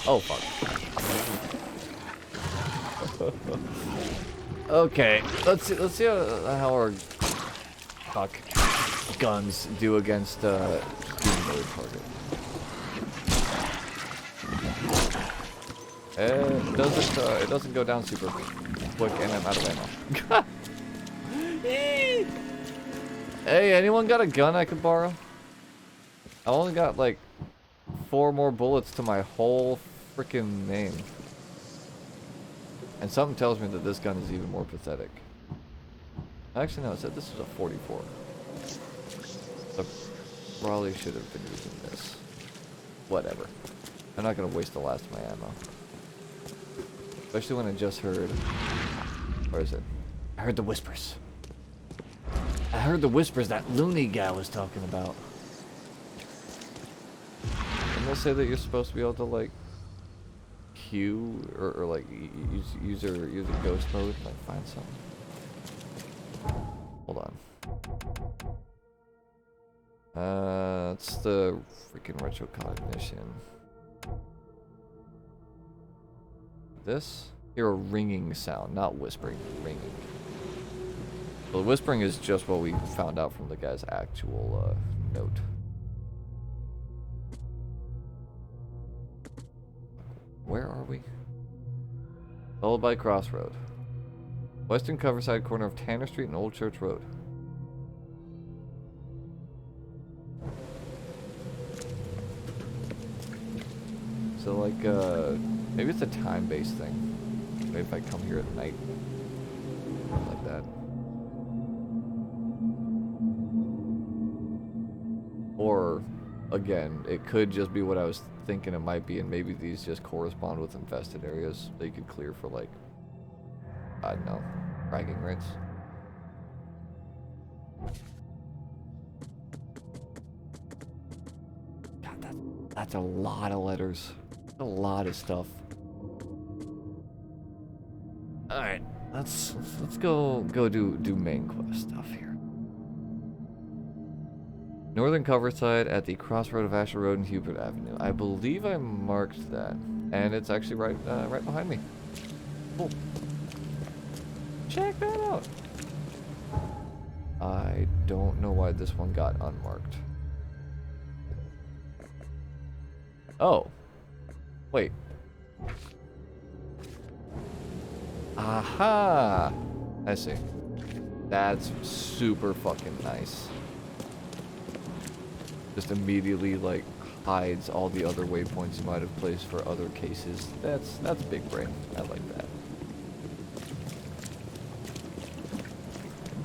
Oh fuck. Okay, let's see how our guns do against humanoid target. It doesn't go down super quick, and I'm out of ammo. Hey, anyone got a gun I could borrow? I only got like 4 more bullets to my whole freaking name. And something tells me that this gun is even more pathetic. Actually, no, it said this was a 44. So probably should have been using this. Whatever. I'm not gonna waste the last of my ammo. Especially when I just heard... Where is it? I heard the whispers. I heard the whispers that loony guy was talking about. Didn't they say that you're supposed to be able to, like, queue or like use a ghost mode and like find something? Hold on. It's the freaking retrocognition. This? Hear a ringing sound, not whispering, ringing. Well, the whispering is just what we found out from the guy's actual note. Where are we? Followed by Crossroad. Western Coverside corner of Tanner Street and Old Church Road. So like, maybe it's a time-based thing. Maybe if I come here at night. Something like that. Or, again, it could just be what I was thinking it might be, and maybe these just correspond with infested areas that you could clear for, like, I don't know, bragging rights. God, that's a lot of letters. A lot of stuff. Alright, let's go do main quest stuff here. Northern Coverside at the crossroad of Asher Road and Hubert Avenue. I believe I marked that, and it's actually right behind me. Cool. Check that out. I don't know why this one got unmarked. Oh. Wait. Aha! I see. That's super fucking nice. Just immediately, like, hides all the other waypoints you might have placed for other cases. That's big brain. I like that.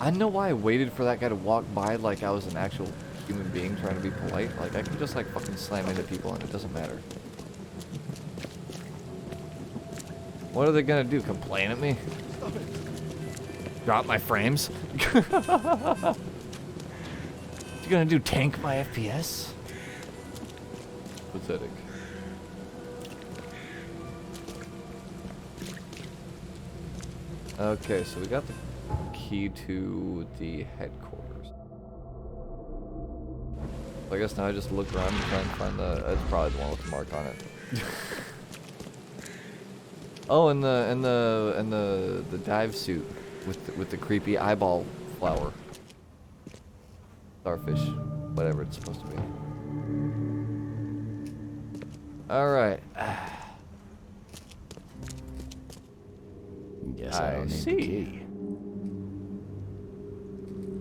I know why I waited for that guy to walk by like I was an actual human being trying to be polite. Like, I can just, like, fucking slam into people and it doesn't matter. What are they gonna do? Complain at me? Drop my frames? You gonna do tank my FPS? Pathetic. Okay, so we got the key to the headquarters. So I guess now I just look around and try and find the. It's probably the one with the mark on it. Oh, and the dive suit with the creepy eyeball flower. Starfish, whatever it's supposed to be. All right. Guess I don't need the key.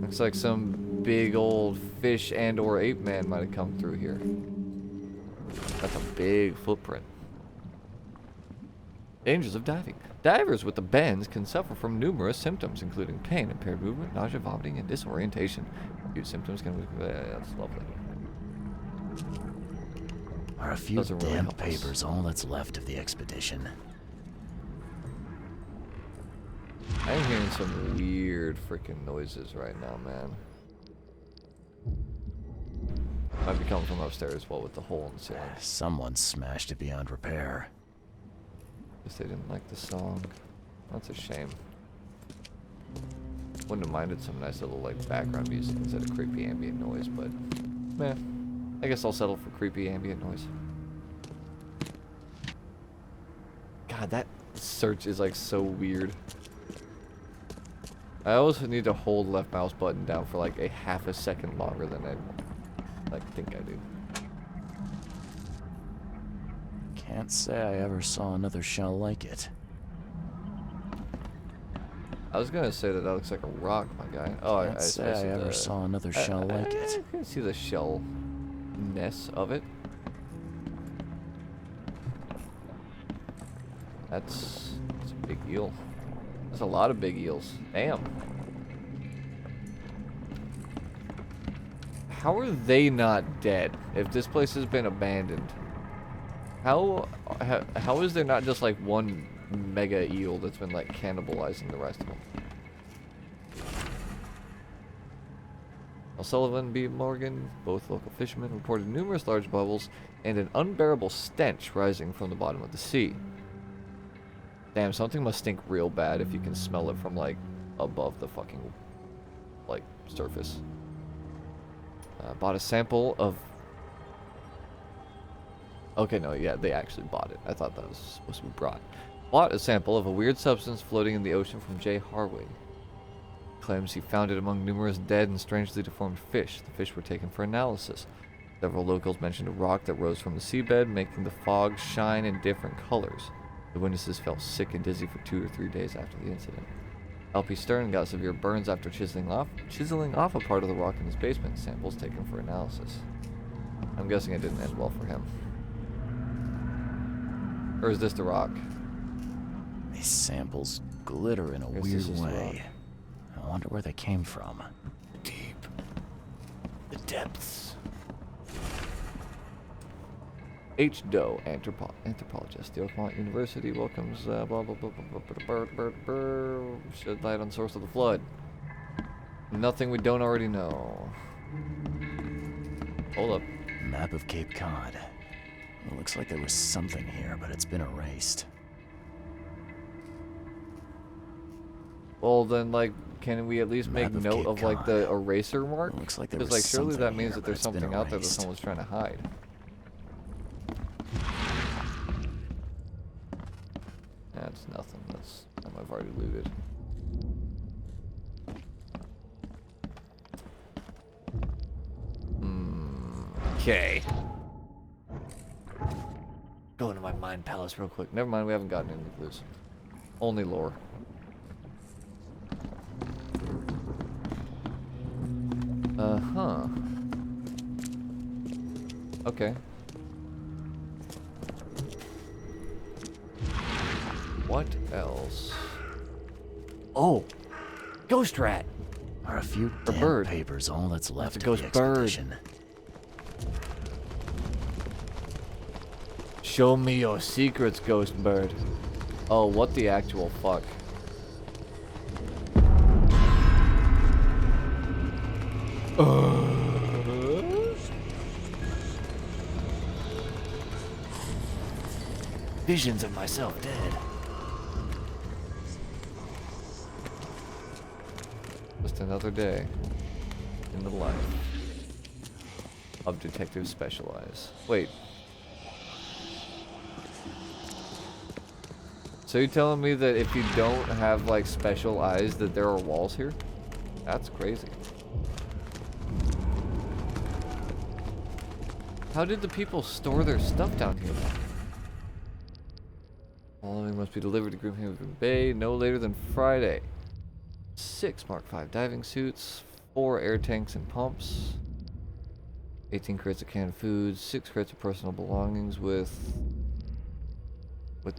Looks like some big old fish and/or ape man might have come through here. That's a big footprint. Dangers of diving. Divers with the bends can suffer from numerous symptoms, including pain, impaired movement, nausea, vomiting, and disorientation. Few symptoms can be... that's lovely. Are a few damn papers all that's left of the expedition? I'm hearing hearing some weird freaking noises right now, man. Might be coming from upstairs as well with the hole in the ceiling. Someone smashed it beyond repair. Guess they didn't like the song. That's a shame. Wouldn't have minded some nice little like background music instead of creepy ambient noise, but man, I guess I'll settle for creepy ambient noise. God, that search is like so weird. I always need to hold left mouse button down for like a half a second longer than I think I do. Can't say I ever saw another shell like it. I was gonna say that looks like a rock, my guy. Oh, Can't say I ever saw another shell like it. I can see the shell-ness of it. That's a big eel. There's a lot of big eels. Damn. How are they not dead if this place has been abandoned? How is there not just like one mega eel that's been like cannibalizing the rest of them? Sullivan B. Morgan, both local fishermen, reported numerous large bubbles and an unbearable stench rising from the bottom of the sea. Damn, something must stink real bad if you can smell it from like above the fucking like surface. Bought a sample of... Okay, no, yeah, they actually bought it. I thought that was supposed to be brought. Bought a sample of a weird substance floating in the ocean from Jay Harwig. Claims he found it among numerous dead and strangely deformed fish. The fish were taken for analysis. Several locals mentioned a rock that rose from the seabed, making the fog shine in different colors. The witnesses felt sick and dizzy for 2 or 3 days after the incident. LP Stern got severe burns after chiseling off a part of the rock in his basement. Samples taken for analysis. I'm guessing it didn't end well for him. Or is this the rock? These samples glitter in a weird way. I wonder where they came from. Deep. The depths. H. Doe, anthropologist. The Oakmont University welcomes blah blah blah blah blah blah blah. Shed light on the source of the flood. Nothing we don't already know. Hold up. Map of Cape Cod. It looks like there was something here, but it's been erased. Well, then, like, can we at least make note of like the eraser mark? Looks like there because, was like, surely that something means here, that there's but it's been something out there that erased. someone's trying to hide. That's nothing. That's something I've already looted. Okay. Go into my mind palace real quick. Never mind, we haven't gotten any clues. Only lore. Uh-huh. Okay. What else? Oh! Ghost rat! Are a few Or damn bird. papers all that's left That's a of ghost the bird. expedition. Show me your secrets, ghost bird. Oh, what the actual fuck? Visions of myself dead. Just another day in the life of Detective Specialize. Wait. So you're telling me that if you don't have like special eyes that there are walls here? That's crazy. How did the people store their stuff down here? Following must be delivered to Grimhaven Bay no later than Friday. 6 Mark V diving suits, 4 air tanks and pumps, 18 crates of canned food, 6 crates of personal belongings with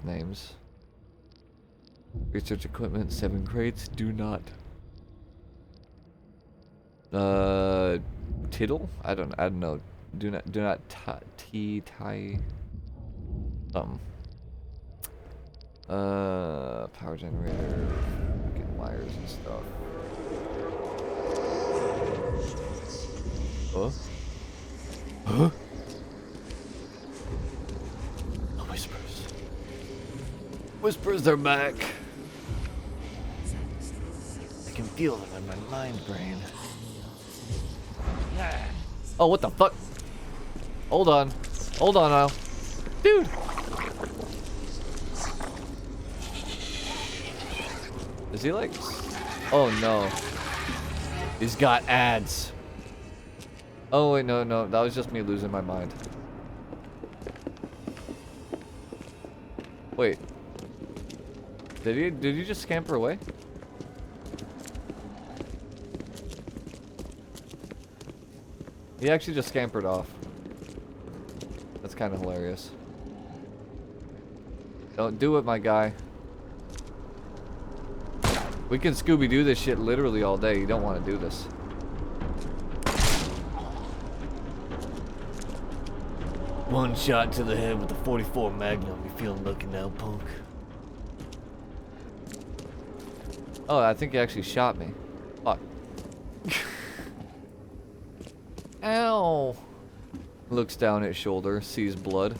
names. Research equipment, 7 crates. Do not. Tittle? I don't know. Do not tie. Power generator. Fucking wow. wires and stuff. Huh? Huh? The whispers. Whispers, they're back. I can feel them in my mind brain. Oh, what the fuck? Hold on. Hold on now. Dude! Is he like... Oh no. He's got ads. Oh wait, no, no. That was just me losing my mind. Wait. Did he just scamper away? He actually just scampered off. That's kind of hilarious. Don't do it, my guy. We can Scooby-Doo this shit literally all day. You don't want to do this. One shot to the head with the 44 Magnum. You feeling lucky now, punk? Oh, I think he actually shot me. Fuck. Ow! Looks down at shoulder, sees blood.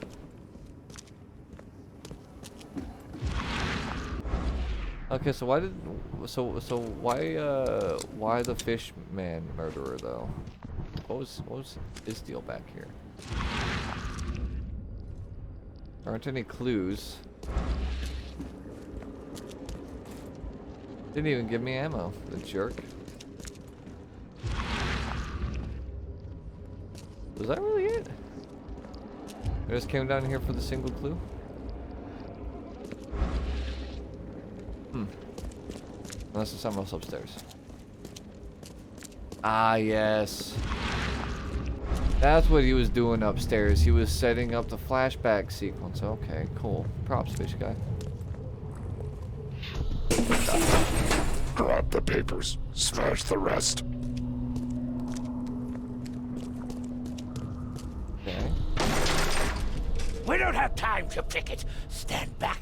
Okay, so why why the fish man murderer though? What was his deal back here? There aren't any clues. Didn't even give me ammo, the jerk. Was that really it? I just came down here for the single clue? Unless there's something else upstairs. Ah, yes. That's what he was doing upstairs. He was setting up the flashback sequence. Okay, cool. Props, fish guy. Grab the papers. Smash the rest. Okay. We don't have time to pick it. Stand back.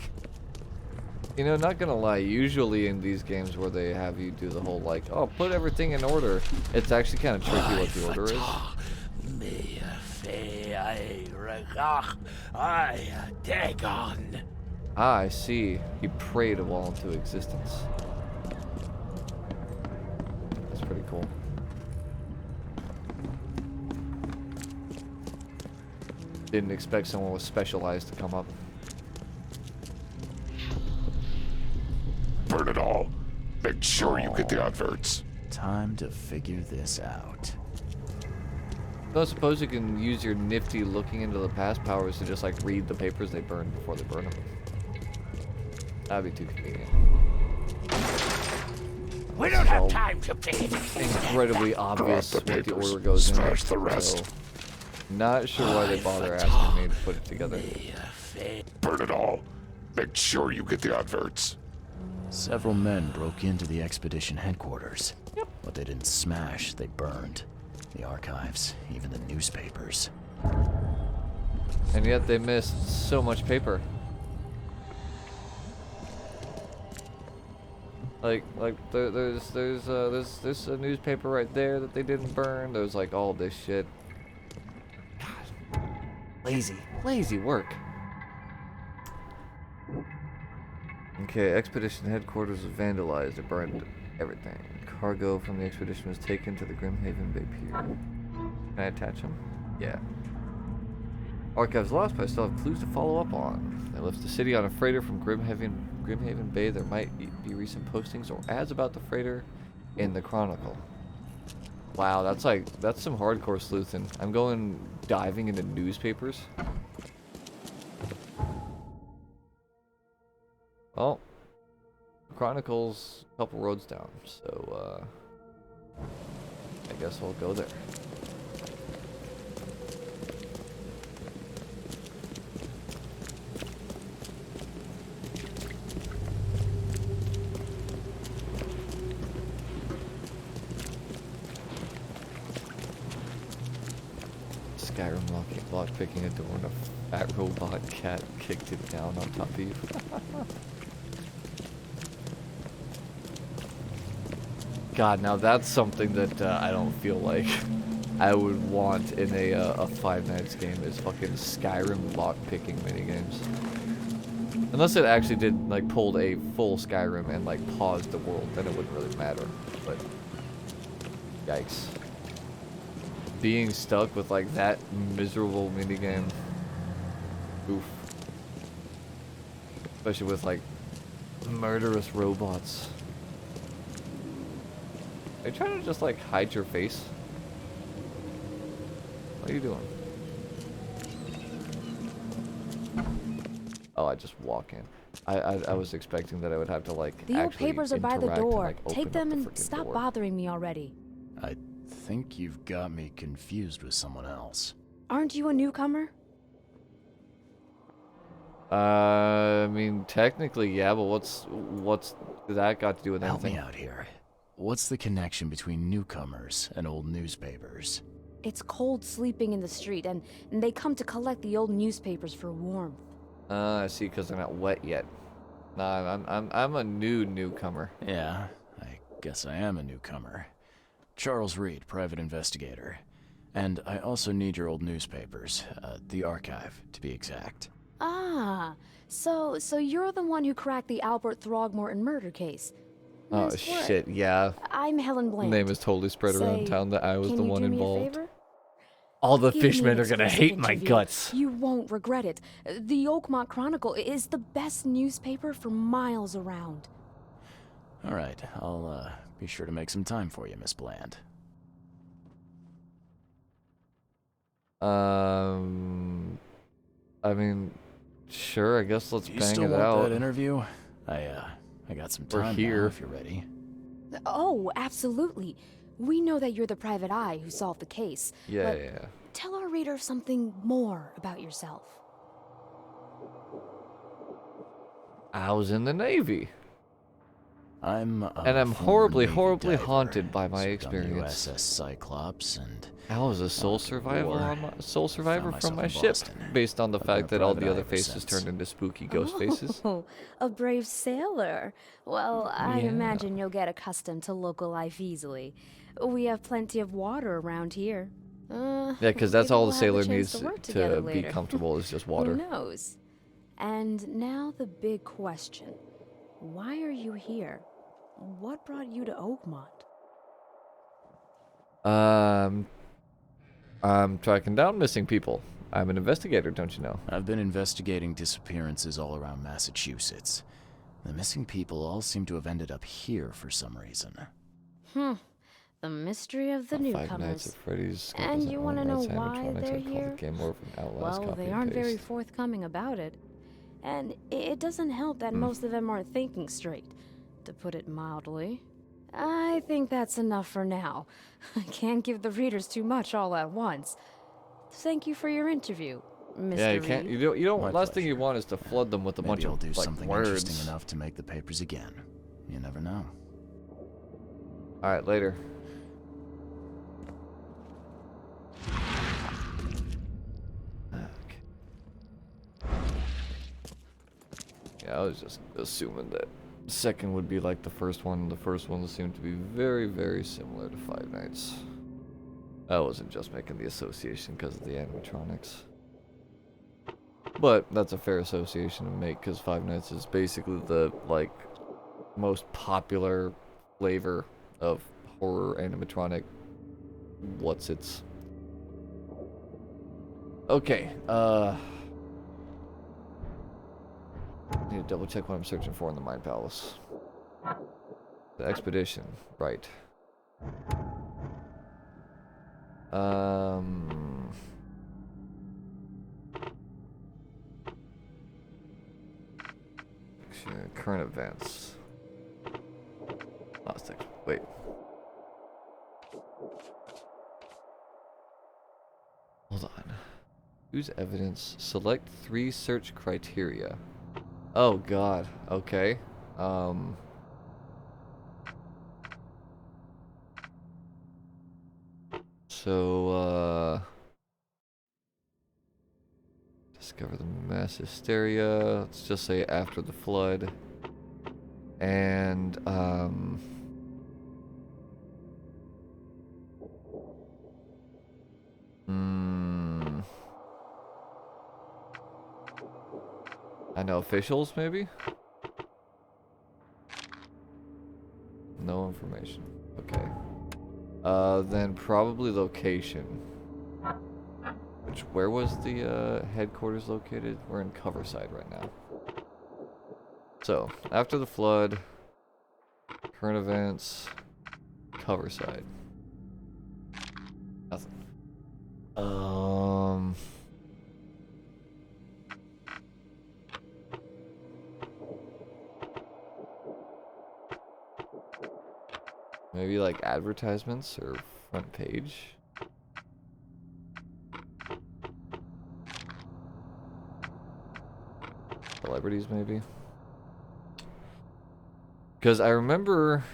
You know, not gonna lie, usually in these games where they have you do the whole like, oh, put everything in order, it's actually kind of tricky what the order is. Ah, I see. He prayed it all into existence. That's pretty cool. Didn't expect someone with specialized to come up. Burn it all. Make sure you get the adverts. Time to figure this out. So I suppose you can use your nifty looking into the past powers to just like read the papers they burn before they burn them. That'd be too convenient. We don't have time to pick it. Incredibly obvious what the order goes in. Smash the rest. So, not sure why they bother asking me to put it together. Burn it all. Make sure you get the adverts. Several men broke into the expedition headquarters. Yep. But they didn't smash, they burned. The archives, even the newspapers. And yet they missed so much paper. Like there's a newspaper right there that they didn't burn. There's like all this shit. God, lazy work. Okay, expedition headquarters was vandalized. It burned everything. Cargo from the expedition was taken to the Grimhaven Bay Pier. Can I attach them? Yeah. Archives lost, but I still have clues to follow up on. They left the city on a freighter from Grimhaven Bay. There might be recent postings or ads about the freighter in the Chronicle. Wow, that's some hardcore sleuthing. I'm going diving into newspapers. Well, Chronicle's a couple roads down, so I guess we'll go there. Skyrim lock picking a door and a fat robot cat kicked it down on top of you. God, now that's something that I don't feel like I would want in a Five Nights game is fucking Skyrim lockpicking minigames. Unless it actually did, like, pulled a full Skyrim and, like, paused the world, then it wouldn't really matter. But, yikes. Being stuck with, like, that miserable minigame. Oof. Especially with, like, murderous robots. Are you trying to just, like, hide your face? What are you doing? Oh, I just walk in. I was expecting that I would have to, like, the old papers are by the door. Take them and stop door. bothering me already. I think you've got me confused with someone else. Aren't you a newcomer? I mean, technically, yeah, but what's that got to do with anything? Help me out here. What's the connection between newcomers and old newspapers? It's cold sleeping in the street, and they come to collect the old newspapers for warmth. I see, because they're not wet yet. Nah, I'm a newcomer. Yeah, I guess I am a newcomer. Charles Reed, private investigator. And I also need your old newspapers, the archive, to be exact. Ah, so you're the one who cracked the Albert Throgmorton murder case. Oh Nice work. shit, yeah. I'm Helen Bland. Name is totally spread around town that I was the one Can you do me a involved. favor? All the Give me fishmen an are gonna exclusive hate my interview. guts. You won't regret it. The Oakmont Chronicle is the best newspaper for miles around. All right, I'll be sure to make some time for you, Miss Bland. I mean, sure. I guess let's Do you bang still it want out. that interview? I got some We're time here. now, if you're ready. Oh, absolutely. We know that you're the private eye who solved the case. Yeah, but yeah. tell our reader something more about yourself. I was in the Navy. I'm and I'm horribly haunted by my experience. USS Cyclops, and I was a sole survivor Found from my myself in ship, Boston. based on the I've been a fact that all private the eye other ever faces since. turned into spooky ghost faces. Oh, a brave sailor. Well, I Yeah. imagine you'll get accustomed to local life easily. We have plenty of water around here. Yeah, because that's maybe all we'll the have a sailor chance needs to work to together be later. comfortable is just water. Who knows? And now the big question. Why are you here? What brought you to Oakmont? I'm tracking down missing people. I'm an investigator, don't you know? I've been investigating disappearances all around Massachusetts. The missing people all seem to have ended up here for some reason. The mystery of the Five newcomers. Nights at Freddy's. And you want to know Nights why animatronics. they're I'd call here? the game more of an Outlast Well, copy they and aren't very paste. forthcoming about it. And it doesn't help that most of them aren't thinking straight, to put it mildly. I think that's enough for now. I can't give the readers too much all at once. Thank you for your interview, Mr. Yeah, you can't. Reed. You don't. My Last thing pleasure. you want is to flood them with a bunch Maybe I'll of do like something words. interesting enough to make the papers again. You never know. All right, later. Okay. Yeah, I was just assuming that the second would be like the first one. The first one seemed to be very, very similar to Five Nights. I wasn't just making the association because of the animatronics. But that's a fair association to make because Five Nights is basically the like most popular flavor of horror animatronic. What's its? Okay, need to double check what I'm searching for in the Mind Palace. The expedition, right. Current events. Last thing. Wait. Hold on. Use evidence. Select 3 search criteria. Oh god. Okay. So, discover the mass hysteria. Let's just say after the flood. And, find out officials, maybe? No information. Okay. Then probably location. Where was the headquarters located? We're in Coverside right now. So, after the flood, current events, Coverside. Nothing. Maybe like advertisements or front page. Celebrities, maybe. Because I remember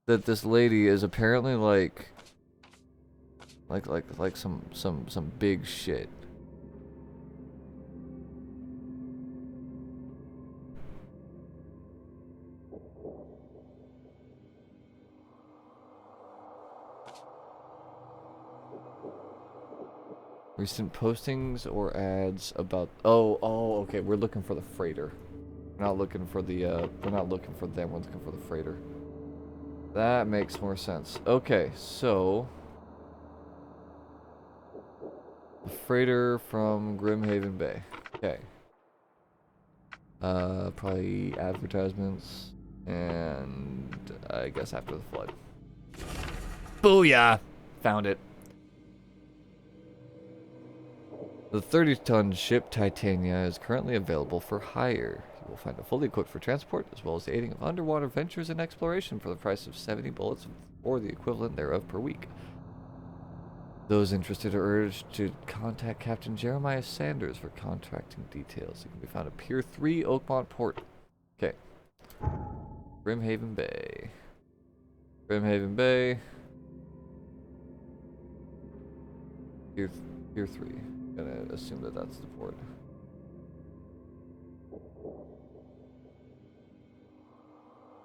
that this lady is apparently like some big shit. Recent postings or ads about okay, we're looking for the freighter. We're not looking for the we're not looking for them, we're looking for the freighter. That makes more sense. Okay, so the freighter from Grimhaven Bay. Okay. Probably advertisements and I guess after the flood. Booyah! Found it. The 30-ton ship Titania is currently available for hire. You will find it fully equipped for transport, as well as the aiding of underwater ventures and exploration for the price of 70 bullets or the equivalent thereof per week. Those interested are urged to contact Captain Jeremiah Sanders for contracting details. It can be found at Pier 3, Oakmont Port. Okay. Grimhaven Bay. Grimhaven Bay. Pier 3. Gonna assume that that's the port.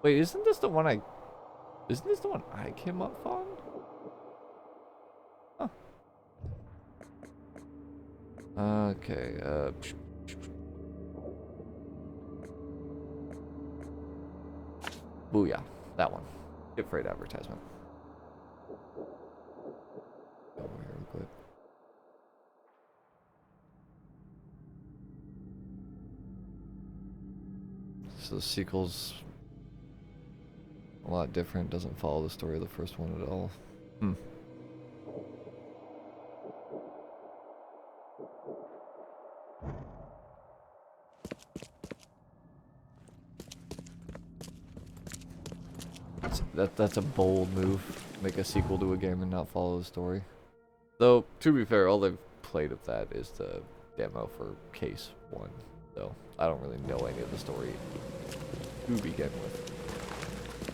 Wait, isn't this the one I came up on? Huh. Okay, booyah. That one. Get freight advertisement. Go over here real quick. So the sequel's a lot different, doesn't follow the story of the first one at all. That's a bold move. Make a sequel to a game and not follow the story. Though, to be fair, all they've played of that is the demo for Case 1. So, I don't really know any of the story to begin with.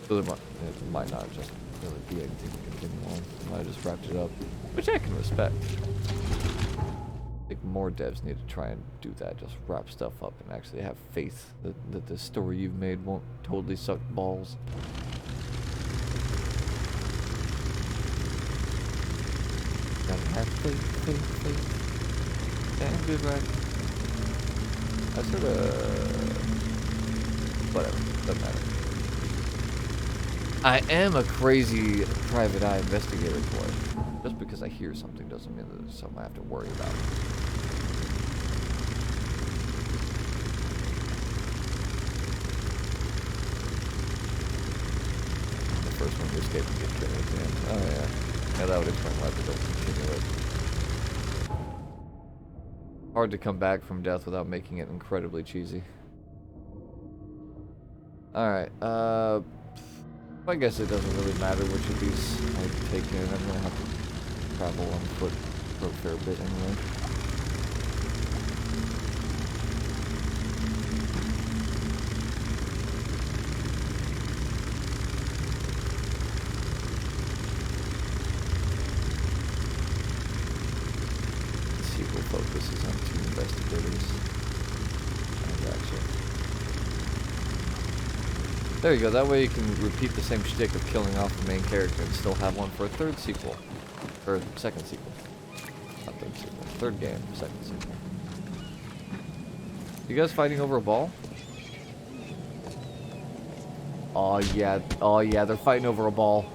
So it might not just really be anything to continue on. I might have just wrapped it up, which I can respect. I think more devs need to try and do that, just wrap stuff up and actually have faith that the story you've made won't totally suck balls. Gotta have faith. Damn good writing. I sorta... whatever, doesn't matter. I am a crazy private eye investigator boy. Just because I hear something doesn't mean that there's something I have to worry about. The first one, you escape and get killed at the end. Oh yeah. Yeah, that would explain why they don't continue it. Hard to come back from death without making it incredibly cheesy. Alright, I guess it doesn't really matter which of these I take in. I'm gonna have to travel on foot for a fair bit anyway. The sequel focuses on 2 investigators. I gotcha. There you go, that way you can repeat the same shtick of killing off the main character and still have one for a third sequel. Or second sequel. Not third sequel. Third game, second sequel. You guys fighting over a ball? Oh yeah, they're fighting over a ball.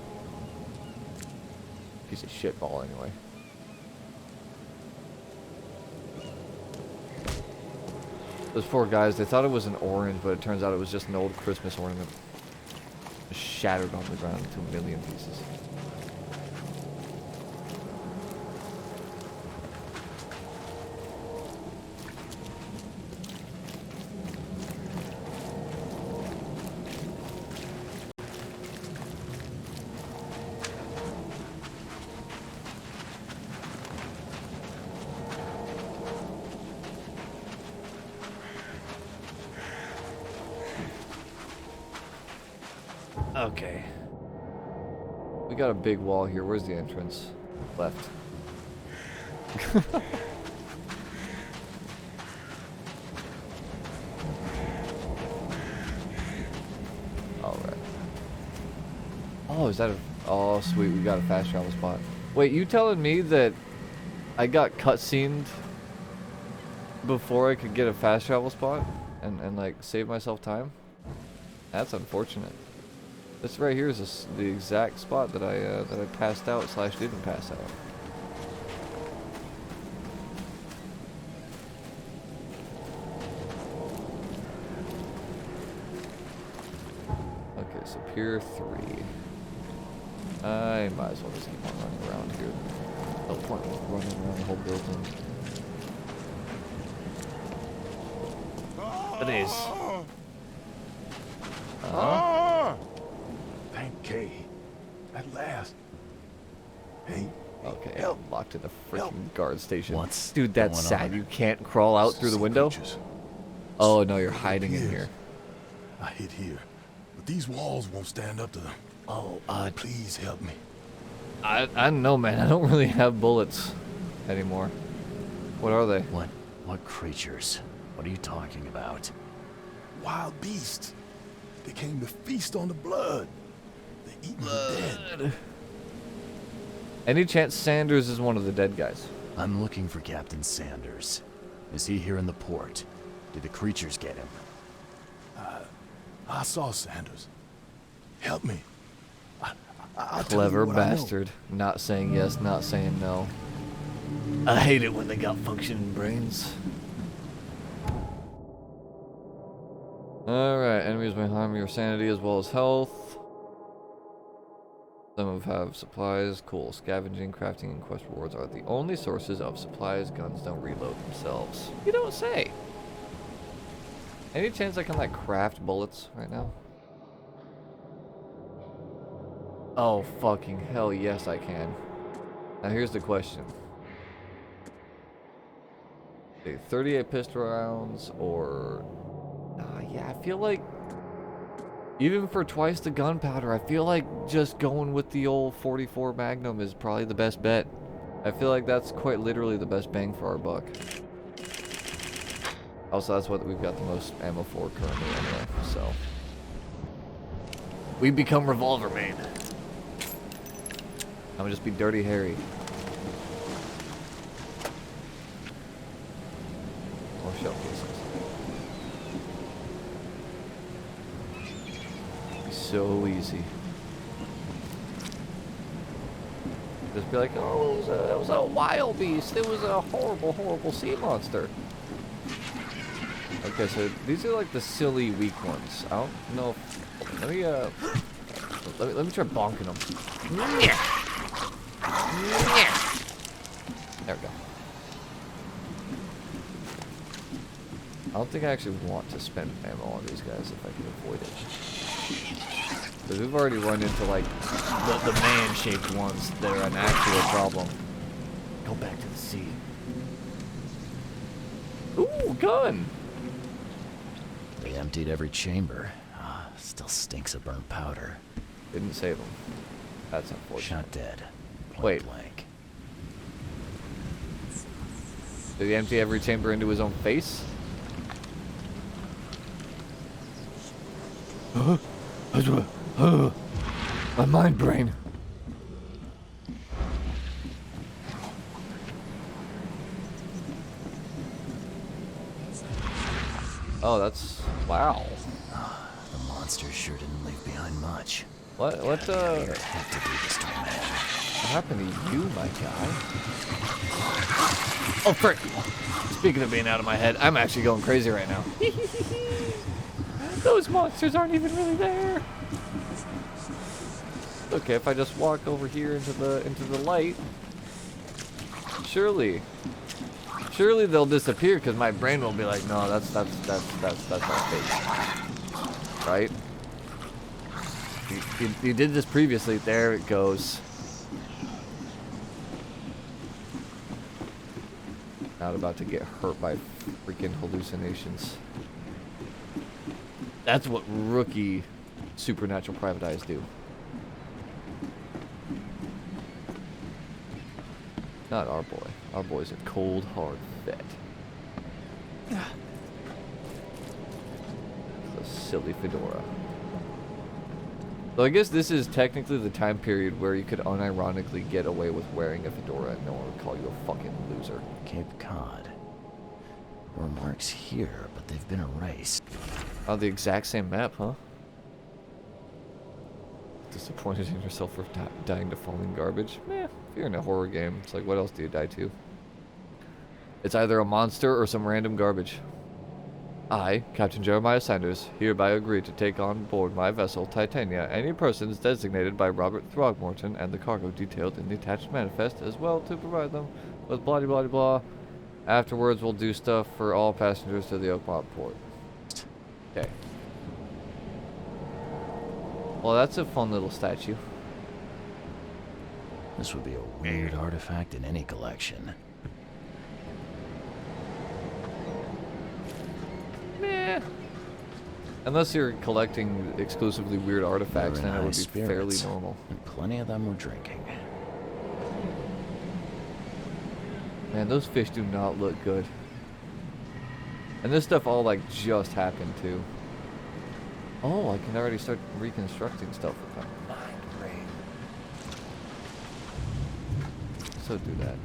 Piece of shit ball anyway. Those poor guys, they thought it was an orange, but it turns out it was just an old Christmas ornament. Just shattered on the ground into a million pieces. Okay. We got a big wall here. Where's the entrance? Left. Alright. Oh, is that a... Oh, sweet. We got a fast travel spot. Wait, you telling me that I got cutscened before I could get a fast travel spot and like, save myself time? That's unfortunate. This right here is the exact spot that I passed out / didn't pass out. Okay, so Pier 3. I might as well just keep on running around here. No point in running around the whole building. It is. Thank Kay. At last. Hey. Okay, help. I'm locked in the freaking guard station. What's Dude, that's going sad. on? You can't crawl out through the window? Creatures. Oh no, you're hiding in here. I hid here, but these walls won't stand up to them. Oh, please help me. I don't know, man. I don't really have bullets anymore. What are they? What creatures? What are you talking about? Wild beasts. They came to feast on the blood. They eat the dead. Any chance Sanders is one of the dead guys? I'm looking for Captain Sanders. Is he here in the port? Did the creatures get him? I saw Sanders. Help me. I'll Clever tell you what I know. bastard. Not saying yes, not saying no. I hate it when they got functioning brains. Alright, enemies may harm your sanity as well as health. Some have supplies. Cool. Scavenging, crafting, and quest rewards are the only sources of supplies. Guns don't reload themselves. You don't say. Any chance I can, like, craft bullets right now? Oh, fucking hell yes I can. Now here's the question. Okay, 38 pistol rounds or... yeah, I feel like... Even for twice the gunpowder, I feel like just going with the old 44 Magnum is probably the best bet. I feel like that's quite literally the best bang for our buck. Also, that's what we've got the most ammo for currently anyway, so... We become Revolver Man. I'm gonna just be Dirty Harry. Or shell cases. So easy. Just be like, oh, it was a wild beast. It was a horrible, horrible sea monster. Okay, so these are like the silly weak ones. I don't know if... Let me try bonking them. There we go. I don't think I actually want to spend ammo on these guys if I can avoid it. Because we've already run into like the man-shaped ones that are an actual problem. Go back to the sea. Ooh, gun! They emptied every chamber. Still stinks of burnt powder. Didn't save them. That's unfortunate. Shot dead. Point Wait. blank. Did he empty every chamber into his own face? My mind brain. Oh, that's... Wow. The monsters sure didn't leave behind much. What Have to do this to imagine. What happened to you, my guy? Oh, frick! Speaking of being out of my head, I'm actually going crazy right now. Those monsters aren't even really there. Okay, if I just walk over here into the light, surely they'll disappear because my brain will be like, no, that's not fake, right? You did this previously. There it goes. Not about to get hurt by freaking hallucinations. That's what rookie supernatural private eyes do. Not our boy. Our boy's a cold, hard vet. The silly fedora. So I guess this is technically the time period where you could unironically get away with wearing a fedora and no one would call you a fucking loser. Cape Cod. There were marks here, but they've been erased. Oh, the exact same map, huh? Disappointed in yourself for dying to falling garbage? Meh, if you're in a horror game, it's like, what else do you die to? It's either a monster or some random garbage. I, Captain Jeremiah Sanders, hereby agree to take on board my vessel, Titania, any persons designated by Robert Throgmorton and the cargo detailed in the attached manifest, as well to provide them with blah blah blah. Afterwards, we'll do stuff for all passengers to the Oakmont port. Okay. Well, that's a fun little statue. This would be a weird artifact in any collection. Meh. Unless you're collecting exclusively weird artifacts, then it would be fairly normal. And plenty of them were drinking. Man, those fish do not look good. And this stuff all like just happened too. Oh, I can already start reconstructing stuff with them. So do that.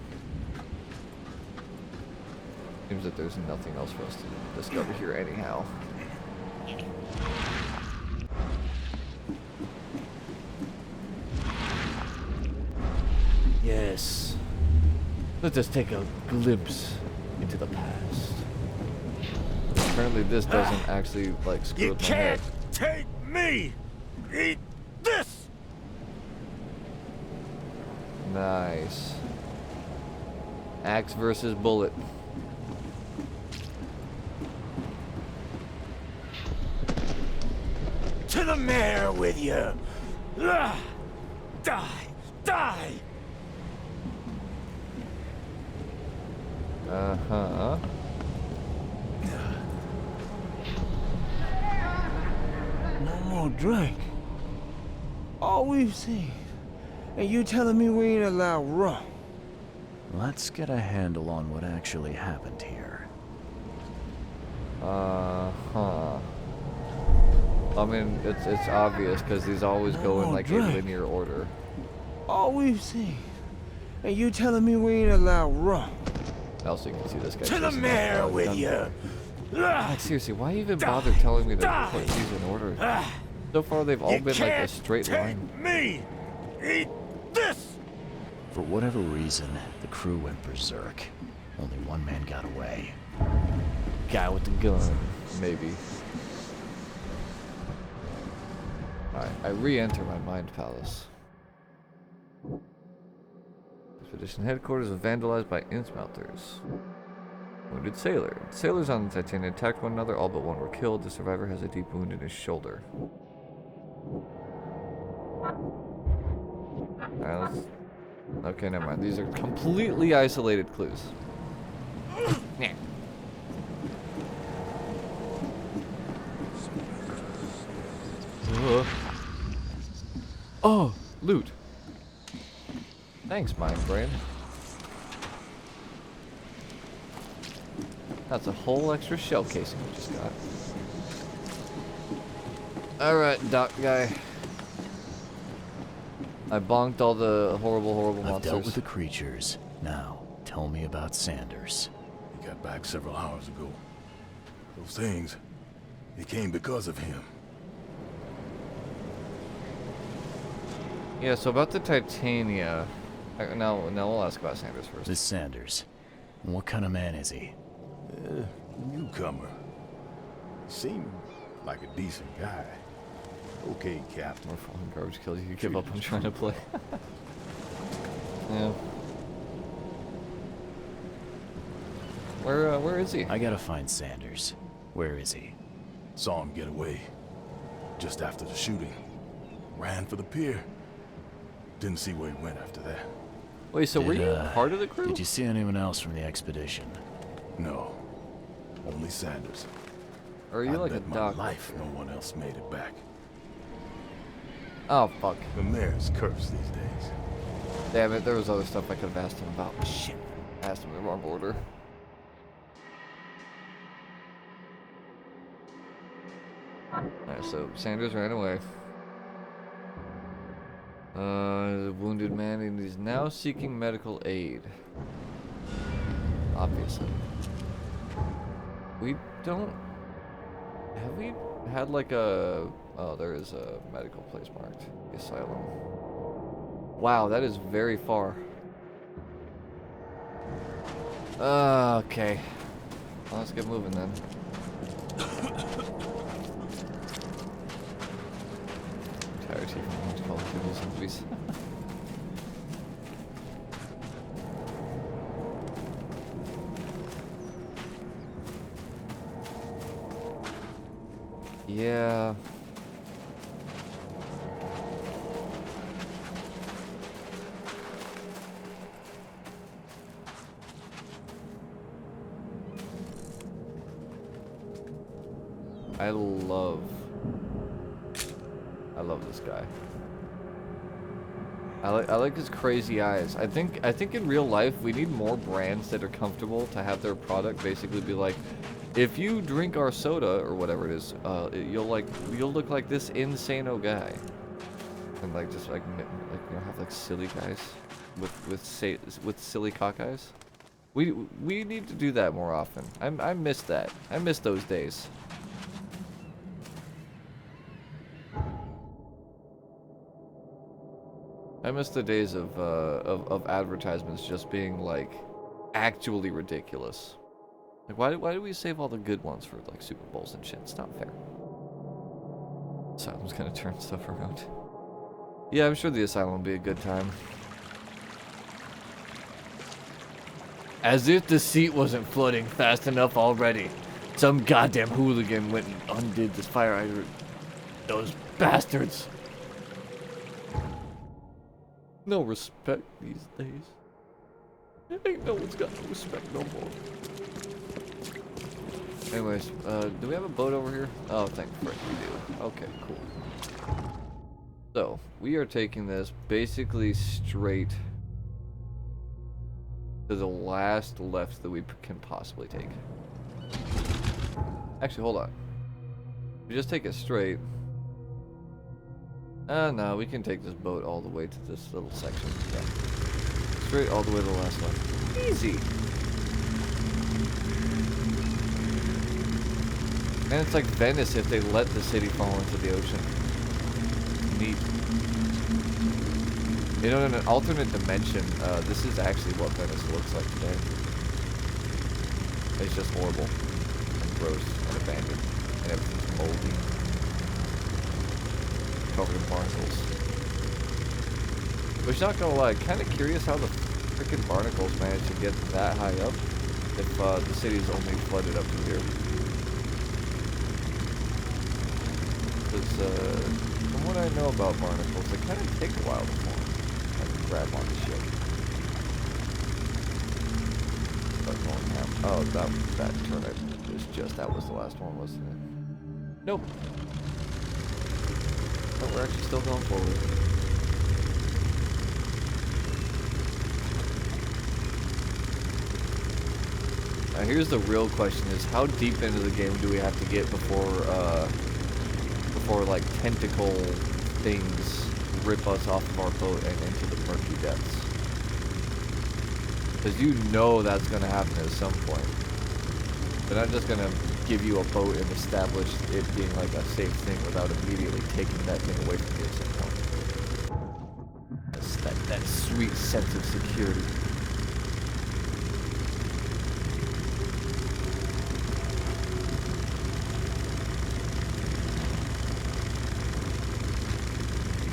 Seems that there's nothing else for us to discover here anyhow. Yes. Let us take a glimpse into the past. Apparently this doesn't actually like screw with my head. Take me! Eat this! Nice. Axe versus bullet. To the mayor with you! Die! Die! Uh-huh. No more drink. All we've seen. And you telling me we ain't allowed rum? Let's get a handle on what actually happened here. Uh-huh. I mean, it's obvious because these always go in like a linear order. All we've seen. And you telling me we ain't allowed rum? Also, you can see this guy. To the mayor with you! Like, seriously, why even bother telling me to put these in order? So far, they've all been like a straight line. Me! Eat this! For whatever reason, the crew went berserk. Only one man got away. Guy with the gun, maybe. Alright, I re-enter my mind palace. Expedition headquarters was vandalized by Innsmelters. Wounded sailor. Sailors on the Titania attacked one another, all but one were killed. The survivor has a deep wound in his shoulder. Alright, let's... Okay, never mind. These are completely isolated clues. Yeah. Oh, loot. Thanks, mind brain. That's a whole extra shell casing we just got. Alright, doc guy. I bonked all the horrible I've monsters. dealt with the creatures. Now, tell me about Sanders. He got back several hours ago. Those things, It came because of him. Yeah, so about the Titania. Now we'll ask about Sanders first. This Sanders. What kind of man is he? Newcomer. Seemed like a decent guy. Okay, Captain. More falling garbage kills you give up on trying to play. Yeah. Where is he? I gotta find Sanders. Where is he? Saw him get away. Just after the shooting. Ran for the pier. Didn't see where he went after that. Wait, so were you part of the crew? Did you see anyone else from the expedition? No. Only Sanders. Or are you like a my doctor? life no one else made it back. Oh, fuck. The mayor's cursed these days. Damn it, there was other stuff I could have asked him about. Shit. Asked him in the wrong order. Alright, so Sanders ran away. The wounded man, and he's now seeking medical aid. Obviously. We don't... Have we had like a... Oh, there is a medical place marked. The asylum. Wow, that is very far. Okay. Well, let's get moving then. Tired of Call of Duty zombies. Yeah. I love this guy. I like his crazy eyes. I think in real life we need more brands that are comfortable to have their product basically be like, if you drink our soda or whatever it is, you'll look like this insano guy, and like just like you know, have like silly guys with silly cock eyes. We need to do that more often. I miss that. I miss those days. I miss the days of advertisements just being like actually ridiculous. Like why do we save all the good ones for like Super Bowls and shit? It's not fair. Asylum's gonna turn stuff around. Yeah, I'm sure the asylum will be a good time. As if the seat wasn't flooding fast enough already. Some goddamn hooligan went and undid this fire hydrant. Those bastards. No respect these days. Ain't no one's got no respect no more. Anyways, do we have a boat over here? Oh, thank frick, we do. Okay, cool. So, we are taking this basically straight to the last left that we can possibly take. Actually, hold on. We just take it straight. No, we can take this boat all the way to this little section. Yeah. Straight all the way to the last one. Easy! And it's like Venice if they let the city fall into the ocean. Neat. You know, in an alternate dimension, this is actually what Venice looks like today. It's just horrible. And gross and abandoned. And everything's moldy. Covered in barnacles. Which, not gonna lie, kind of curious how the freaking barnacles managed to get that high up if the city's only flooded up to here. Because from what I know about barnacles, they kind of take a while to form. Like grab on the ship. Start going ham. Oh, that turnip was just, that was the last one, wasn't it? Nope. But we're actually still going forward. Now here's the real question: is how deep into the game do we have to get before like tentacle things rip us off of our boat and into the murky depths? Because you know that's gonna happen at some point. They're not just gonna give you a boat and establish it being like a safe thing without immediately taking that thing away from you at some point. That sweet sense of security.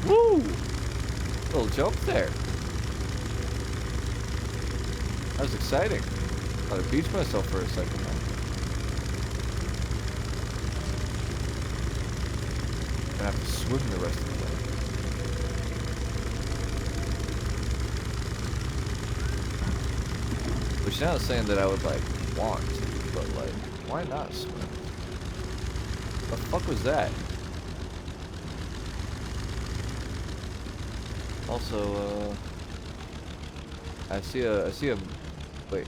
Woo! Little jump there. That was exciting. I beached myself for a second there. I'm gonna have to swim the rest of the way. Which now is saying that I would like want to, but like, why not swim? What the fuck was that? Also, I see a, wait,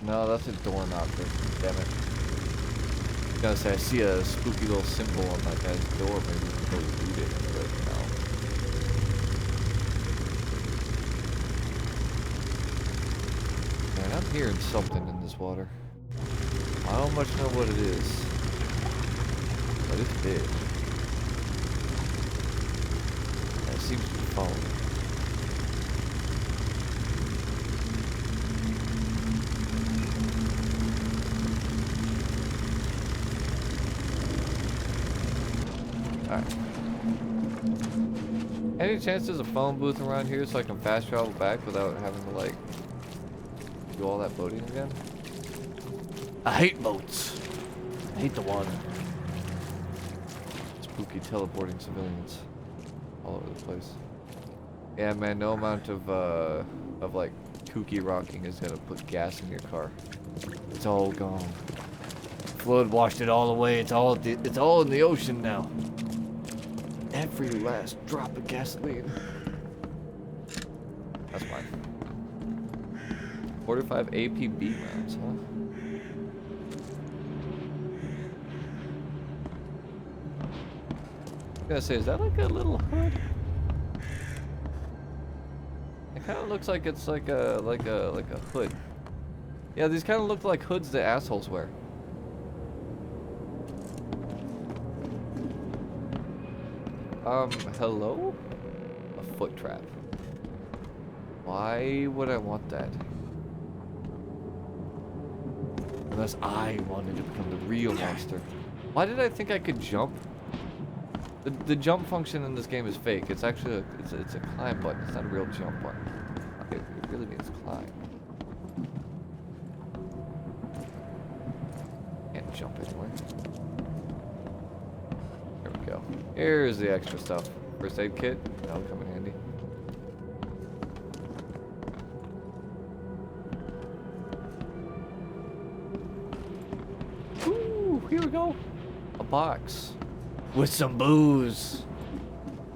no, that's a doorknob thing, damn it. I was gonna say, I see a spooky little symbol on that guy's door, maybe we can go read it, but no. Man, I'm hearing something in this water. I don't much know what it is, but it's big. It seems to be following. Alright. Any chance there's a phone booth around here so I can fast travel back without having to like do all that boating again? I hate boats. I hate the water. Spooky teleporting civilians all over the place. Yeah, man, no amount of like kooky rocking is gonna put gas in your car. It's all gone. Flood washed it all away. It's all in the ocean now. Every last drop of gasoline. That's fine. 45 APB rounds, huh? I was gonna say, is that like a little hood? It kind of looks like it's like a hood. Yeah, these kind of look like hoods that assholes wear. Hello? A foot trap. Why would I want that? Unless I wanted to become the real monster. Why did I think I could jump? The jump function in this game is fake. It's actually it's a climb button. It's not a real jump button. It really means climb. Can't jump anywhere. There we go. Here's the extra stuff. First aid kit. That'll come in handy. Ooh, here we go. A box. With some booze.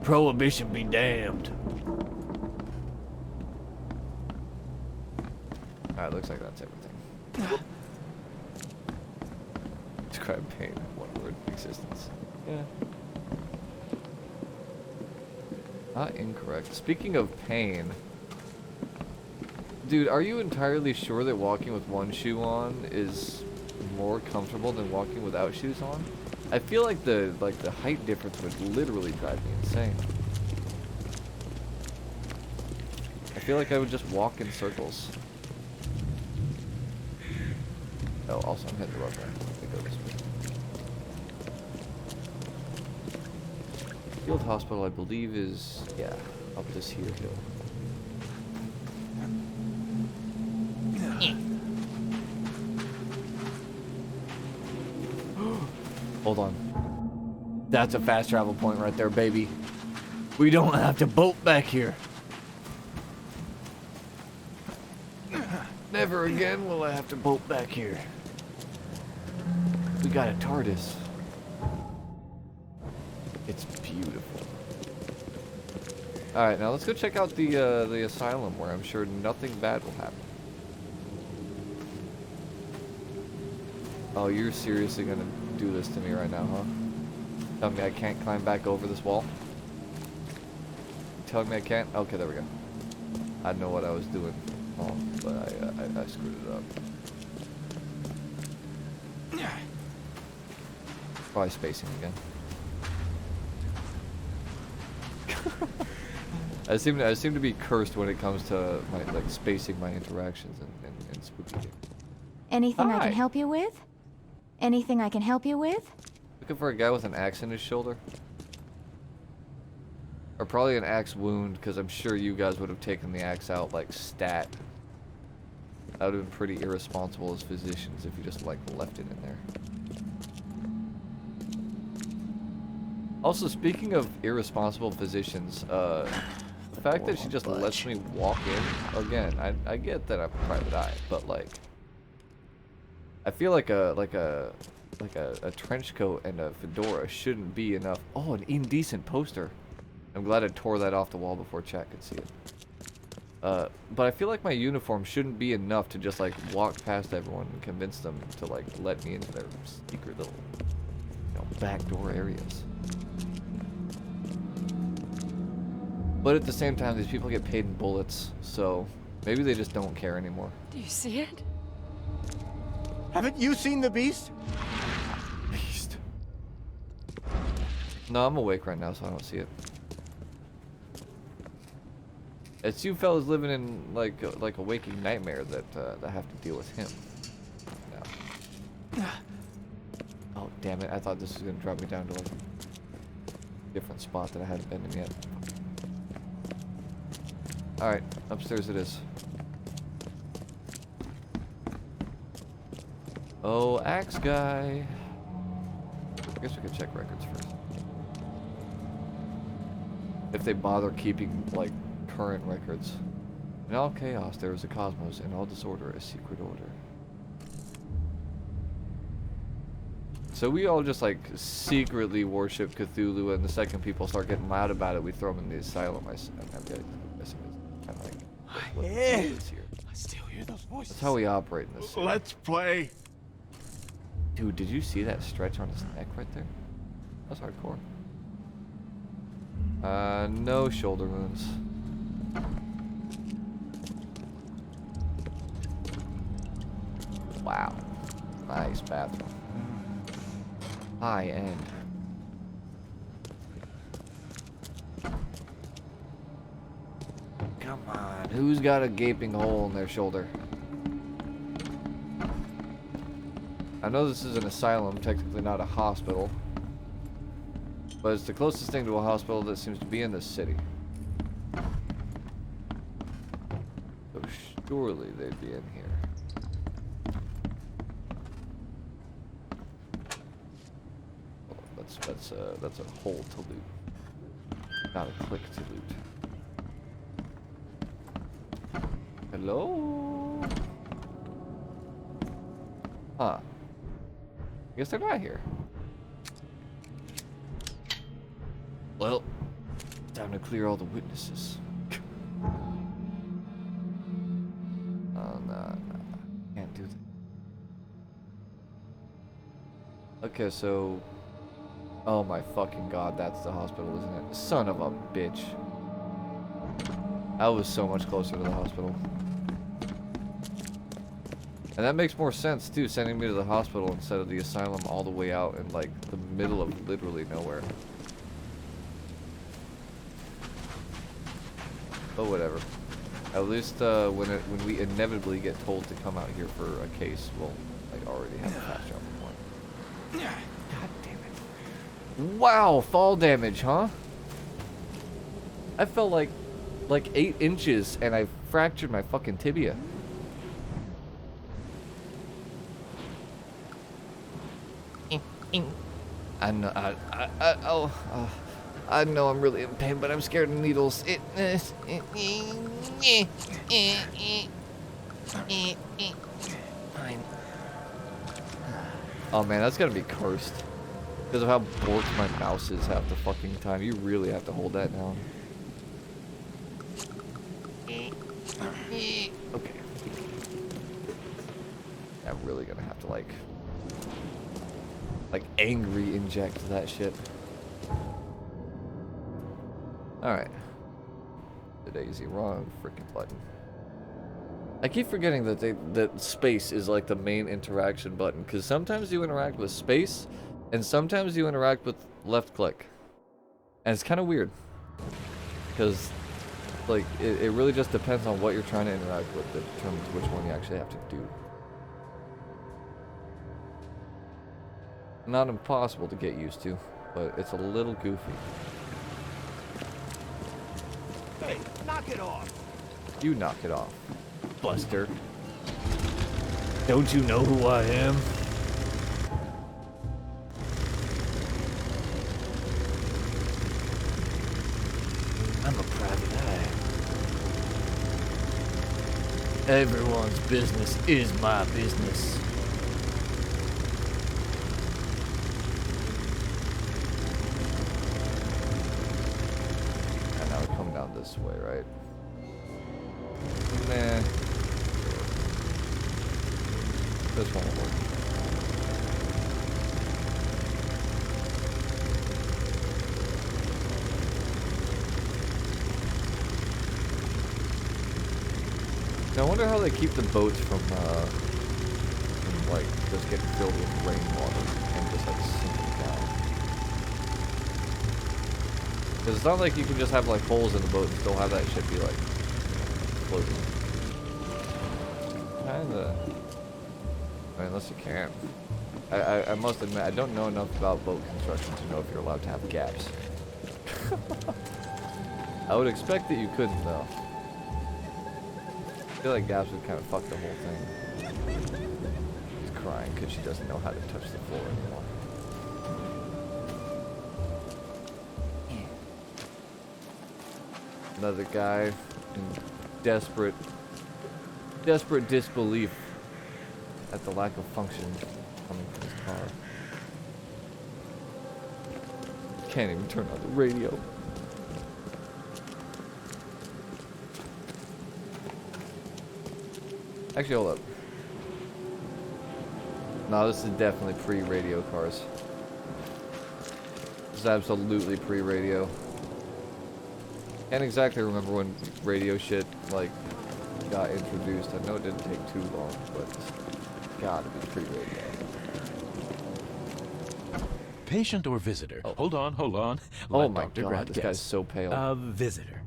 Prohibition be damned. Alright, looks like that's everything. Describe pain in one word. Existence. Yeah. Not incorrect. Speaking of pain. Dude, are you entirely sure that walking with one shoe on is more comfortable than walking without shoes on? I feel like the height difference would literally drive me insane. I feel like I would just walk in circles. Oh, also I'm hitting the road there. Let me go this way. Field hospital, I believe, is up this here hill. Hold on. That's a fast travel point right there, baby. We don't have to boat back here. Never again will I have to boat back here. We got a TARDIS. It's beautiful. Alright, now let's go check out the asylum where I'm sure nothing bad will happen. Oh, you're seriously gonna do this to me right now, huh? Tell me I can't climb back over this wall? Telling me I can't? Okay, there we go. I know what I was doing wrong, but I screwed it up. Probably spacing again. I seem to be cursed when it comes to my like spacing my interactions in spooky games. Anything I Hi. can help you with? Anything I can help you with? Looking for a guy with an axe in his shoulder. Or probably an axe wound, because I'm sure you guys would have taken the axe out like stat. That would have been pretty irresponsible as physicians if you just like left it in there. Also, speaking of irresponsible physicians, the fact that she just lets me walk in, again, I get that I'm a private eye, but like, I feel like a trench coat and a fedora shouldn't be enough. Oh, an indecent poster. I'm glad I tore that off the wall before chat could see it. But I feel like my uniform shouldn't be enough to just like walk past everyone and convince them to like let me into their secret little, you know, backdoor areas. But at the same time, these people get paid in bullets, so maybe they just don't care anymore. Do you see it? Haven't you seen the beast? Beast. No, I'm awake right now, so I don't see it. It's you fellas living in like a waking nightmare that have to deal with him. No. Oh damn it! I thought this was gonna drop me down to like a different spot that I hadn't been in yet. All right, upstairs it is. Oh, axe guy. I guess we could check records first. If they bother keeping like current records. In all chaos, there is a cosmos. In all disorder, a secret order. So we all just like secretly worship Cthulhu, and the second people start getting loud about it, we throw them in the asylum. I'm guessing it's kind of like what is here. I still hear those voices. That's how we operate in this city. Let's play. Dude, did you see that stretch on his neck right there? That's hardcore. No shoulder wounds. Wow. Nice bathroom. High end. Come on, who's got a gaping hole in their shoulder? I know this is an asylum, technically not a hospital. But it's the closest thing to a hospital that seems to be in this city. So surely they'd be in here. That's a hole to loot. Not a click to loot. Hello? Huh. I guess they're not here. Well, time to clear all the witnesses. Oh, no. Can't do that. Okay, so... Oh my fucking god, that's the hospital, isn't it? Son of a bitch. I was so much closer to the hospital. And that makes more sense, too, sending me to the hospital instead of the asylum all the way out in, like, the middle of literally nowhere. But whatever. At least when we inevitably get told to come out here for a case, we'll like already have a fast jump point. God damn it! Wow, fall damage, huh? I felt like 8 inches, and I fractured my fucking tibia. I know. I know I'm really in pain, but I'm scared of needles. Fine. Oh man, that's gonna be cursed. Because of how borked my mouse is half the fucking time. You really have to hold that down. Okay. I'm really gonna have to like angry inject that shit. Alright. The daisy, wrong freaking button. I keep forgetting that space is like the main interaction button, because sometimes you interact with space, And sometimes you interact with left click. And it's kind of weird. Because, like, it really just depends on what you're trying to interact with that determines which one you actually have to do. Not impossible to get used to, but it's a little goofy. Hey, knock it off! You knock it off, Buster. Don't you know who I am? I'm a private eye. Everyone's business is my business. And now we're coming down this way, right? Nah. This one will work. Now I wonder how they keep the boats from like just getting filled with rainwater and just like sinking down. Because it's not like you can just have like holes in the boat and still have that shit be like floating. Kinda. I mean, unless you can. I must admit, I don't know enough about boat construction to know if you're allowed to have gaps. I would expect that you couldn't though. I feel like gaps would kind of fuck the whole thing. She's crying because she doesn't know how to touch the floor anymore. Another guy in desperate disbelief at the lack of function coming from his car. Can't even turn on the radio. Actually, hold up. No, this is definitely pre-radio cars. This is absolutely pre-radio. Can't exactly remember when radio shit, like, got introduced. I know it didn't take too long, but it's gotta be pre-radio. Patient or visitor? Oh. Hold on. Oh Let my Dr. god, Grant this guess. guy's so pale. A visitor.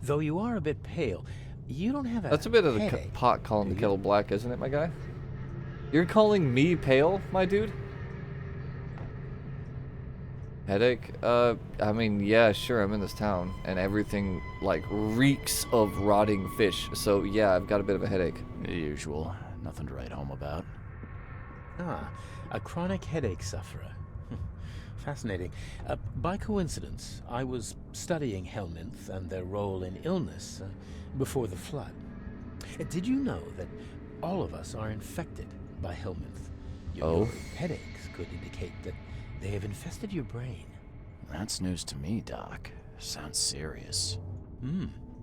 Though you are a bit pale, you don't have a That's a bit of the headache. pot calling the kettle black, isn't it, my guy? You're calling me pale, my dude? Headache? I mean, yeah, sure, I'm in this town, and everything, like, reeks of rotting fish, so yeah, I've got a bit of a headache. The usual. Nothing to write home about. Ah, a chronic headache sufferer. Fascinating. By coincidence, I was studying helminths and their role in illness before the flood. Did you know that all of us are infected by helminth? Your headaches could indicate that they have infested your brain. That's news to me, Doc. Sounds serious.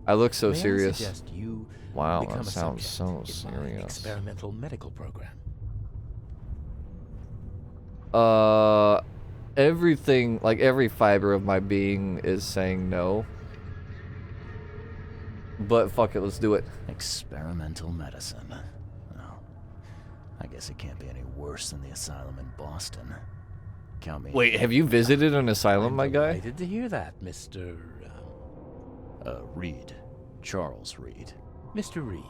I look so May serious. I suggest you Wow, become that a sounds so subject in my serious. experimental medical program. Everything, like every fiber of my being is saying no. But fuck it, let's do it. Experimental medicine. Well, I guess it can't be any worse than the asylum in Boston. Count me. Wait, have you visited an asylum, my guy? Delighted to hear that, Mr. Reed. Charles Reed. Mr. Reed,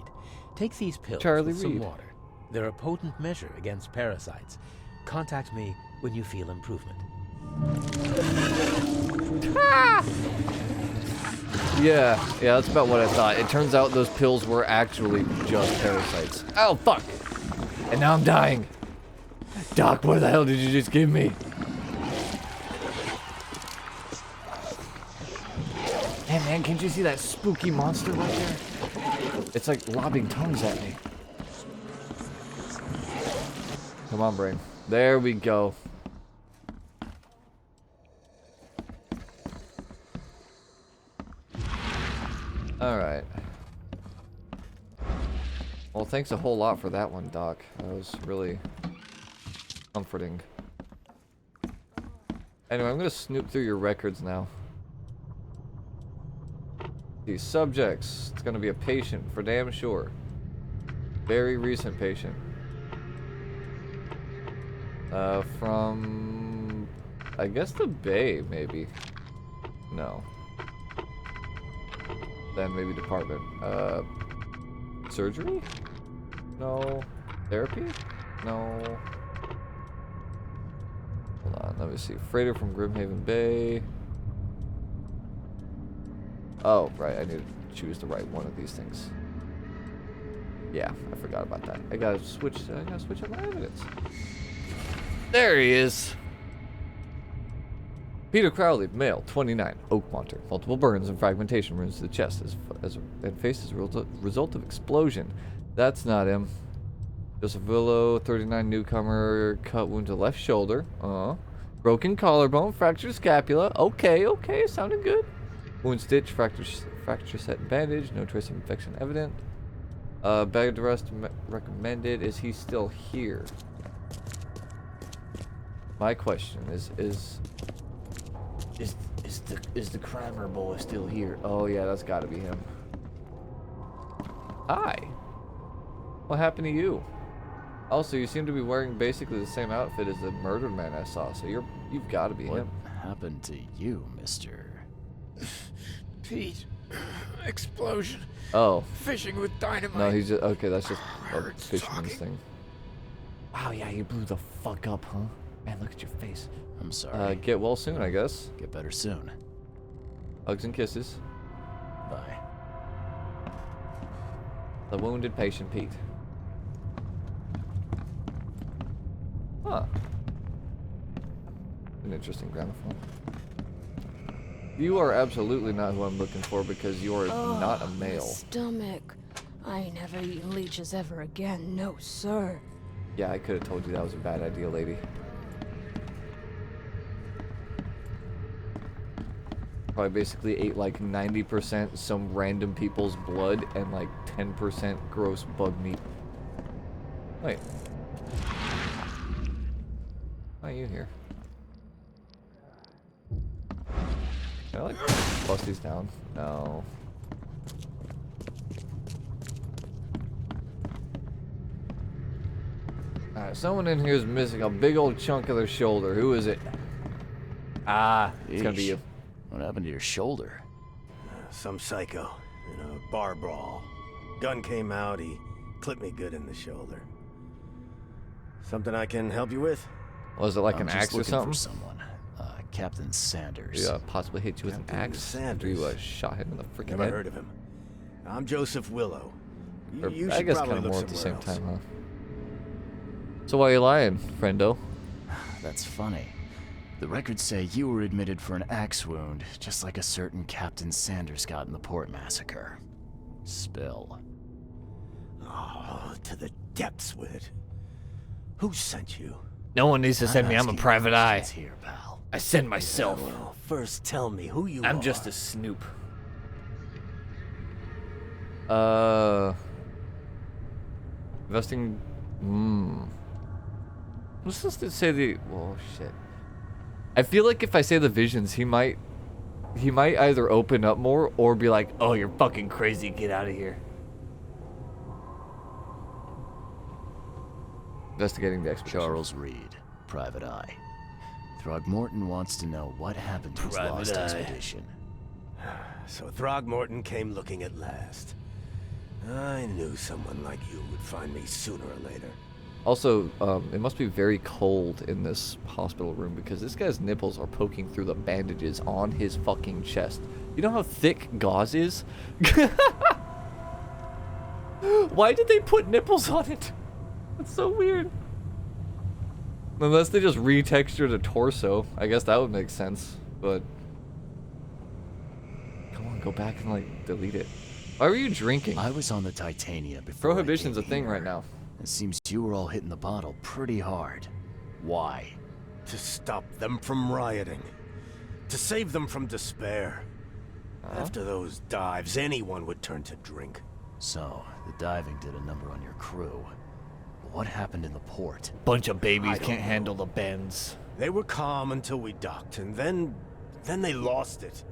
take these pills Charlie with some Reed. water. They're a potent measure against parasites. Contact me when you feel improvement. Yeah, that's about what I thought. It turns out those pills were actually just parasites. Oh, fuck! And now I'm dying. Doc, what the hell did you just give me? Hey man, can't you see that spooky monster right there? It's like lobbing tongues at me. Come on, brain. There we go. Alright. Well, thanks a whole lot for that one, Doc. That was really comforting. Anyway, I'm gonna snoop through your records now. These subjects. It's gonna be a patient, for damn sure. Very recent patient. From I guess the bay, maybe. No. Then maybe department. Surgery? No. Therapy? No. Hold on, let me see. Freighter from Grimhaven Bay. Oh, right, I need to choose the right one of these things. Yeah, I forgot about that. I gotta switch up my evidence. There he is. Peter Crowley, male, 29, Oakmonter. Multiple burns and fragmentation wounds to the chest and face as a result of explosion. That's not him. Joseph Willow, 39, newcomer, cut wound to left shoulder. Broken collarbone, fractured scapula. Okay, sounded good. Wound stitch, fracture set and bandage. No trace of infection evident. Bed rest recommended. Is he still here? My question is the Kramer boy still here? Oh yeah, that's got to be him. Hi. What happened to you? Also, you seem to be wearing basically the same outfit as the murdered man I saw, so you've got to be him. What happened to you, Mister? Pete. Explosion. Oh. Fishing with dynamite. No, he's just okay. That's just a fisherman's thing. Wow, yeah, you blew the fuck up, huh? Man, look at your face. I'm sorry. Get well soon, I guess. Get better soon. Hugs and kisses. Bye. The wounded patient, Pete. Huh. An interesting gramophone. You are absolutely not who I'm looking for because you are not a male. My stomach. I ain't never eaten leeches ever again. No, sir. Yeah, I could have told you that was a bad idea, lady. Probably basically ate like 90% some random people's blood and like 10% gross bug meat. Wait. Why are you here? Can I like bust these down? No. Alright, someone in here is missing a big old chunk of their shoulder. Who is it? Ah, it's gonna be you. What happened to your shoulder? Some psycho in a bar brawl. Gun came out, he clipped me good in the shoulder. Something I can help you with? Was it like an I'm axe just or looking something? for someone. Captain Sanders. Yeah, possibly hit you with an axe. Sanders. You shot him in the freaking Never head. heard of him. I'm Joseph Willow. Or, You I should guess probably kind of look more at the same somewhere time, else. huh? So why are you lying, friendo? That's funny. The records say you were admitted for an axe wound, just like a certain Captain Sanders got in the port massacre. Spill. Oh, to the depths with it. Who sent you? No one needs to send me. I'm a private eye. Here, pal. I send myself. Yeah, well, first tell me who you are. I'm just a snoop. Investing. Let's just say the. Well, shit. I feel like if I say the visions, he might either open up more or be like, "Oh, you're fucking crazy. Get out of here." Investigating the expedition. Charles Reed, private eye. Throgmorton wants to know what happened to his Private lost eye. expedition. So Throgmorton came looking at last. I knew someone like you would find me sooner or later. Also, it must be very cold in this hospital room because this guy's nipples are poking through the bandages on his fucking chest. You know how thick gauze is? Why did they put nipples on it? That's so weird. Unless they just retextured a torso. I guess that would make sense, but... Come on, go back and, like, delete it. Why were you drinking? I was on the Titania before Prohibition's a thing right now. It seems you were all hitting the bottle pretty hard. Why? To stop them from rioting. To save them from despair. After those dives, anyone would turn to drink. So, the diving did a number on your crew. What happened in the port? Bunch of babies can't handle the bends. They were calm until we docked, and then they lost it.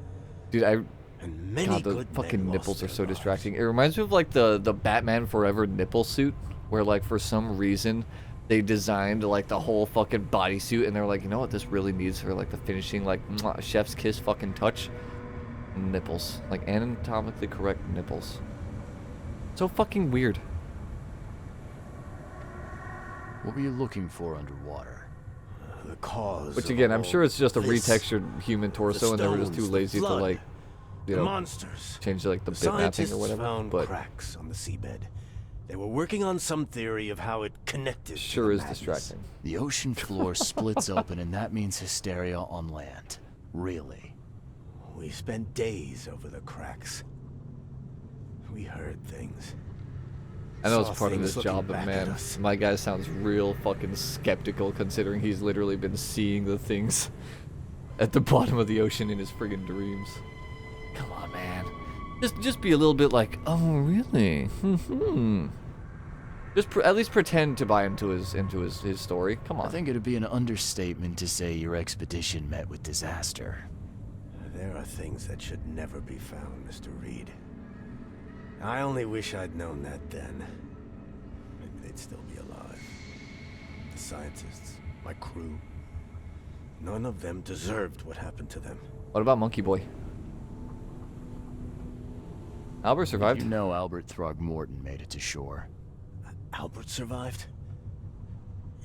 Dude, And many God, the good fucking men nipples lost are so distracting. It reminds me of like the Batman Forever nipple suit, where like for some reason they designed like the whole fucking bodysuit, and they were like, you know what this really needs for like the finishing, like mwah, chef's kiss fucking touch? Nipples. Like anatomically correct nipples. So fucking weird. What were you looking for underwater? The cause. Which again, I'm sure it's just a this, retextured human torso, and they were just too lazy to like, you know, monsters. change like the The bit mapping scientists or whatever. found But cracks on the seabed. They were working on some theory of how it connected. sure to the is madness. distracting. The ocean floor splits open, and that means hysteria on land. Really? We spent days over the cracks. We heard things. I know Saw it's part of things his job, looking but back at man, us. my guy sounds real fucking skeptical considering he's literally been seeing the things at the bottom of the ocean in his friggin' dreams. Come on, man. Just be a little bit like, oh, really? Just at least pretend to buy into his story. Come on. I think it'd be an understatement to say your expedition met with disaster. There are things that should never be found, Mr. Reed. I only wish I'd known that then. Maybe they'd still be alive. The scientists, my crew. None of them deserved what happened to them. What about Monkey Boy? Albert survived. You know Albert Throgmorton made it to shore. Albert survived?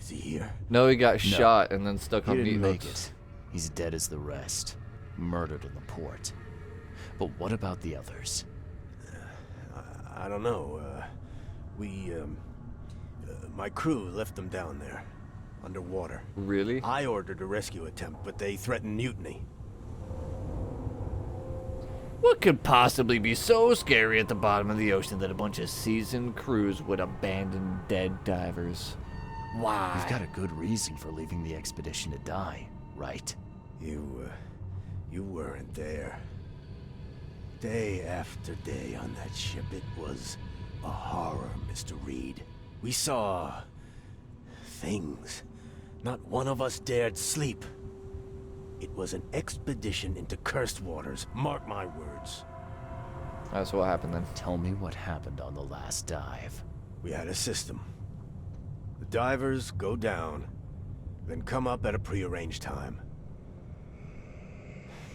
Is he here? No, he got shot and then stuck He on didn't meat make hooks. it. He's dead as the rest. Murdered in the port. But what about the others? I don't know. My crew left them down there, underwater. Really? I ordered a rescue attempt, but they threatened mutiny. What could possibly be so scary at the bottom of the ocean that a bunch of seasoned crews would abandon dead divers? Why? You've got a good reason for leaving the expedition to die, right? You weren't there. Day after day on that ship, it was a horror, Mr. Reed. We saw things. Not one of us dared sleep. It was an expedition into cursed waters. Mark my words. That's what happened then. Tell me what happened on the last dive. We had a system. The divers go down, then come up at a prearranged time.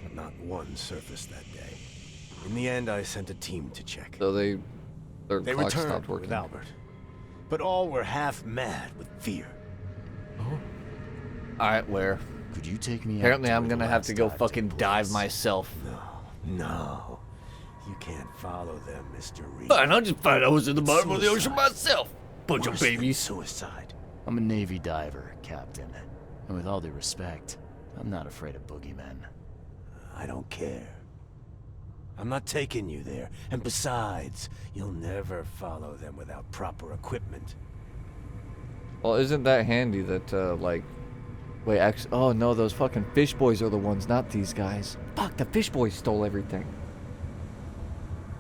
But not one surfaced that day. In the end, I sent a team to check. So their They clock stopped returned working. with Albert. But all were half mad with fear. Alright, where? Could you take me out Apparently to I'm where the gonna have last to go dive fucking took dive place? myself. No. You can't follow them, Mr. Reed. Fine, I'll just find out what's at the bottom of the ocean Suicide. myself. Bunch of Worse than babies. Suicide. I'm a Navy diver, Captain. And with all due respect, I'm not afraid of boogeymen. I don't care. I'm not taking you there. And besides, you'll never follow them without proper equipment. Well, isn't that handy that, like... Wait, actually... Oh, no, those fucking fish boys are the ones, not these guys. Fuck, the fish boys stole everything.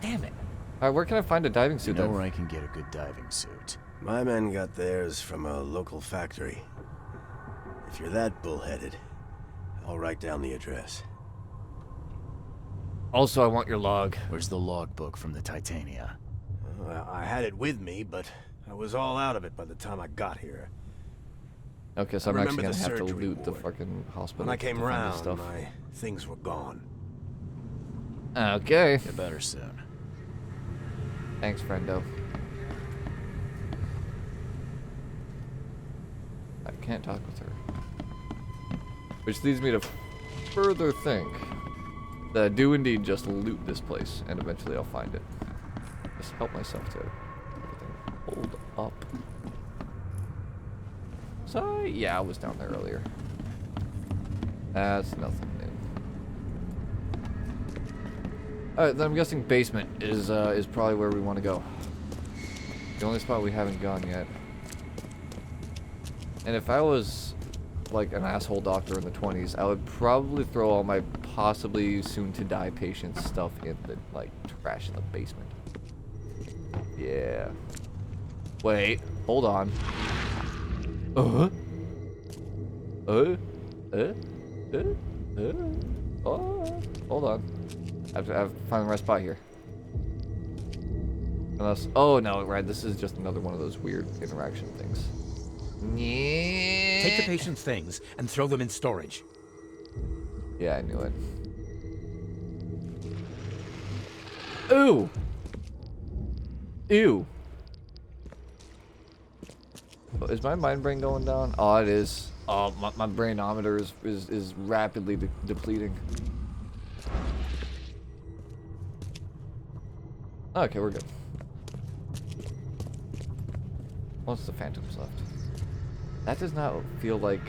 Damn it. Alright, where can I find a diving You suit know then? where I can get a good diving suit. My men got theirs from a local factory. If you're that bullheaded, I'll write down the address. Also, I want your log. Where's the logbook from the Titania? Well, I had it with me, but I was all out of it by the time I got here. Okay, so I'm I actually remember gonna the have to surgery loot the ward. fucking hospital. When I came to find this round, stuff. my things were gone. Okay. Get better soon. Thanks, friendo. I can't talk with her. Which leads me to further think that I do indeed just loot this place, and eventually I'll find it. Just help myself to everything. Hold up. So, yeah, I was down there earlier. That's nothing new. Alright, then I'm guessing basement is probably where we want to go. The only spot we haven't gone yet. And if I was like an asshole doctor in the 20s, I would probably throw all my possibly soon-to-die patients' stuff in the like trash in the basement. Yeah. Wait, hold on. Oh, hold on. I have to find the right spot here. Unless, oh no, right, this is just another one of those weird interaction things. Take the patient's things and throw them in storage. Yeah, I knew it. Ooh! Ew. Is my mind brain going down? Oh, it is. Oh, my brainometer is rapidly depleting. Okay, we're good. Once the phantoms left. That does not feel like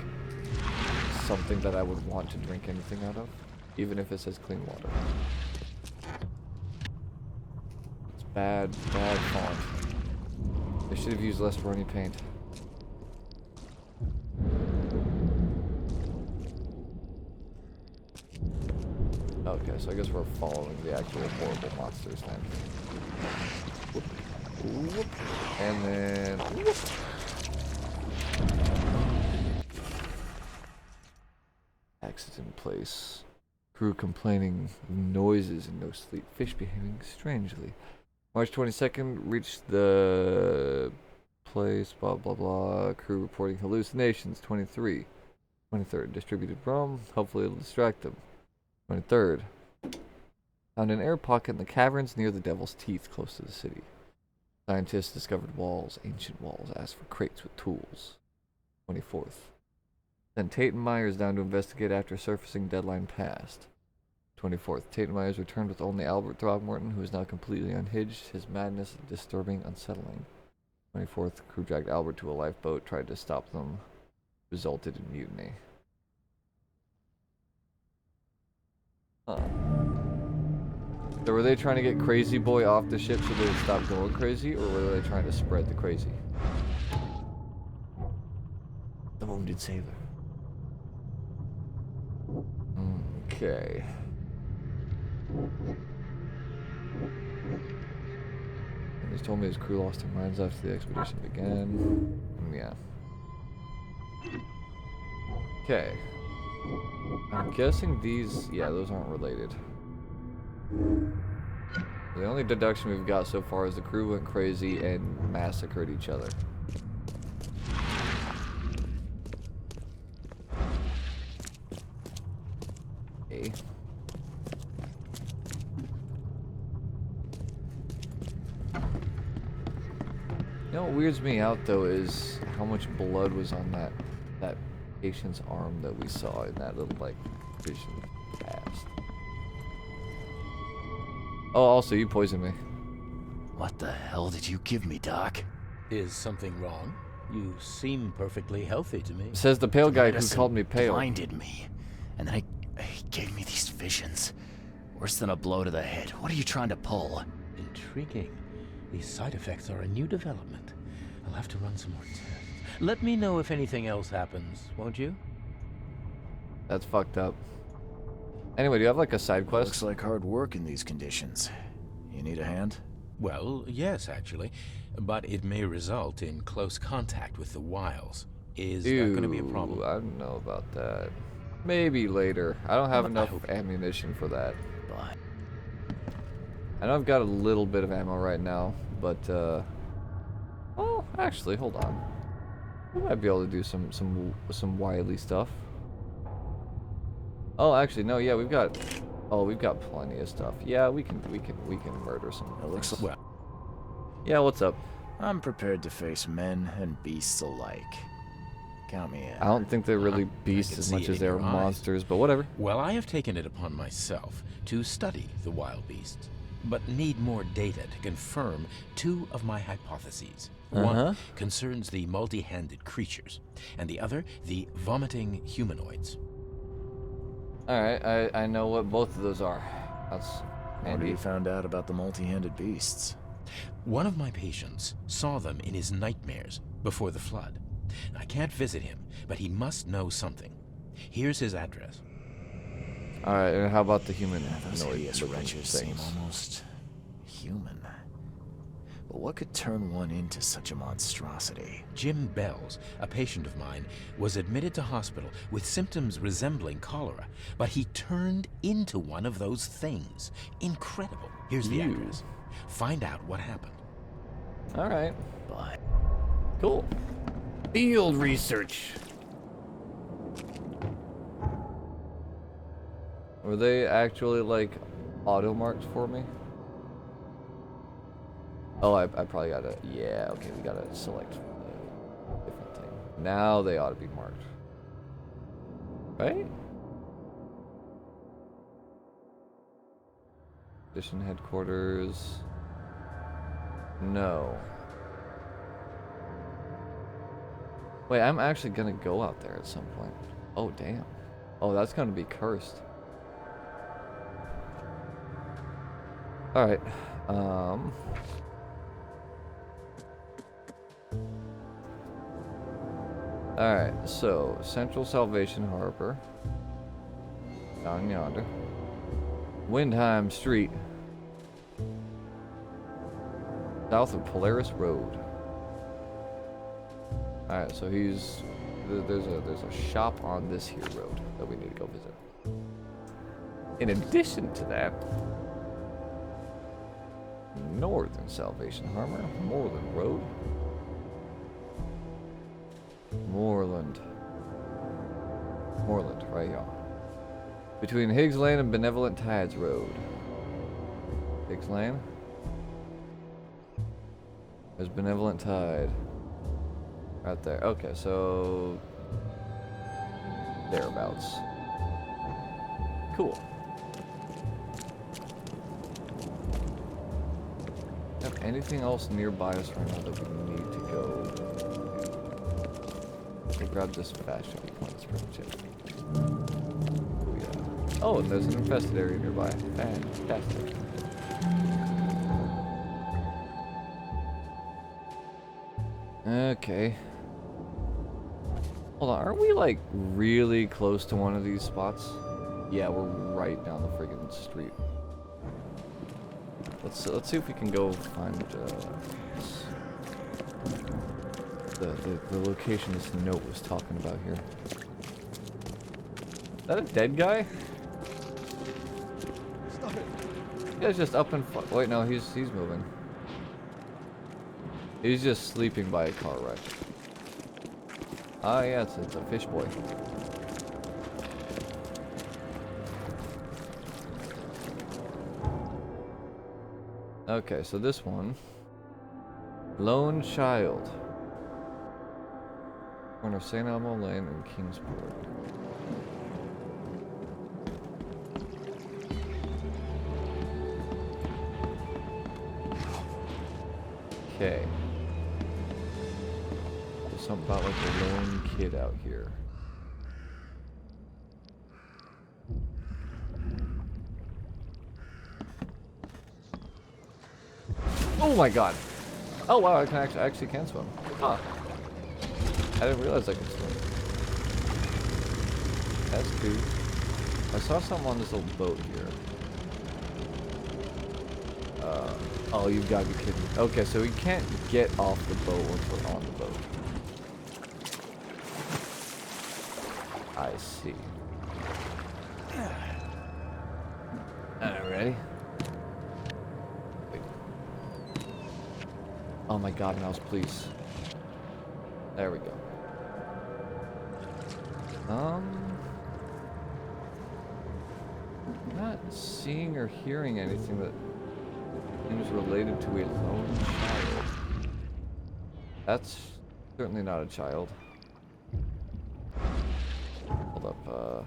something that I would want to drink anything out of, even if it says clean water. It's bad font. They should have used less runny paint. Okay, so I guess we're following the actual horrible monsters then. Whoop. Whoop. And then... Whoop. Accident place. Crew complaining of noises and no sleep. Fish behaving strangely. March 22nd, reached the place, blah blah blah. Crew reporting hallucinations. 23. 23rd, distributed rum. Hopefully it'll distract them. 23rd. Found an air pocket in the caverns near the Devil's Teeth, close to the city. Scientists discovered walls, ancient walls, asked for crates with tools. 24th. Sent Tate and Myers down to investigate after surfacing deadline passed. 24th. Tate and Myers returned with only Albert Throgmorton, who is now completely unhinged, his madness disturbing, unsettling. 24th. Crew dragged Albert to a lifeboat, tried to stop them, resulted in mutiny. Huh. So were they trying to get Crazy Boy off the ship so they would stop going crazy, or were they trying to spread the crazy? The wounded sailor. Okay. And he told me his crew lost their minds after the expedition began. Yeah. Okay. I'm guessing these, yeah, those aren't related. The only deduction we've got so far is the crew went crazy and massacred each other. Okay. You know what weirds me out though is how much blood was on that patient's arm that we saw in that little like vision past. Oh, also you poisoned me. What the hell did you give me, Doc? Is something wrong? You seem perfectly healthy to me. Says the pale guy who called me pale. Blinded me, and then he gave me these visions. Worse than a blow to the head. What are you trying to pull? Intriguing. These side effects are a new development. I'll have to run some more tests. Let me know if anything else happens, won't you? That's fucked up. Anyway, do you have like a side quest? Looks like hard work in these conditions. You need a hand? Well, yes, actually. But it may result in close contact with the wiles. Is that going to be a problem? I don't know about that. Maybe later. I don't have enough ammunition for that. But I know I've got a little bit of ammo right now, but oh, actually, hold on. We might be able to do some wily stuff. Oh, actually, no. Yeah, we've got plenty of stuff. Yeah, we can murder some. It looks like, well. Yeah, what's up? I'm prepared to face men and beasts alike. Count me in. I don't think they're really beasts as much as they're monsters, but whatever. Well, I have taken it upon myself to study the wild beasts, but need more data to confirm two of my hypotheses. One concerns the multi-handed creatures, and the other, the vomiting humanoids. Alright, I know what both of those are. That's handy. What have you found out about the multi-handed beasts? One of my patients saw them in his nightmares before the flood. I can't visit him, but he must know something. Here's his address. Alright, and how about the human? Those hideous wretches seem almost human. But what could turn one into such a monstrosity? Jim Bells, a patient of mine, was admitted to hospital with symptoms resembling cholera, but he turned into one of those things. Incredible. Here's the address. Find out what happened. Alright. Bye. Cool. Field research. Were they actually like auto marked for me? Oh, I probably gotta. Yeah, okay, we gotta select a different thing. Now they ought to be marked. Right? Mission headquarters. No. Wait, I'm actually gonna go out there at some point. Oh, damn. Oh, that's gonna be cursed. Alright. Alright, so Central Salvation Harbor. Down yonder. Windheim Street. South of Polaris Road. Alright, so there's a shop on this here road that we need to go visit. In addition to that, Northern Salvation Harbor, Moreland Road. Moreland, right here. Between Higgs Lane and Benevolent Tides Road. Higgs Lane. There's Benevolent Tide. Right there. Okay, so thereabouts. Cool. Have anything else nearby us right now that we need to go? We'll grab this fast shipping point. That's pretty much it. Oh yeah. Oh, and there's an infested area nearby. Fantastic. Okay. Hold on, aren't we like really close to one of these spots? Yeah, we're right down the friggin' street. Let's see if we can go find the location this note was talking about here. Is that a dead guy? Stop it. This guy's just up and wait, no, he's moving. He's just sleeping by a car wreck. Ah, yeah, it's a fish boy. Okay, so this one. Lone Child. Corner of St. Elmo Lane and Kingsport. Okay. There's something about like a lone kid out here. Oh my god! Oh wow, I can actually can swim. Huh. I didn't realize I could swim. That's cool. I saw something on this little boat here. Oh, you've got to be kidding me. Okay, so we can't get off the boat once we're on the boat. I see. Alright, ready? Wait. Oh my god, mouse, please. There we go. I'm not seeing or hearing anything that seems related to a lone child. That's certainly not a child. Hold up,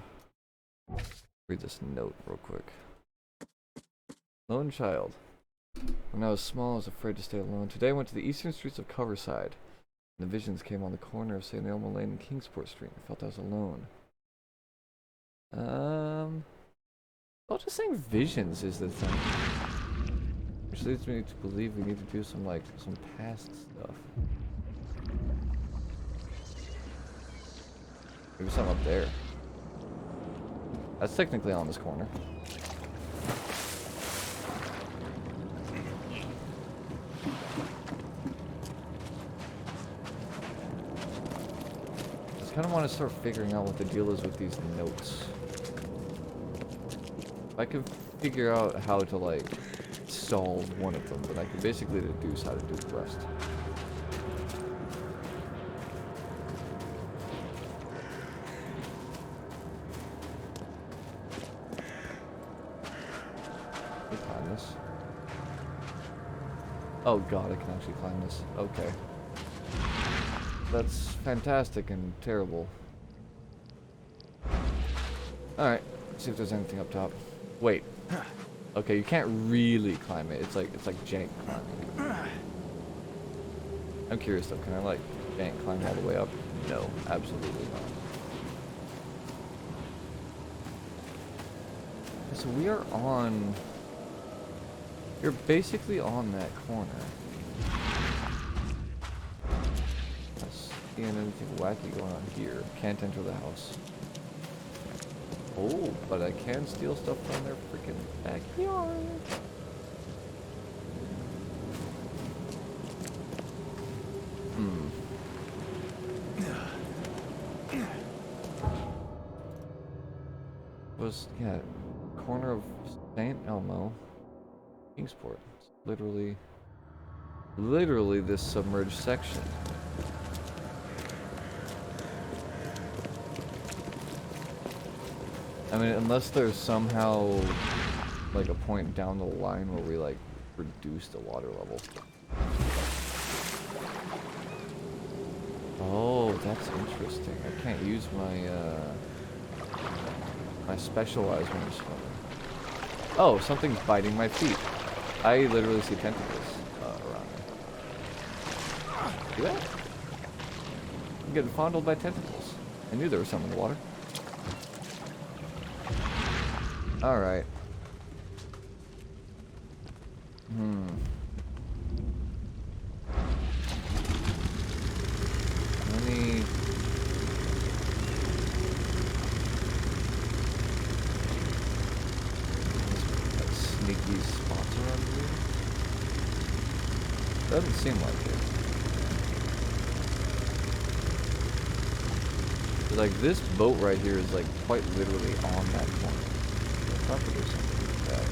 read this note real quick. Lone child. When I was small, I was afraid to stay alone. Today I went to the eastern streets of Coverside. The visions came on the corner of St. Elmo Lane and Kingsport Street. I felt I was alone. Well, just saying visions is the thing. Which leads me to believe we need to do some past stuff. Maybe something up there. That's technically on this corner. I just kind of want to start figuring out what the deal is with these notes. If I could figure out how to, like, solve one of them, then I can basically deduce how to do the rest. climb this. Oh god, I can actually climb this. Okay. That's fantastic and terrible. Alright, let's see if there's anything up top. Wait. Okay, you can't really climb it. It's like jank climbing. I'm curious though, can I like jank climb all the way up? No, absolutely not. So we are on... You're basically on that corner. Not seeing anything wacky going on here. Can't enter the house. Oh, but I can steal stuff from their freaking backyard. Was, yeah, corner of St. Elmo, Kingsport. It's literally this submerged section. I mean, unless there's somehow like a point down the line where we like reduce the water level. Oh, that's interesting. I can't use my specialized when I'm swimming. Oh, something's biting my feet. I literally see tentacles around me. See that? I'm getting fondled by tentacles. I knew there was something in the water. Alright. Any... sneaky spots around here? Doesn't seem like it. But like this boat right here is like quite literally on that corner. I thought there was something like that.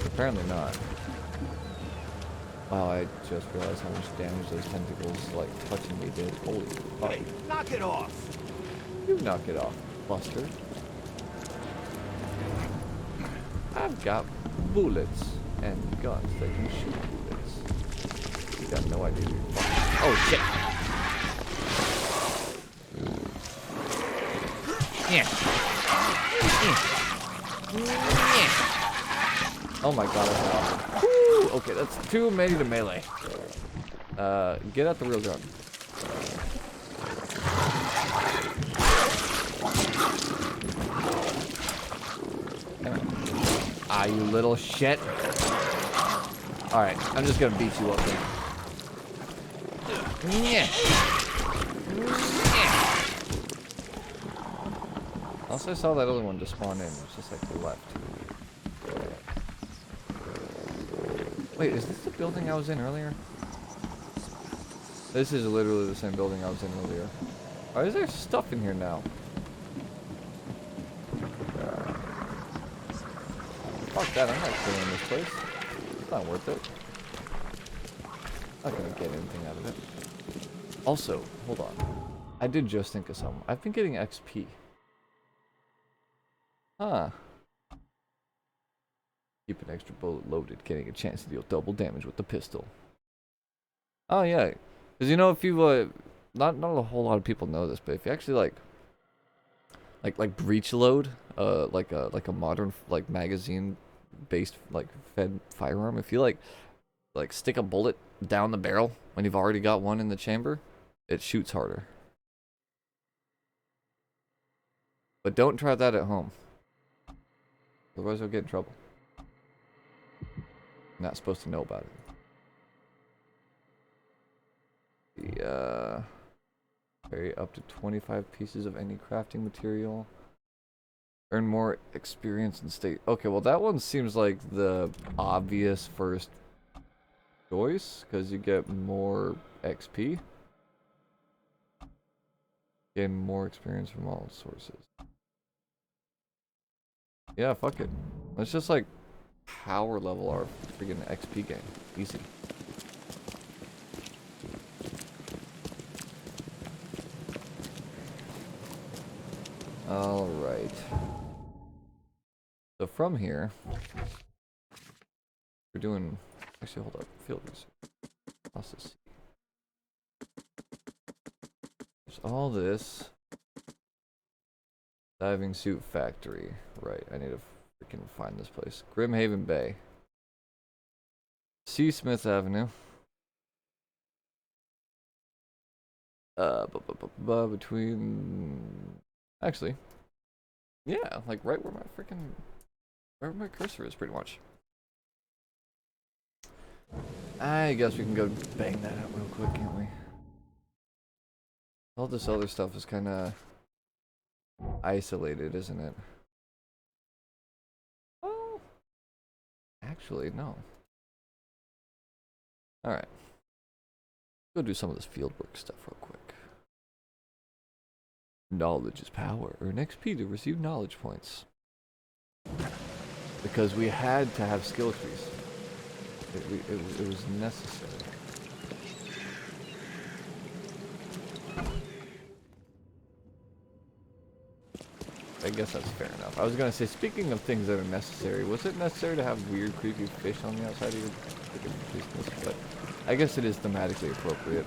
Apparently not. Wow, I just realized how much damage those tentacles like touching me did. Holy fuck. Hey, knock it off! You knock it off, Buster. I've got bullets and guns that can shoot bullets. You got no idea who you're fucking. Oh shit! Oh my god, that's awesome. Woo! Okay, that's too many to melee. Get out the real gun. Ah, you little shit. Alright, I'm just gonna beat you up then. Also, I saw that other one just spawn in. It's just like the left. Wait, is this the building I was in earlier? This is literally the same building I was in earlier. Why is there stuff in here now? Fuck that, I'm not killing this place. It's not worth it. I'm not gonna get anything out of it. Also, hold on. I did just think of something. I've been getting XP. Huh. Keep an extra bullet loaded, getting a chance to deal double damage with the pistol. Oh yeah, because you know if you not a whole lot of people know this, but if you actually like breech load, like a modern like magazine based like fed firearm, if you like stick a bullet down the barrel when you've already got one in the chamber, it shoots harder. But don't try that at home. Otherwise you'll get in trouble. You're not supposed to know about it. Carry up to 25 pieces of any crafting material. Earn more experience and state. Okay, well that one seems like the obvious first choice, because you get more XP. Gain more experience from all sources. Yeah, fuck it. Let's just like power level our freaking XP game. Easy. Alright. So from here, We're doing... Actually, hold up. Field research. Across the sea. There's all this. Diving suit factory. Right, I need to freaking find this place. Grimhaven Bay. Seasmith Avenue. Between... Actually. Yeah, like right where my freaking... Right where my cursor is, pretty much. I guess we can go bang that out real quick, can't we? All this other stuff is kind of isolated, isn't it? Oh, actually, no. Alright. Go do some of this fieldwork stuff real quick. Knowledge is power. Earn XP to receive knowledge points. Because we had to have skill trees. It was necessary. I guess that's fair enough. I was gonna say, speaking of things that are necessary, was it necessary to have weird, creepy fish on the outside of your business? But I guess it is thematically appropriate.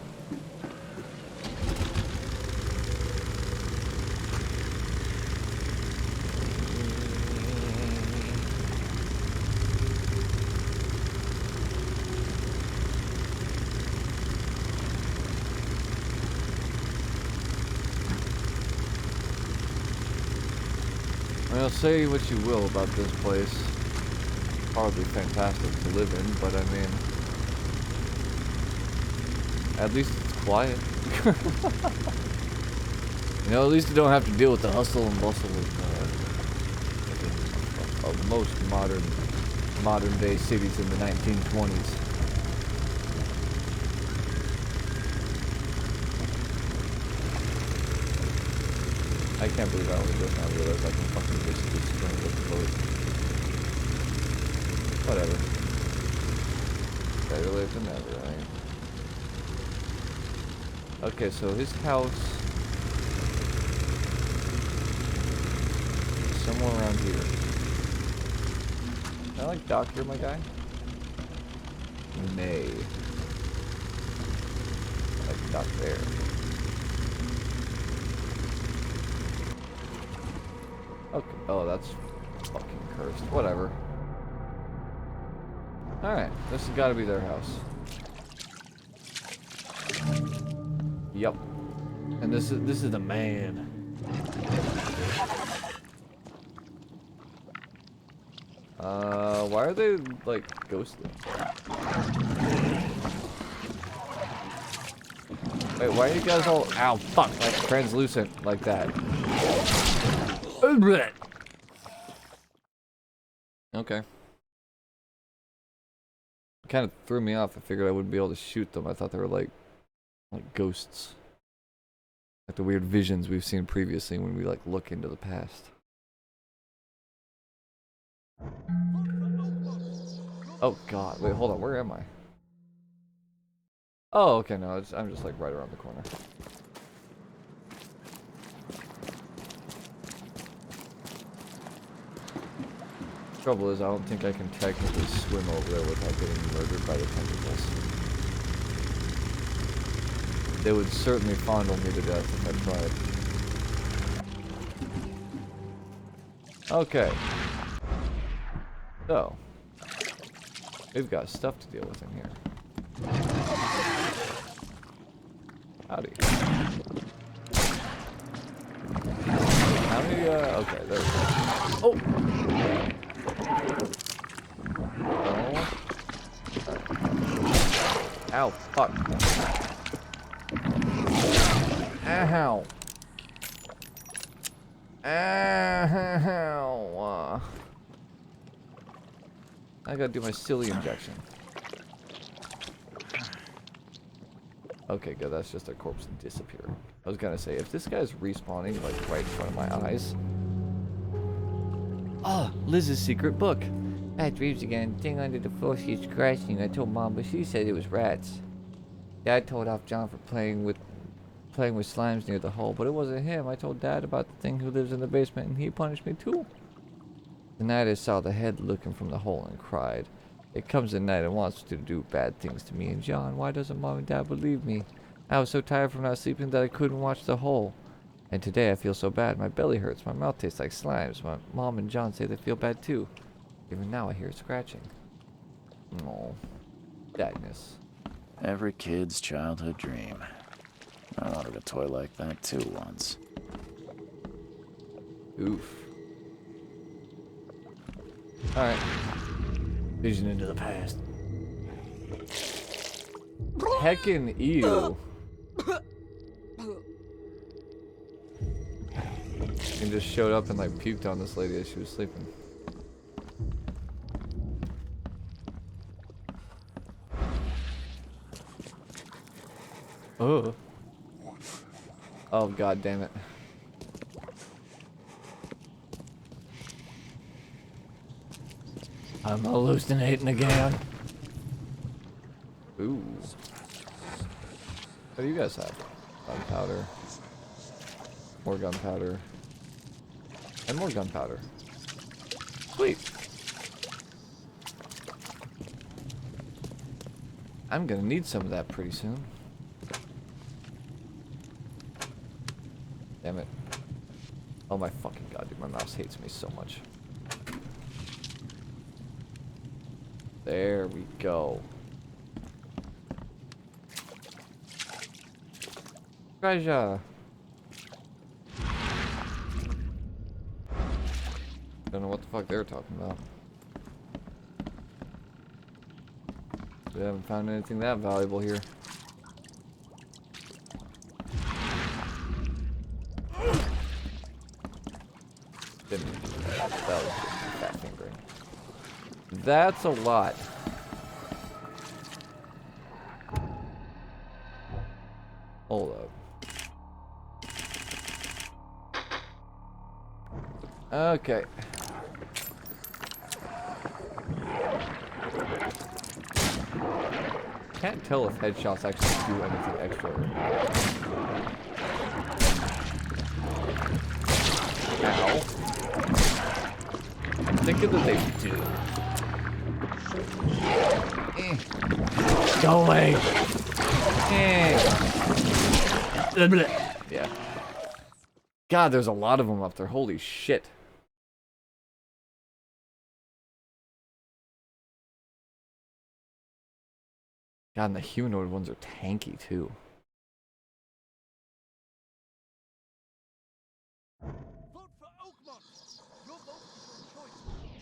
Well, say what you will about this place. Hardly fantastic to live in, but I mean, at least it's quiet. You know, at least you don't have to deal with the hustle and bustle of most modern day cities in the 1920s. I can't believe I only just now realized I can fucking basically spring with the boat. Whatever. Better late than never, right? Okay, so his house is somewhere around here. Can I like dock here, my guy? Nay. I can dock there. Okay. Oh, that's fucking cursed. Whatever. Alright, this has got to be their house. Yep. And this is the man. Why are they like ghostly? Wait, why are you guys all ow fuck like translucent like that? Okay. Kind of threw me off. I figured I wouldn't be able to shoot them. I thought they were like ghosts. Like the weird visions we've seen previously when we like look into the past. Oh god, wait, hold on, where am I? Oh, okay, no, I'm just like right around the corner. Trouble is, I don't think I can technically swim over there without getting murdered by the tentacles. They would certainly fondle me to death if I tried. Okay. So, we've got stuff to deal with in here. Howdy. How many, okay, there we go. Oh! Ow, fuck. Ow. Ow. I gotta do my silly injection. Okay, good, that's just their corpse disappearing. I was gonna say, if this guy's respawning, like, right in front of my eyes... Ah, Liz's secret book. Bad dreams again. Thing under the floor keeps crashing. I told Mom, but she said it was rats. Dad told off John for playing with slimes near the hole, but it wasn't him. I told Dad about the thing who lives in the basement, and he punished me too. The night I saw the head looking from the hole and cried. It comes at night and wants to do bad things to me and John. Why doesn't Mom and Dad believe me? I was so tired from not sleeping that I couldn't watch the hole. And today I feel so bad. My belly hurts. My mouth tastes like slimes. My Mom and John say they feel bad too. Even now I hear scratching. Oh, sadness. Every kid's childhood dream. I wanted a toy like that too once. Oof. Alright. Vision into the past. Heckin' ew. And just showed up and like puked on this lady as she was sleeping. Oh. Oh, god damn it. I'm hallucinating again. Ooh. What do you guys have? Gunpowder. More gunpowder. And more gunpowder. Sweet. I'm gonna need some of that pretty soon. Damn it. Oh my fucking god, dude. My mouse hates me so much. There we go. Treasure. Don't know what the fuck they're talking about. We haven't found anything that valuable here. Didn't mean to do that. That was just fat fingering. That's a lot. Hold up. Okay. Can't tell if headshots actually do anything extra or not. Ow. I'm thinking that they do. Go away. Yeah. God, there's a lot of them up there. Holy shit. God, and the humanoid ones are tanky too.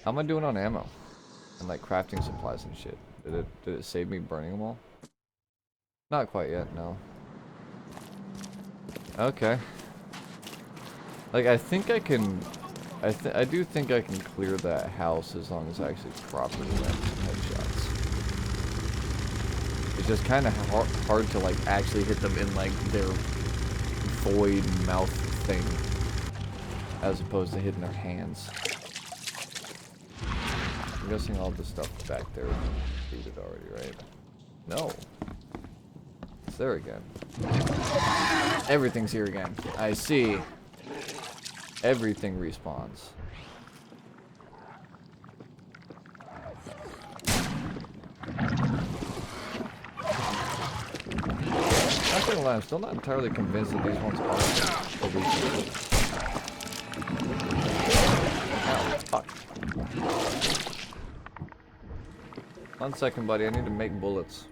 How am I doing on ammo? And like crafting supplies and shit. Did it save me burning them all? Not quite yet, no. Okay. Like I think I can I do think I can clear that house as long as I actually properly land some headshots. It's just kind of hard to like actually hit them in like their void mouth thing as opposed to hitting their hands. I'm guessing all this stuff back there is looted already, right? No. It's there again. Everything's here again. I see. Everything respawns. Not gonna lie, I'm still not entirely convinced that these ones are original. Oh, fuck. 1 second, buddy. I need to make bullets.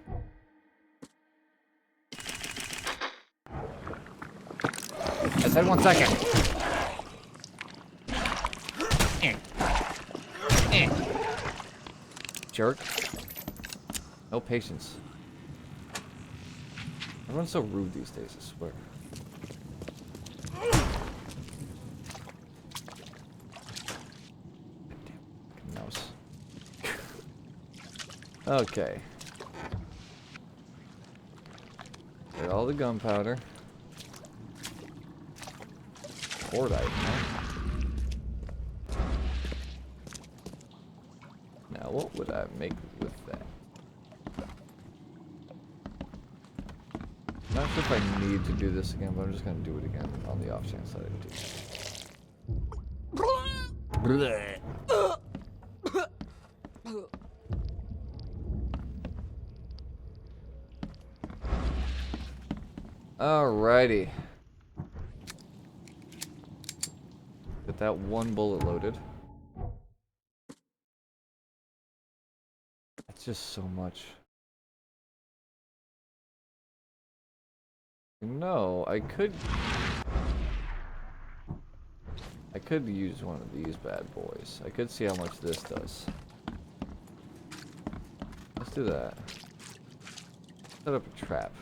I said 1 second. Jerk. No patience. Everyone's so rude these days, I swear. Damn mouse. Okay. Get all the gunpowder. Cordite, huh? Now, what would I make with that? Not sure if I need to do this again, but I'm just gonna do it again on the off chance that I do. Alrighty. Get that one bullet loaded. That's just so much. No, I could use one of these bad boys. I could see how much this does. Let's do that. Set up a trap.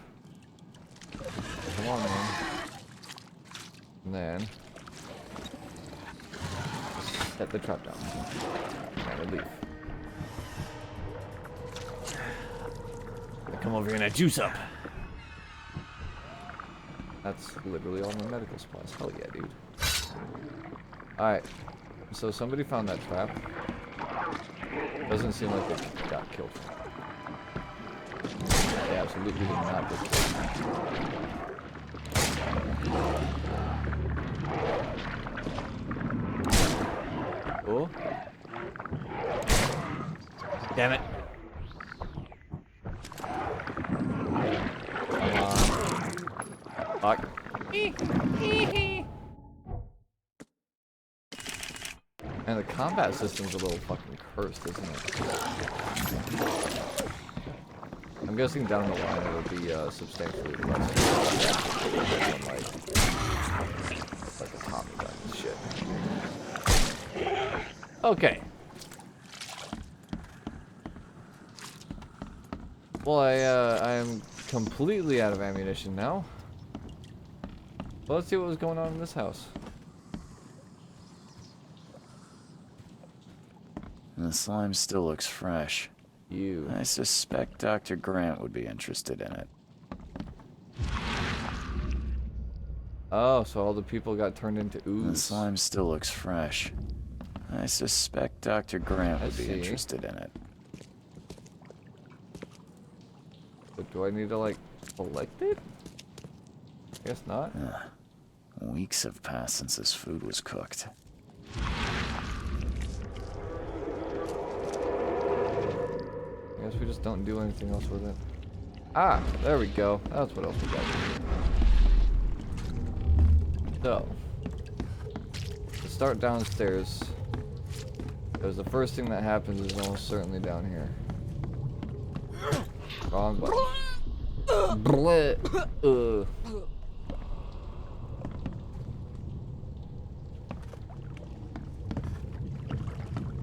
Come on, man. And then set the trap down. And a leaf. Come over here and I juice up. That's literally all my medical supplies. Hell yeah, dude. Alright. So somebody found that trap. Doesn't seem like they got killed. They absolutely did not get killed. Oh. Damn it. Come on. Fuck. And the combat system's a little fucking cursed, isn't it? I'm guessing down the line it'll be substantially less than like a Tommy gun and shit. Okay. Well, I am completely out of ammunition now. Well, let's see what was going on in this house. The slime still looks fresh. I suspect Dr. Grant would be interested in it. Oh, so all the people got turned into ooze. The slime still looks fresh. I suspect Dr. Grant would be interested in it. But do I need to, like, collect it? I guess not. Weeks have passed since this food was cooked. I guess we just don't do anything else with it. Ah, there we go. That's what else we got to do. So, to start downstairs, because the first thing that happens is almost certainly down here. Wrong button. Bleh.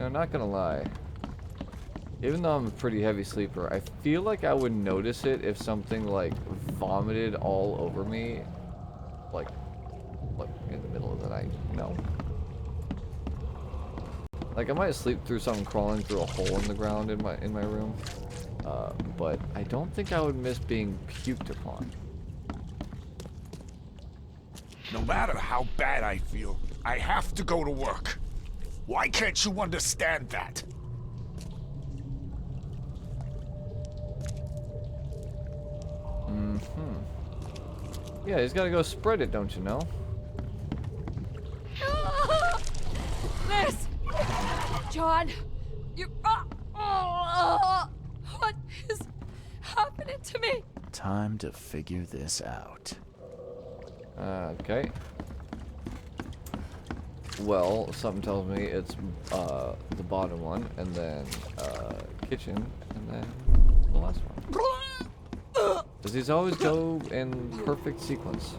I'm not gonna lie. Even though I'm a pretty heavy sleeper, I feel like I would notice it if something like vomited all over me, like in the middle of the night. No. Like I might sleep through something crawling through a hole in the ground in my room, but I don't think I would miss being puked upon. No matter how bad I feel, I have to go to work. Why can't you understand that? Yeah, he's gotta go spread it, don't you know? Liz! John! You... what is happening to me? Time to figure this out. Okay. Well, something tells me it's the bottom one, and then kitchen, and then the last one. Does these always go in perfect sequence?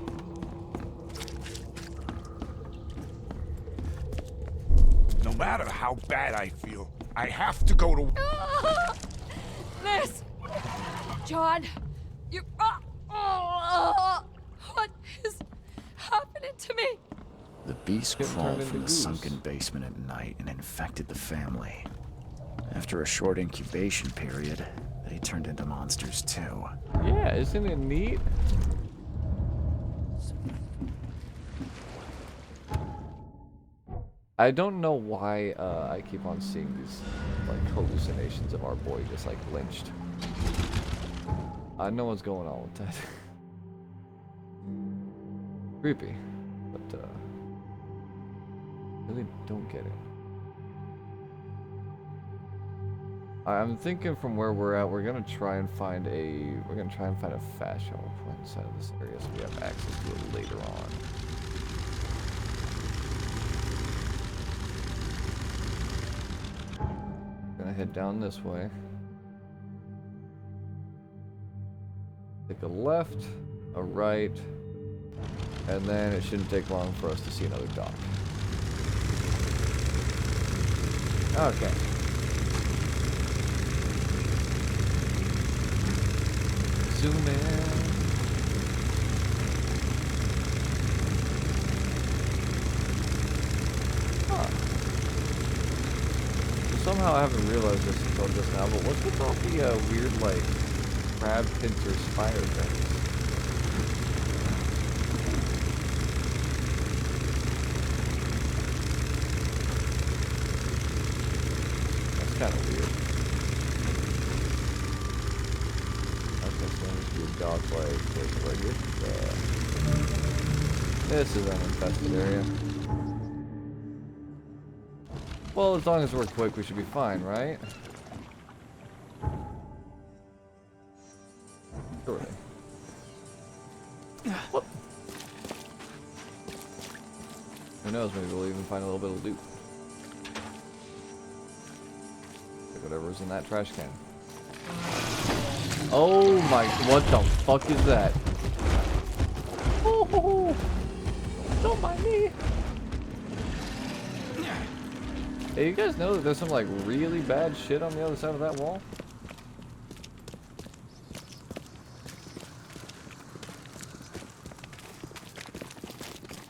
No matter how bad I feel, I have to go to... Liz! John! You... what is happening to me? The beast crawled from the sunken basement at night and infected the family. After a short incubation period, they turned into monsters too. Yeah, isn't it neat? I don't know why I keep on seeing these like hallucinations of our boy just like lynched. I know what's going on with that. Creepy, but really don't get it. I'm thinking from where we're at, we're gonna try and find a fast travel point inside of this area so we have access to it later on. Gonna head down this way. Take a left, a right, and then it shouldn't take long for us to see another dock. Okay. Zoom in. Huh. Somehow I haven't realized this until just now, but what's with all the weird, like, crab pincer spire things? That's kind of weird. Dock like right here. This is an infested area. Well, as long as we're quick, we should be fine, right? Surely. Whoop. Who knows? Maybe we'll even find a little bit of loot. Like whatever's in that trash can. Oh my, what the fuck is that? Oh, don't mind me. Hey, you guys know that there's some like really bad shit on the other side of that wall?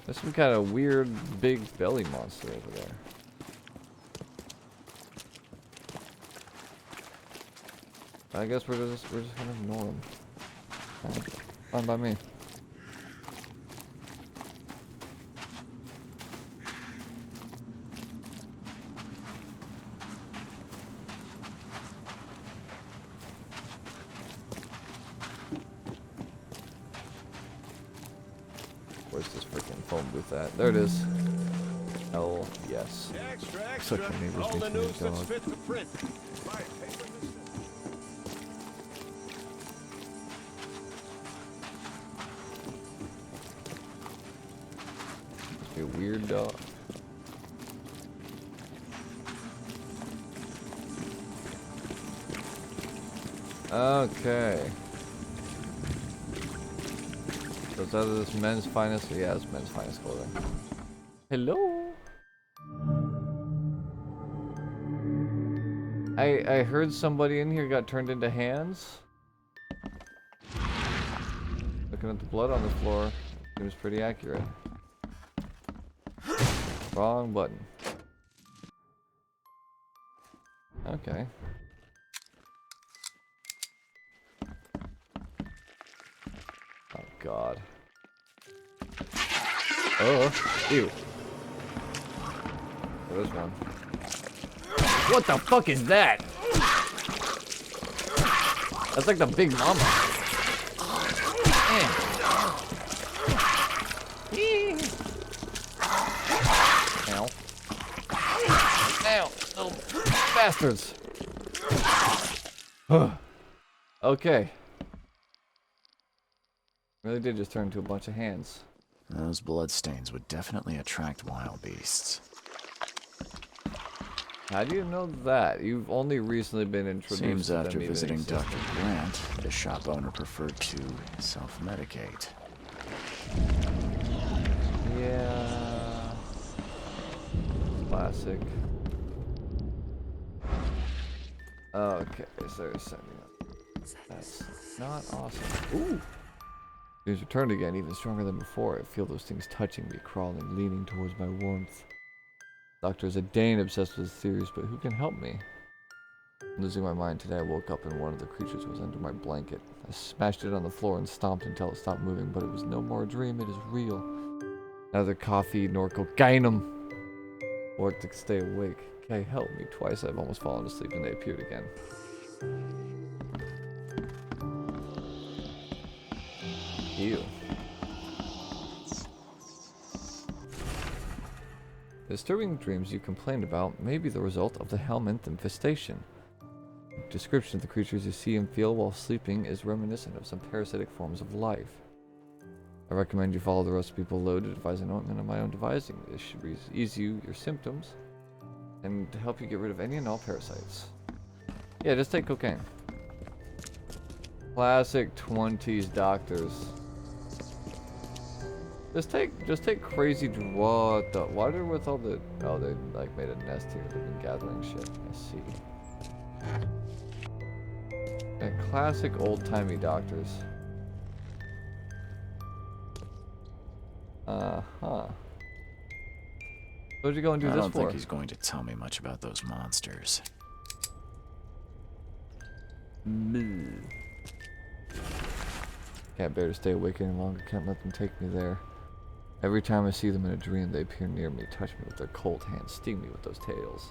There's some kind of weird big belly monster over there. I guess we're just gonna ignore him. Fine by me. Where's this freaking phone booth at? There it is. Oh yes. Such a neighbor's dog. Must be a weird dog. Okay. So it's either this men's finest, yeah, it's men's finest clothing. Hello. I heard somebody in here got turned into hands. Looking at the blood on the floor, seems pretty accurate. Wrong button. Okay. Oh god. Oh, ew. There's one. What the fuck is that? That's like the big mama. Ow. Ow, little bastards. Okay. Really did just turn into a bunch of hands. Those bloodstains would definitely attract wild beasts. How do you know that? You've only recently been introduced Seems to after them visiting even Dr. Grant, the shop owner preferred to self-medicate. Yeah. Classic. Okay, so there's something else. That's not awesome. Ooh! He's returned again, even stronger than before. I feel those things touching me, crawling, leaning towards my warmth. Doctor is a Dane obsessed with his theories, but who can help me? Losing my mind today, I woke up and one of the creatures was under my blanket. I smashed it on the floor and stomped until it stopped moving, but it was no more a dream, it is real. Neither coffee nor cocainum worked to stay awake. Okay, help me. Twice I've almost fallen asleep and they appeared again. Ew. The disturbing dreams you complained about may be the result of the Helminth infestation. description of the creatures you see and feel while sleeping is reminiscent of some parasitic forms of life. I recommend you follow the recipe below to devise an ointment of my own devising. This should ease you your symptoms and to help you get rid of any and all parasites. Yeah, just take cocaine. Classic 20s doctors. Just take crazy. What the? Why are with all the? Oh, they like made a nest here. They've been gathering shit. I see. And classic old-timey doctors. Huh. What'd you go and do this for? I don't think he's going to tell me much about those monsters. Can't bear to stay awake any longer. Can't let them take me there. Every time I see them in a dream, they appear near me, touch me with their cold hands, sting me with those tails.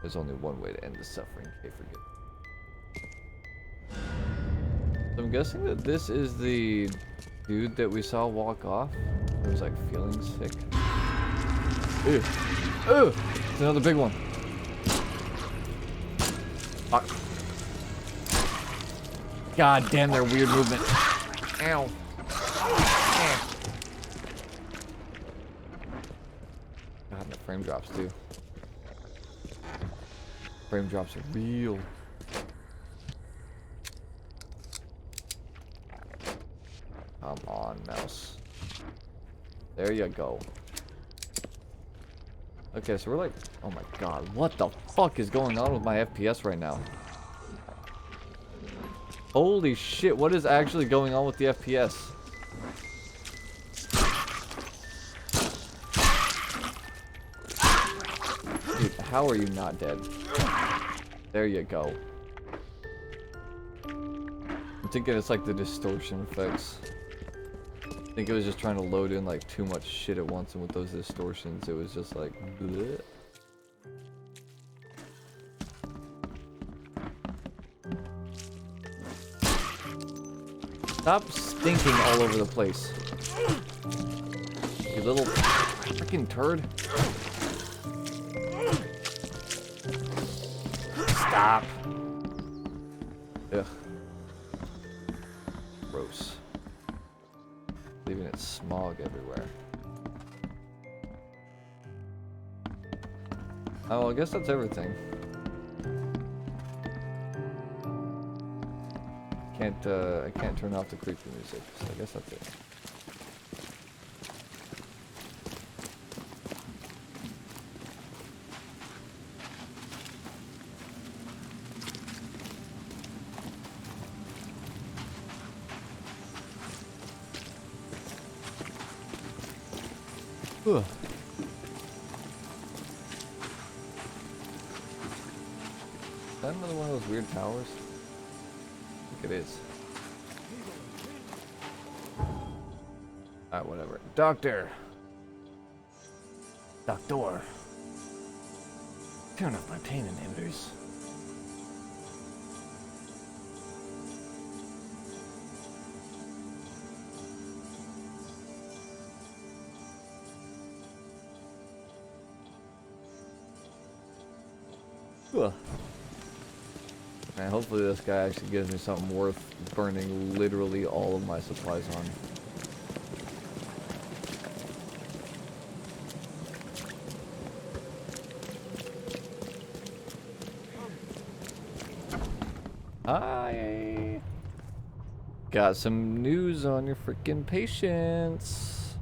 There's only one way to end the suffering. Okay, forget. So I'm guessing that this is the dude that we saw walk off. Who was like feeling sick. Ew. Ew! It's another big one. Fuck. God damn their weird movement. Ow. God, the frame drops too. Frame drops are real. Come on, mouse. There you go. Okay, so we're like, oh my god, what the fuck is going on with my FPS right now? Holy shit, what is actually going on with the FPS? Dude, how are you not dead? There you go. I'm thinking it's like the distortion effects. I think it was just trying to load in like too much shit at once, and with those distortions, it was just like bleh. Stop stinking all over the place. You little freaking turd. Stop. Ugh. Gross. Leaving it smog everywhere. Oh, well, I guess that's everything. I can't turn off the creepy music, so I guess that's it. Ugh. Is that another one of those weird towers? I think it is. Alright, whatever. Doctor! Doctor! Turn off my pain inhibitors. Ugh. Man, hopefully this guy actually gives me something worth burning literally all of my supplies on. Hi! Got some news on your freaking patients.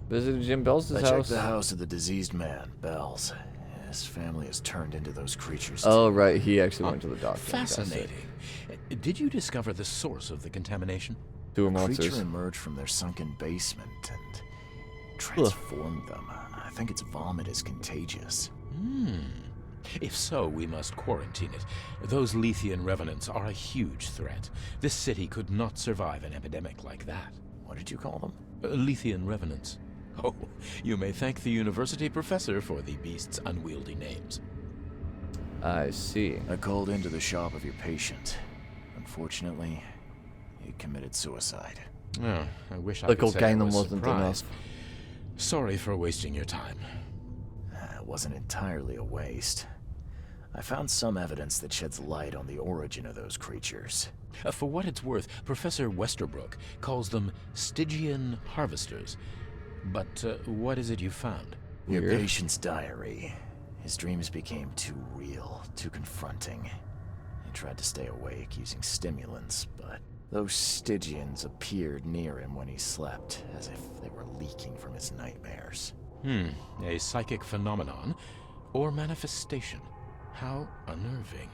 Visited Jim Bell's house. I checked the house of the diseased man, Bell's. His family has turned into those creatures. Oh, right. He actually went to the doctor. Fascinating. Did you discover the source of the contamination? Sewer The monsters. creature emerged from their sunken basement and transformed them. I think its vomit is contagious. If so, we must quarantine it. Those Lethian revenants are a huge threat. This city could not survive an epidemic like that. What did you call them? Lethian revenants. Oh, you may thank the university professor for the beast's unwieldy names. I see. I called into the shop of your patient. Unfortunately, he committed suicide. Oh, I wish I The could say I cocaine was wasn't surprised. enough. Sorry for wasting your time. It wasn't entirely a waste. I found some evidence that sheds light on the origin of those creatures. For what it's worth, Professor Westerbrook calls them Stygian harvesters. But what is it you found? Your patient's diary. His dreams became too real, too confronting. He tried to stay awake using stimulants, but those Stygians appeared near him when he slept, as if they were leaking from his nightmares. A psychic phenomenon or manifestation. How unnerving.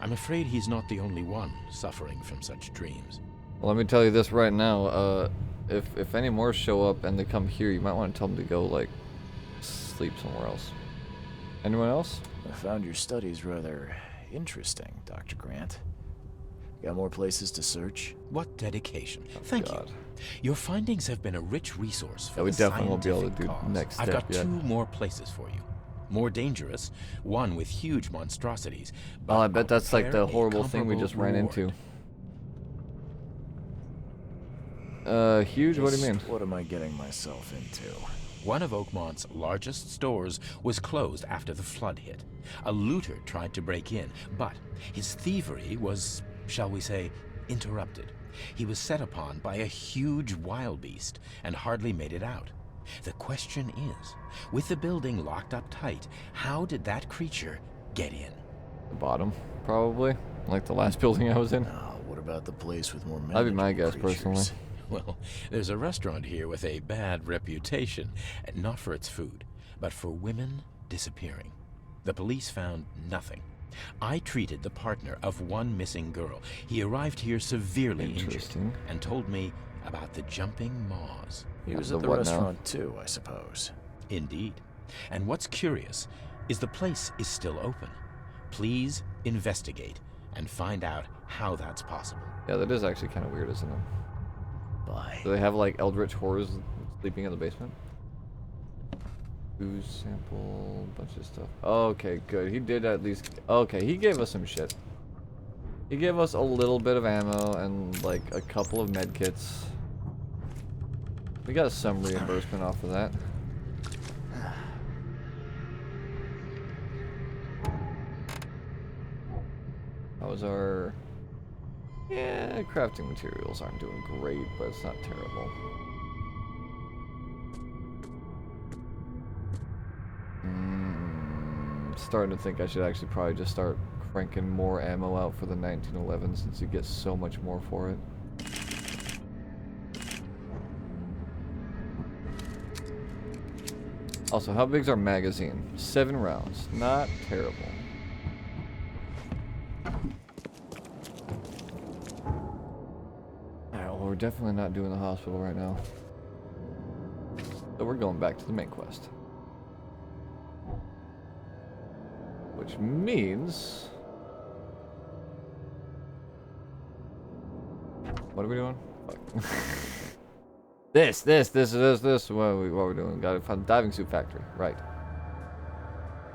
I'm afraid he's not the only one suffering from such dreams. Well, let me tell you this right now. If any more show up and they come here, you might want to tell them to go, like, sleep somewhere else. Anyone else? I found your studies rather interesting, Dr. Grant. Got more places to search? What dedication. Thank you. Your findings have been a rich resource for we the definitely won't be able to scientific do cause. the next step I've got yet. 2 more places for you. More dangerous, one with huge monstrosities. Oh, I bet that's like the prepare a horrible thing we comparable just ran reward. into. Huge? What do you mean? What am I getting myself into? One of Oakmont's largest stores was closed after the flood hit. A looter tried to break in, but his thievery was, shall we say, interrupted. He was set upon by a huge wild beast and hardly made it out. The question is, with the building locked up tight, how did that creature get in? The bottom, probably. Like the last building I was in. What about the place with more That'd be my guess, creatures? personally. Well, there's a restaurant here with a bad reputation, not for its food, but for women disappearing. The police found nothing. I treated the partner of one missing girl. He arrived here severely injured and told me about the jumping maws. He was at the restaurant too, I suppose. Indeed. And what's curious is the place is still open. Please investigate and find out how that's possible. Yeah, that is actually kind of weird, isn't it? Bye. Do they have like eldritch horrors sleeping in the basement? Booze sample, bunch of stuff. Okay, good. He did at least. Okay, he gave us some shit. He gave us a little bit of ammo and like a couple of med kits. We got some reimbursement off of that. How was our... Yeah, crafting materials aren't doing great, but it's not terrible. Starting to think I should actually probably just start cranking more ammo out for the 1911 since you get so much more for it. Also, how big's our magazine? 7 rounds. Not terrible. Alright, well, we're definitely not doing the hospital right now. So we're going back to the main quest. Which means... What are we doing? Fuck. This. What are we doing? Gotta find the diving suit factory. Right.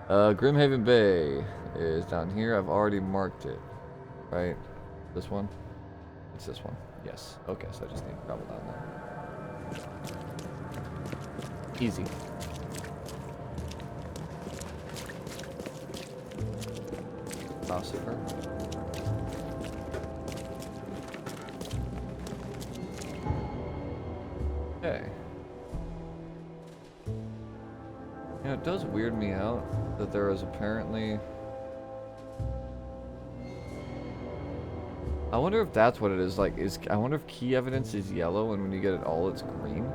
Grimhaven Bay is down here. I've already marked it. Right? This one? It's this one. Yes. Okay, so I just need to travel down there. Easy. Philosopher. Okay. You know, it does weird me out that there is apparently... I wonder if that's what it is. Like, I wonder if key evidence is yellow and when you get it all, it's green.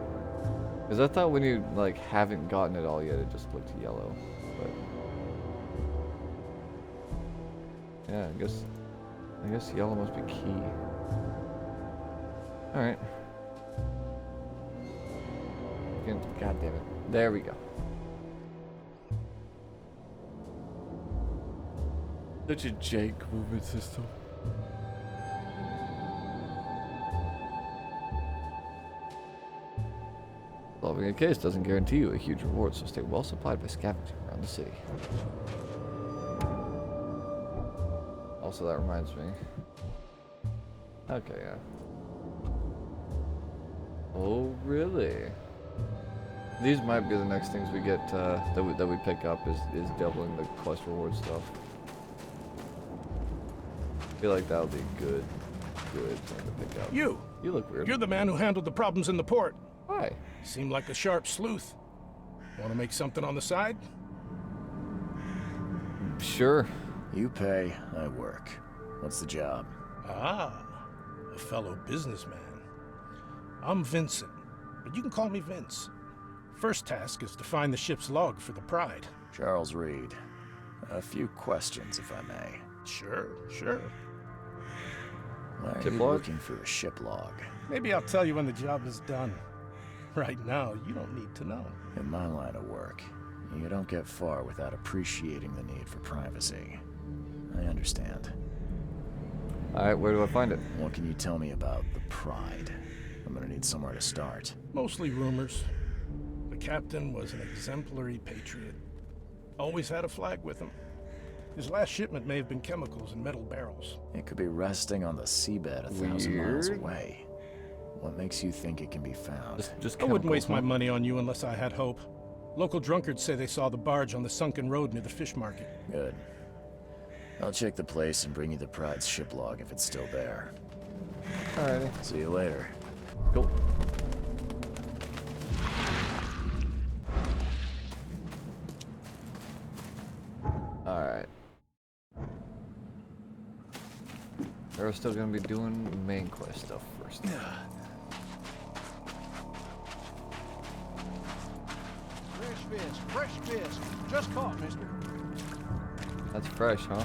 Because I thought when you, like, haven't gotten it all yet, it just looked yellow. But... yeah, I guess yellow must be key. Alright. God damn it. There we go. Such a jank movement system. Solving a case doesn't guarantee you a huge reward, so stay well supplied by scavenging around the city. Also, that reminds me. Okay, yeah. Oh, really? These might be the next things we get that we pick up is doubling the quest reward stuff. I feel like that'll be good thing to pick up. You look weird. You're the man who handled the problems in the port. Hi. Seem like a sharp sleuth. Want to make something on the side? Sure. You pay, I work. What's the job? Ah, a fellow businessman. I'm Vincent, but you can call me Vince. First task is to find the ship's log for the Pride. Charles Reed. A few questions, if I may. Sure. Why are Ship you log? looking for a ship log? Maybe I'll tell you when the job is done. Right now, you don't need to know. In my line of work, you don't get far without appreciating the need for privacy. I understand. Alright, where do I find it? What can you tell me about the Pride? I'm gonna need somewhere to start. Mostly rumors. The captain was an exemplary patriot. Always had a flag with him. His last shipment may have been chemicals in metal barrels. It could be resting on the seabed 1,000 miles away. What makes you think it can be found? Just I wouldn't waste my money on you unless I had hope. Local drunkards say they saw the barge on the sunken road near the fish market. Good. I'll check the place and bring you the Pride's ship log if it's still there. Alrighty. See you later. Cool. Alright. We're still gonna be doing main quest stuff first. Fresh fish. Just caught, mister. That's fresh, huh?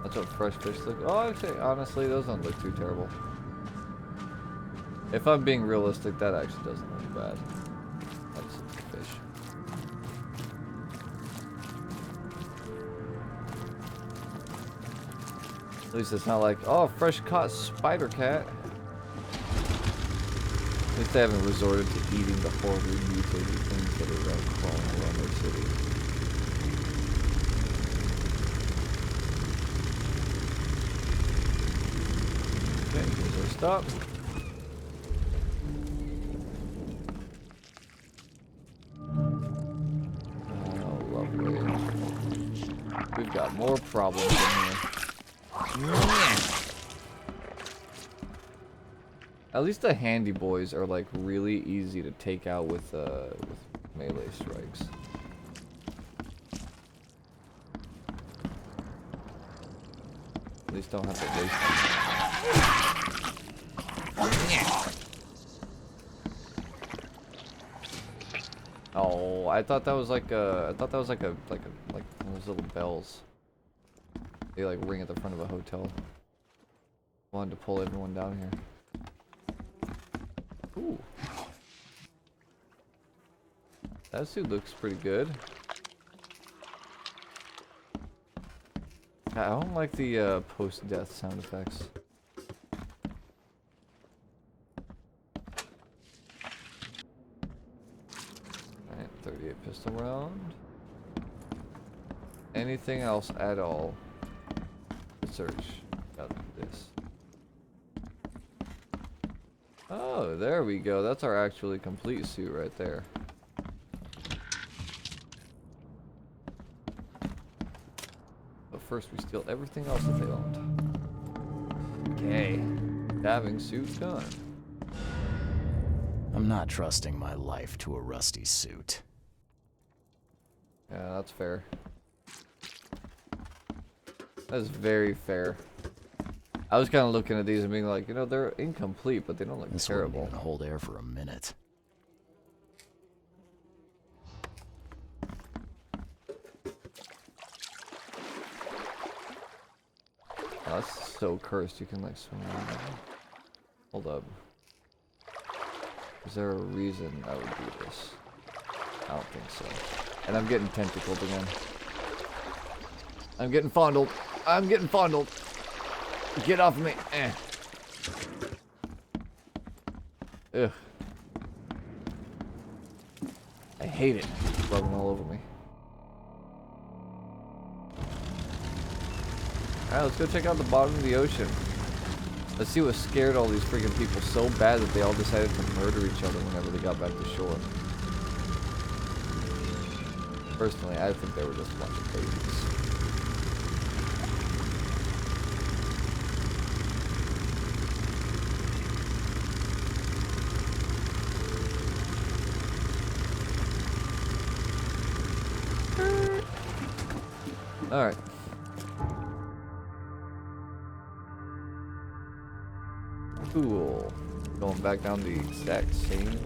That's what fresh fish look. Oh, actually, honestly, those don't look too terrible. If I'm being realistic, that actually doesn't look bad. That's the fish. At least it's not like, oh, fresh caught spider cat. At least they haven't resorted to eating the horribly mutated things that are crawling around their city. Okay, here's our stop. Oh, lovely. We've got more problems in here. At least the handy boys are like really easy to take out with melee strikes. At least don't have to waste them. Oh, I thought that was like those little bells. They like ring at the front of a hotel. Wanted to pull everyone down here. Ooh. That suit looks pretty good. I don't like the post-death sound effects. Alright, 38 pistol round. Anything else at all? Search. Got this. Oh, there we go. That's our actually complete suit right there. But first we steal everything else that they owned. Okay. Diving suit done. I'm not trusting my life to a rusty suit. Yeah, that's fair. That's very fair. I was kind of looking at these and being like, you know, they're incomplete, but they don't look terrible. Wouldn't even hold air for a minute. Oh, that's so cursed. You can like swim around. Hold up. Is there a reason I would do this? I don't think so. And I'm getting tentacled again. I'm getting fondled. I'm getting fondled. Get off of me. Eh. Ugh. I hate it. It's rubbing all over me. Alright, let's go check out the bottom of the ocean. Let's see what scared all these freaking people so bad that they all decided to murder each other whenever they got back to shore. Personally, I think they were just a bunch of babies. Alright. Cool. Going back down the exact same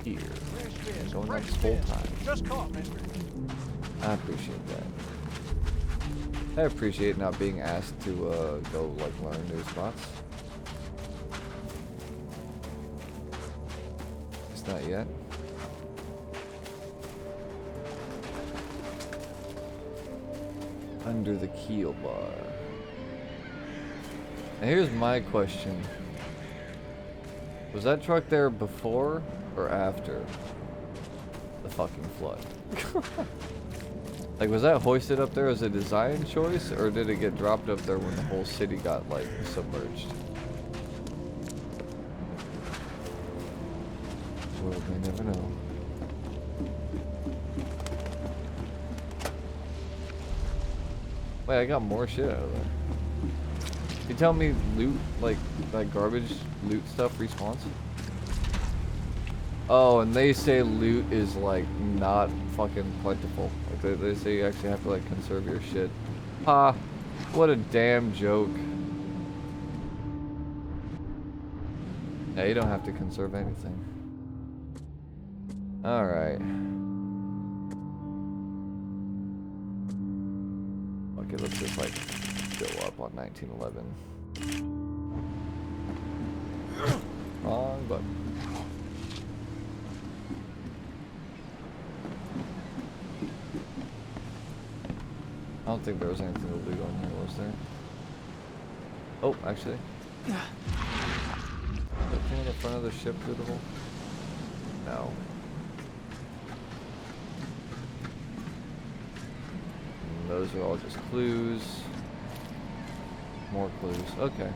here. And going down this whole time. Just caught, mister. I appreciate that. I appreciate not being asked to go like learn new spots. It's not yet. Under the keel bar. Now here's my question. Was that truck there before or after the fucking flood? Like, was that hoisted up there as a design choice, or did it get dropped up there when the whole city got, like, submerged? Well, we never know. Wait, I got more shit out of there. You tell me loot, like garbage loot stuff respawns? Oh, and they say loot is like not fucking plentiful. Like they say you actually have to like conserve your shit. Ha! What a damn joke. Yeah, you don't have to conserve anything. Alright. Okay, let's just like go up on 1911. Wrong button. I don't think there was anything to loot on here, was there? Oh, actually. Anything on the front of the ship lootable? No. And those are all just clues. More clues. Okay.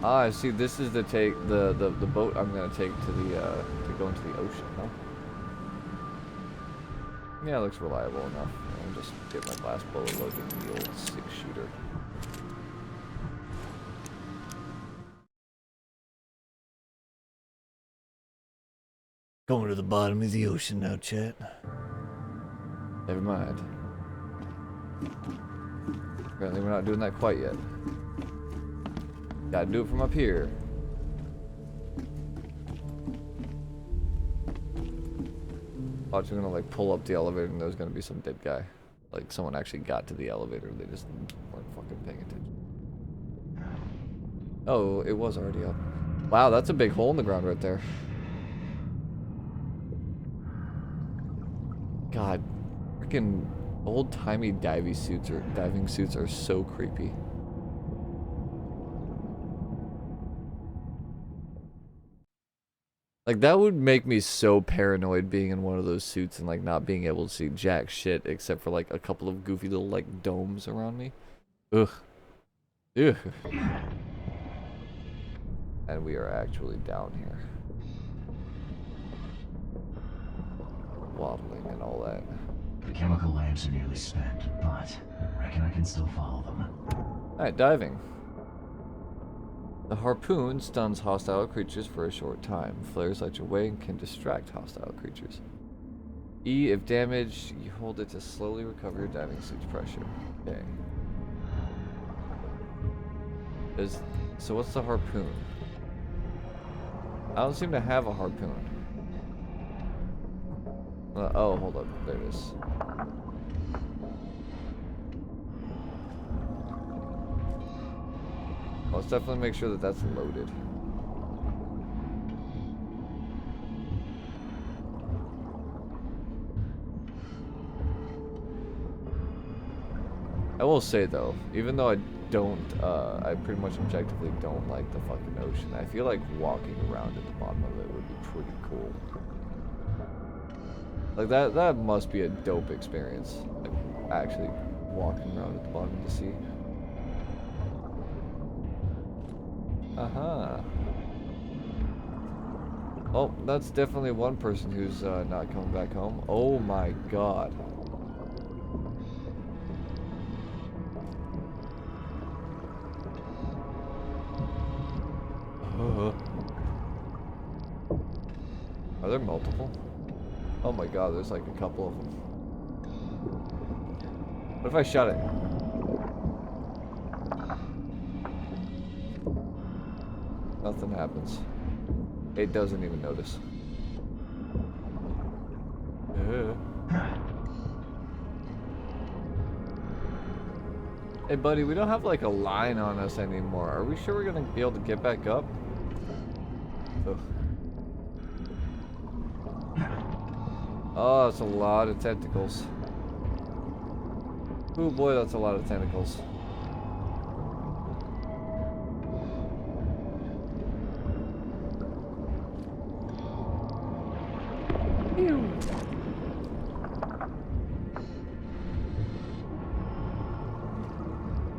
Ah, I see. This is the boat I'm gonna take to the to go into the ocean, huh? Yeah, it looks reliable enough. I'll just get my last bullet loaded in the old 6-shooter. Going to the bottom of the ocean now, chat. Never mind. Apparently we're not doing that quite yet. Gotta do it from up here. Watch, I'm gonna like pull up the elevator and there's gonna be some dead guy. Like someone actually got to the elevator, they just weren't fucking paying attention. Oh, it was already up. Wow, that's a big hole in the ground right there. God, freaking old-timey diving suits are so creepy. Like, that would make me so paranoid being in one of those suits and, like, not being able to see jack shit except for, like, a couple of goofy little, like, domes around me. Ugh. Ugh. And we are actually down here. Waddling and all that. The chemical lamps are nearly spent, but I reckon I can still follow them. Alright, diving. The harpoon stuns hostile creatures for a short time. Flares light your way and can distract hostile creatures. E, if damaged, you hold it to slowly recover your diving suit's pressure. Okay. So what's the harpoon? I don't seem to have a harpoon. Oh, hold up. There it is. Let's definitely make sure that that's loaded. I will say though, even though I don't, I pretty much objectively don't like the fucking ocean, I feel like walking around at the bottom of it would be pretty cool. Like that must be a dope experience, like actually walking around at the bottom of the sea. Uh-huh. Oh, that's definitely one person who's not coming back home. Oh my god. Are there there multiple? Oh my god, there's like a couple of them. What if I shot it? Nothing happens. It doesn't even notice. Hey buddy, we don't have like a line on us anymore. Are we sure we're gonna be able to get back up? Ugh. Oh, that's a lot of tentacles. Oh boy, that's a lot of tentacles. Ew.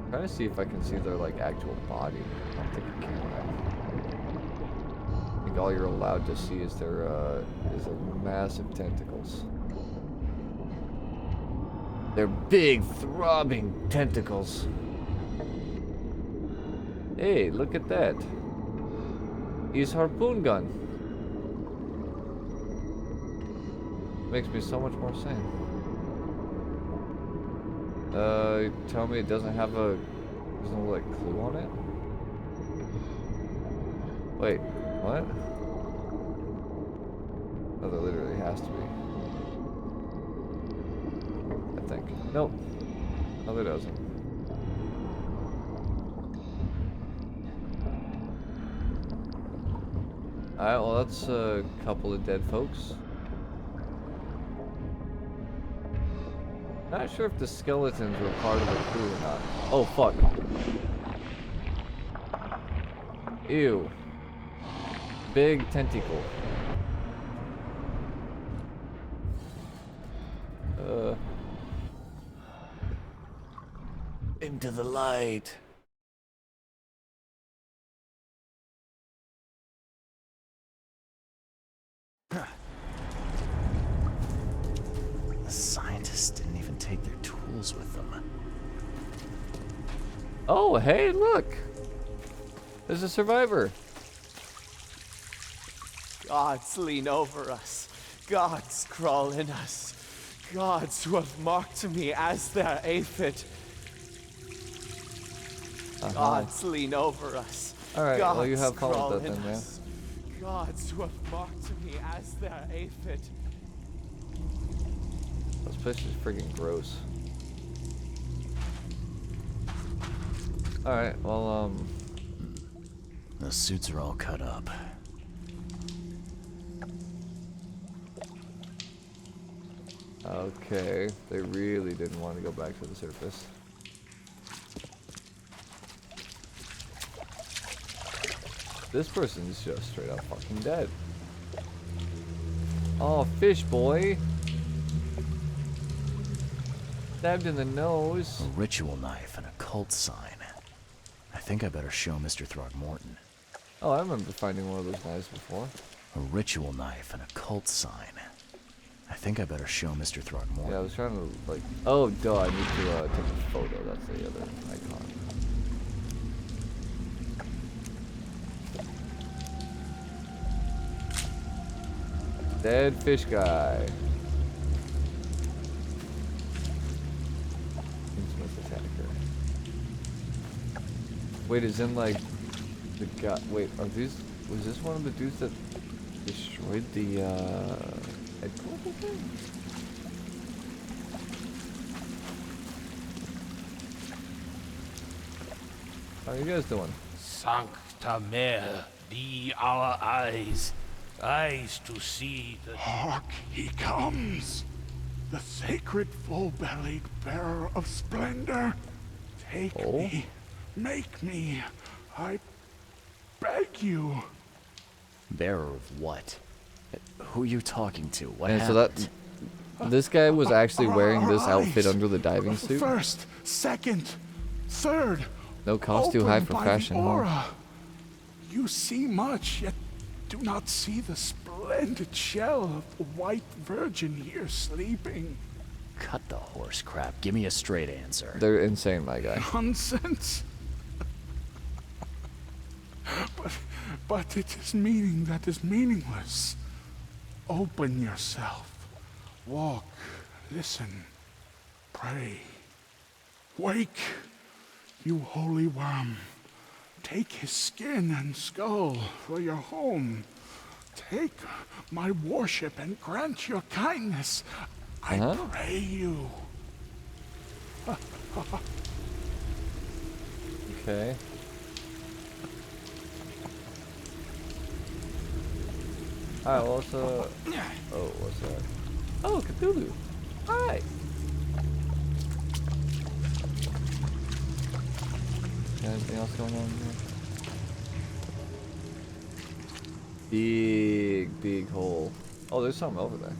Trying to see if I can see their like actual body. I don't think I can. I think all you're allowed to see is their massive tentacles. They're big, throbbing tentacles. Hey, look at that. His harpoon gun. Makes me so much more sane. Tell me it doesn't have a, there's no like clue on it? Wait, what? Oh, there literally has to be. I think. Nope. No, there doesn't. Alright, well that's a couple of dead folks. Not sure if the skeletons were part of the crew or not. Oh, fuck. Ew. Big tentacle. Into the light. The scientists didn't even take their tools with them. Oh, hey, look! There's a survivor. Gods lean over us. Gods crawl in us. Gods who have marked me as their aphid. Gods lean over us. Alright, well you have crawl followed that in then, yeah. us. Gods who have marked me as their aphid. This place is freaking gross. Alright, well, The suits are all cut up. okay. They really didn't want to go back to the surface. This person's just straight up fucking dead. Oh, fish boy. Stabbed in the nose. A ritual knife and a cult sign. I think I better show Mr. Throgmorton. Oh, I remember finding one of those knives before. A ritual knife and a cult sign. I think I better show Mr. Throgmorton. Yeah, I was trying to, like... Oh, duh, I need to take a photo. That's the other icon. Dead fish guy. Intimate attacker. Wait, is in like the guy? Wait, are these? Was this one of the dudes that destroyed the headquarters thing? How are you guys doing? Sancta Mare, be our eyes. Eyes to see the... Hark, he comes! The sacred full-bellied bearer of splendor. Take me, make me, I beg you. Bearer of what? Who are you talking to? What And happened? so that this guy was actually wearing this outfit under the diving suit. First, second, third. No cost too high for fashion, huh? You see much, yet do not see the splendid shell of the white virgin here sleeping. Cut the horse crap. Give me a straight answer. They're insane, my guy. Nonsense. But it is meaning that is meaningless. Open yourself. Walk, listen, pray. Wake, you holy worm. Take his skin and skull for your home. Take my worship and grant your kindness. I pray you. Okay. Alright, well, so... Oh, what's that? Oh, Cthulhu. Alright. Anything else going on here? Big hole. Oh, there's something over there.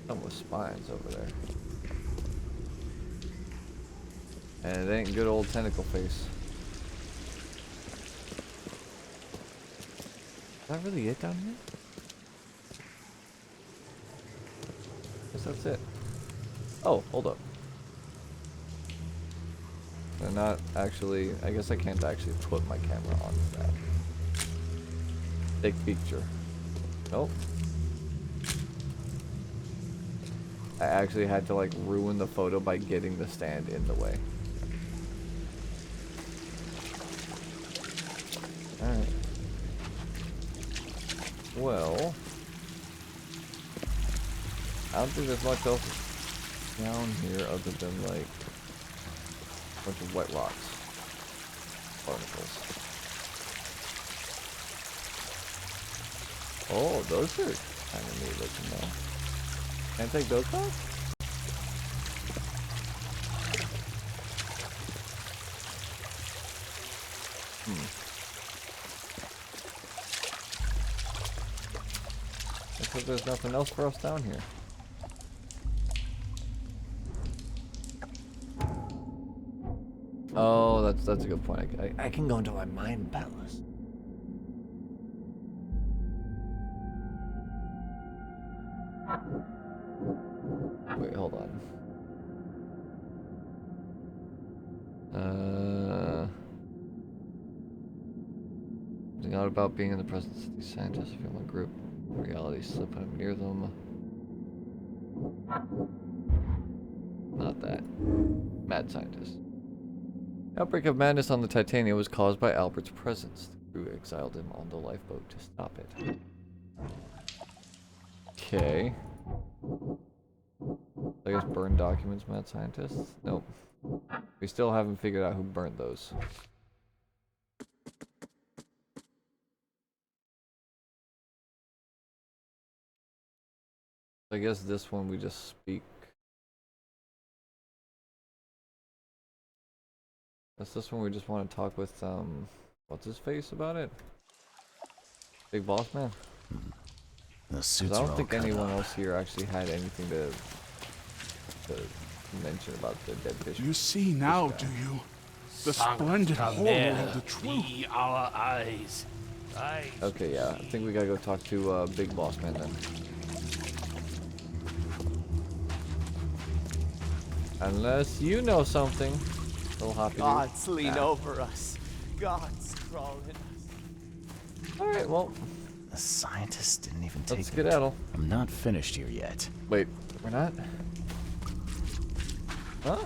Something with spines over there. And it ain't good old tentacle face. Is that really it down here? Guess that's it. Oh, hold up. They're not actually... I guess I can't actually put my camera on that. Take picture. Nope. I actually had to like ruin the photo by getting the stand in the way. Alright. Well, I don't think there's much else down here other than like a bunch of white rocks. Barnacles. Oh, those are kind of neat looking though. Can I take those off? Looks like there's nothing else for us down here. Oh, that's a good point. I can go into my mind palace. Wait, hold on. Something odd about being in the presence of these scientists. I feel my group reality slip when I'm near them. Not that. Mad scientist. The outbreak of madness on the Titania was caused by Albert's presence. The crew exiled him on the lifeboat to stop it. Okay. I guess burn documents, mad scientists? Nope. We still haven't figured out who burned those. I guess this one we just speak. That's this one we just want to talk with, what's his face about it? Big boss man? The suits I are don't all think cut anyone off. else here actually had anything to mention about the dead fish. You see now, do you? The splendid horror of the truth. Be our eyes. Eyes. Okay, yeah. I think we gotta go talk to Big Boss Man then. Unless you know something. Little hoppy. Gods lean over us. Gods crawl in us. Alright, well. The scientists didn't even take Let's it. skedaddle. I'm not finished here yet. Wait, we're not? Huh?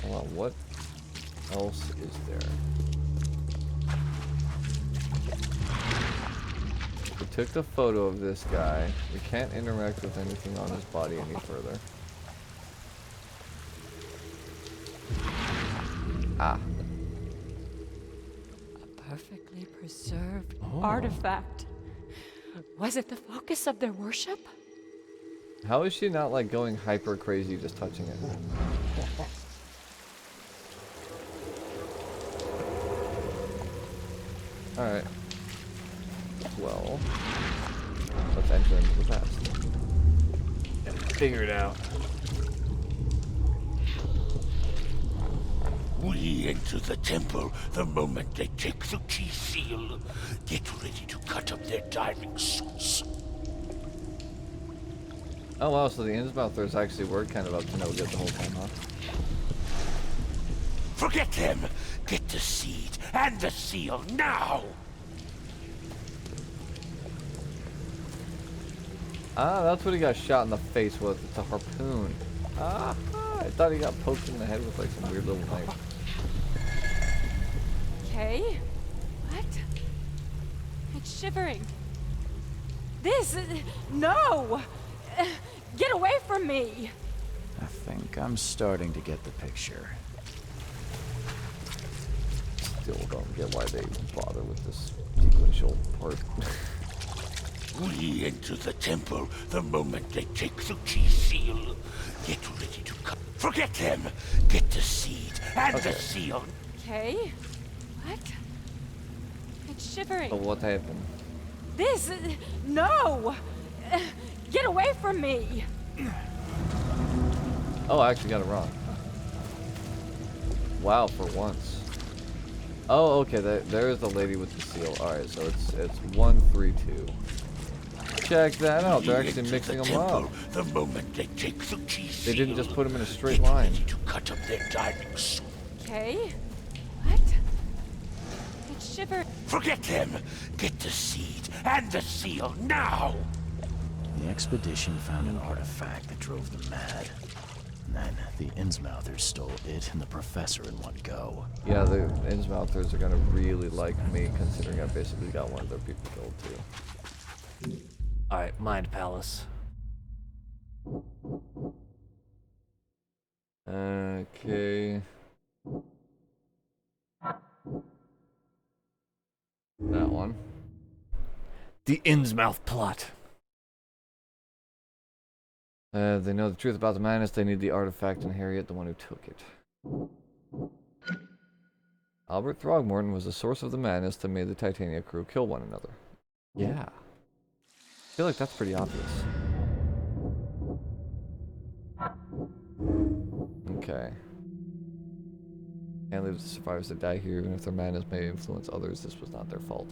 Hold on, what else is there? We took the photo of this guy. We can't interact with anything on his body any further. Ah. A perfectly preserved artifact. Was it the focus of their worship? How is she not like going hyper crazy just touching it? Alright. Well, let's enter into the past. And figure it out. We enter the temple the moment they take the key seal. Get ready to cut up their diving suits. Oh wow, so the Innsmouthers actually were kind of up to no good the whole time, huh? Forget them! Get the seed and the seal now! Ah, that's what he got shot in the face with. It's a harpoon. Ah, I thought he got poked in the head with like some weird little knife. Okay. What? It's shivering. This... No! Get away from me! I think I'm starting to get the picture. Still don't get why they bother with this sequential part. We enter the temple the moment they take the key seal. Get ready to cut. Forget them! Get the seed and the seal. Okay. What? It's shivering. So what happened? This... No! Get away from me! Oh, I actually got it wrong. Wow, for once. Oh, okay, there is the lady with the seal. Alright, so it's 1, 3, 2. Check that out. They're actually mixing them up. The moment they take the key seal. They didn't just put them in a straight line. To cut up their diving suit. Okay. What? It's shivering. Forget them! Get the seed and the seal now! The expedition found an artifact that drove them mad. And then the Innsmouthers stole it and the professor in one go. Yeah, the Innsmouthers are gonna really like me, considering I basically got one of their people killed too. Alright, Mind Palace. Okay. That one. The Innsmouth plot. They know the truth about the madness. They need the artifact and Harriet, the one who took it. Albert Throgmorton was the source of the madness that made the Titania crew kill one another. Yeah. I feel like that's pretty obvious. Okay. Can't leave the survivors to die here, even if their madness may influence others. This was not their fault.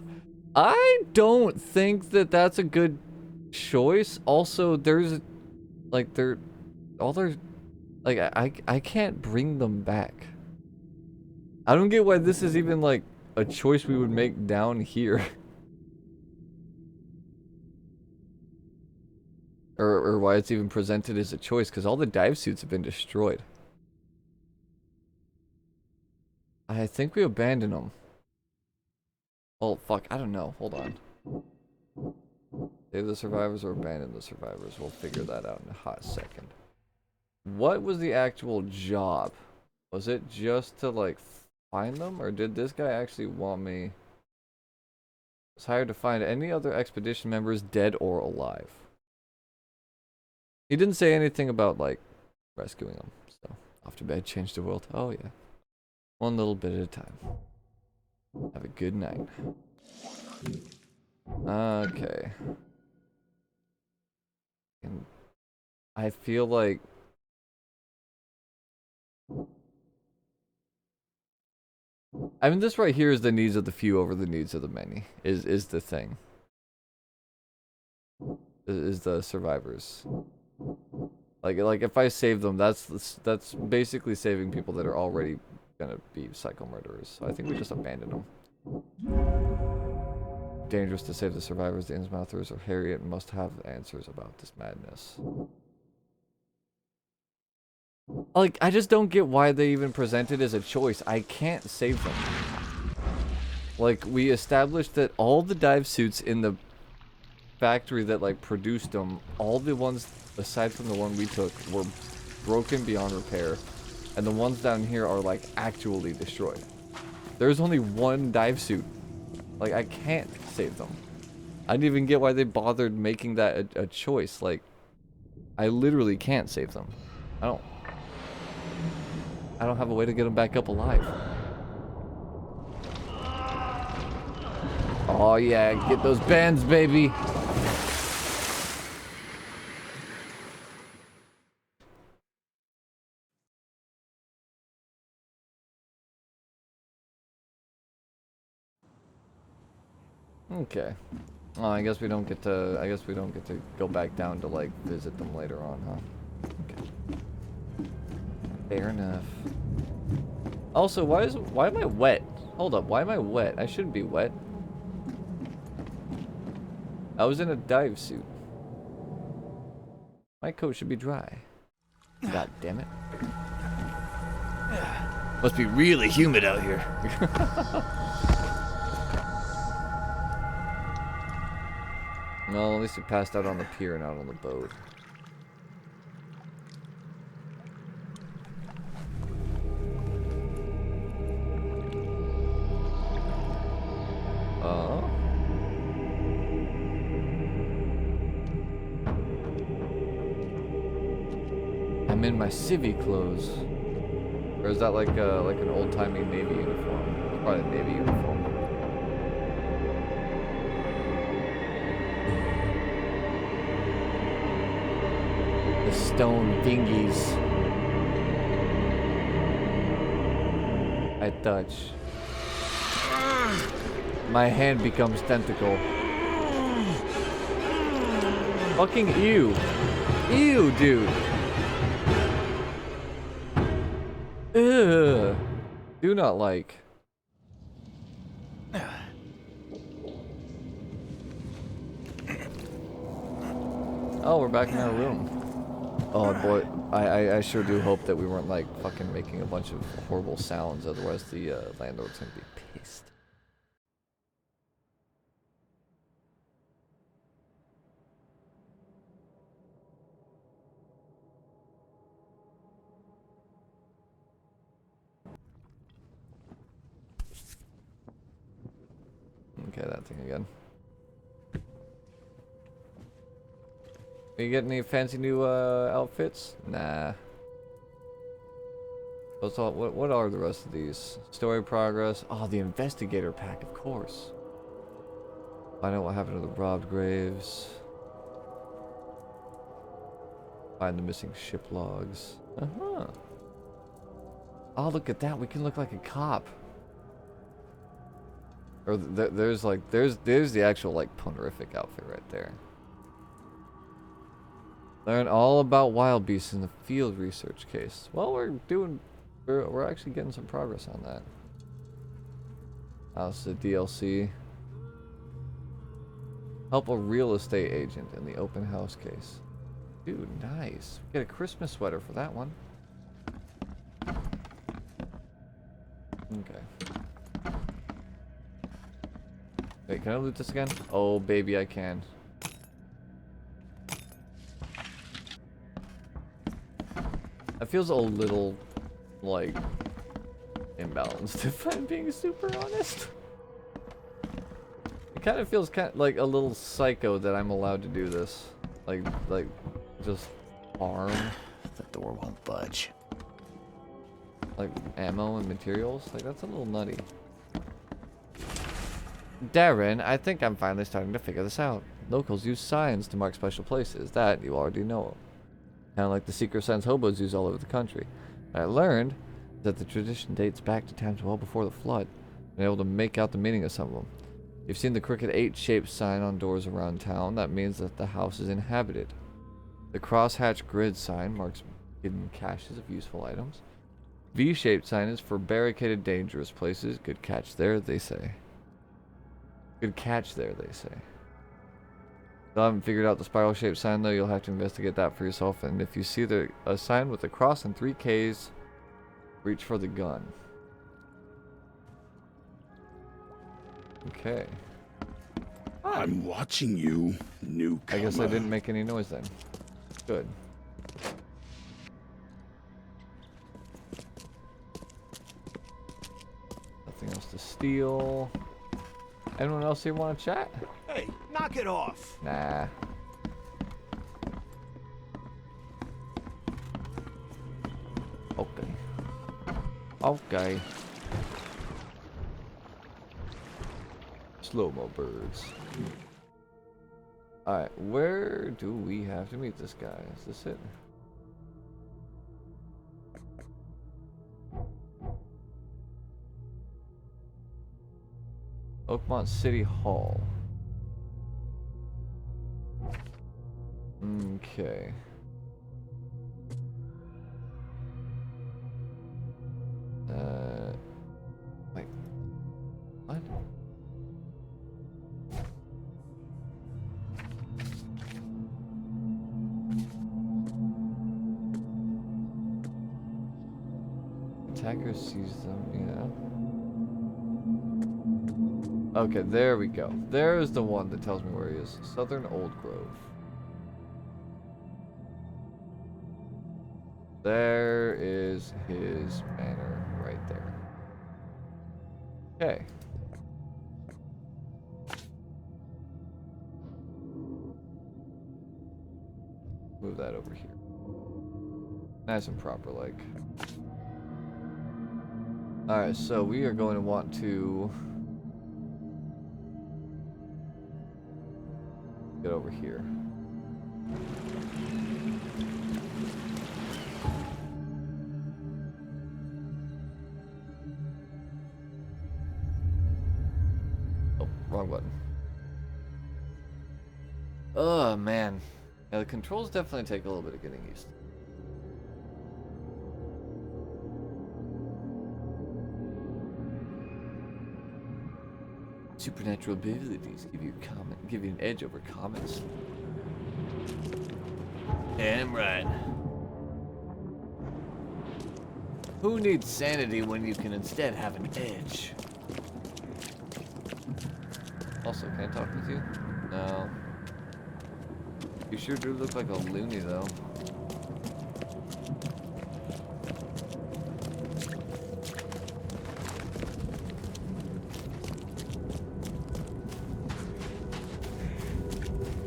I don't think that that's a good choice. Also, there's... like, I can't bring them back. I don't get why this is even, like, a choice we would make down here. or why it's even presented as a choice, because all the dive suits have been destroyed. I think we abandon them. Oh, fuck, I don't know. Hold on. Save the survivors or abandon the survivors. We'll figure that out in a hot second. What was the actual job? Was it just to, like, find them? Or did this guy actually want me... I was hired to find any other expedition members, dead or alive. He didn't say anything about, like, rescuing them. So, off to bed, change the world. Oh, yeah. One little bit at a time. Have a good night. Okay. And I feel like... I mean, this right here is the needs of the few over the needs of the many. Is the thing. Is the survivors. Like if I save them, that's basically saving people that are already gonna be psycho murderers. So I think we just abandon them. Dangerous to save the survivors. The Innsmouthers or Harriet must have answers about this madness. Like, I just don't get why they even present it as a choice. I can't save them. Like, we established that all the dive suits in the factory that, like, produced them, all the ones, aside from the one we took, were broken beyond repair. And the ones down here are, like, actually destroyed. There's only one dive suit. Like, I can't save them. I didn't even get why they bothered making that a choice. Like, I literally can't save them. I don't have a way to get them back up alive. Oh yeah, get those bands, baby. Okay. Oh, I guess we don't get to go back down to, like, visit them later on, huh? Okay. Fair enough. Also, why am I wet? Hold up, why am I wet? I shouldn't be wet. I was in a dive suit. My coat should be dry. God damn it. Must be really humid out here. Well, at least we passed out on the pier and not on the boat. I'm in my civvy clothes. Or is that like an old-timey Navy uniform? It's probably a Navy uniform. The stone dinghies. I touch. My hand becomes tentacle. Fucking ew. Ew, dude. Ugh. Do not like. Oh, we're back in our room. Oh boy, I sure do hope that we weren't like fucking making a bunch of horrible sounds, otherwise the landlord's gonna be pissed. Okay, that thing again. You get any fancy new outfits? Nah. What are the rest of these? Story progress. Oh, the investigator pack, of course. Find out what happened to the robbed graves. Find the missing ship logs. Uh-huh. Oh, look at that. We can look like a cop. Or there's the actual like ponerific outfit right there. Learn all about wild beasts in the field research case. Well, we're actually getting some progress on that. How's the DLC? Help a real estate agent in the open house case. Dude, nice. Get a Christmas sweater for that one. Okay. Wait, can I loot this again? Oh, baby, I can. That feels a little, like, imbalanced, if I'm being super honest. It kind of feels like a little psycho that I'm allowed to do this. Like, just harm. The door won't budge. Like, ammo and materials? Like, that's a little nutty. Darren, I think I'm finally starting to figure this out. Locals use signs to mark special places. That you already know. Kind of like the secret signs hobos use all over the country. I learned that the tradition dates back to times well before the flood. Been able to make out the meaning of some of them. You've seen the crooked 8-shaped sign on doors around town. That means that the house is inhabited. The crosshatch grid sign marks hidden caches of useful items. V-shaped sign is for barricaded dangerous places. Good catch there, they say. Good catch there, they say. Still haven't figured out the spiral-shaped sign, though. You'll have to investigate that for yourself. And if you see a sign with a cross and 3 Ks, reach for the gun. Okay. I'm watching you, newcomer. I guess I didn't make any noise then. Good. Nothing else to steal. Anyone else here want to chat? Hey, knock it off. Nah. Okay. Okay. Slow-mo birds. Alright, where do we have to meet this guy? Is this it? Oakmont City Hall. Okay. attacker sees them, yeah. Okay, there we go. There is the one that tells me where he is. Southern Old Grove. There is his manor right there. Okay. Move that over here. Nice and proper, like. Alright, so we are going to want to get over here. Oh, wrong button. Oh, man. Yeah, the controls definitely take a little bit of getting used to. Supernatural abilities give you an edge over comets. Damn right. Who needs sanity when you can instead have an edge? Also, can I talk with you? No. You sure do look like a loony, though.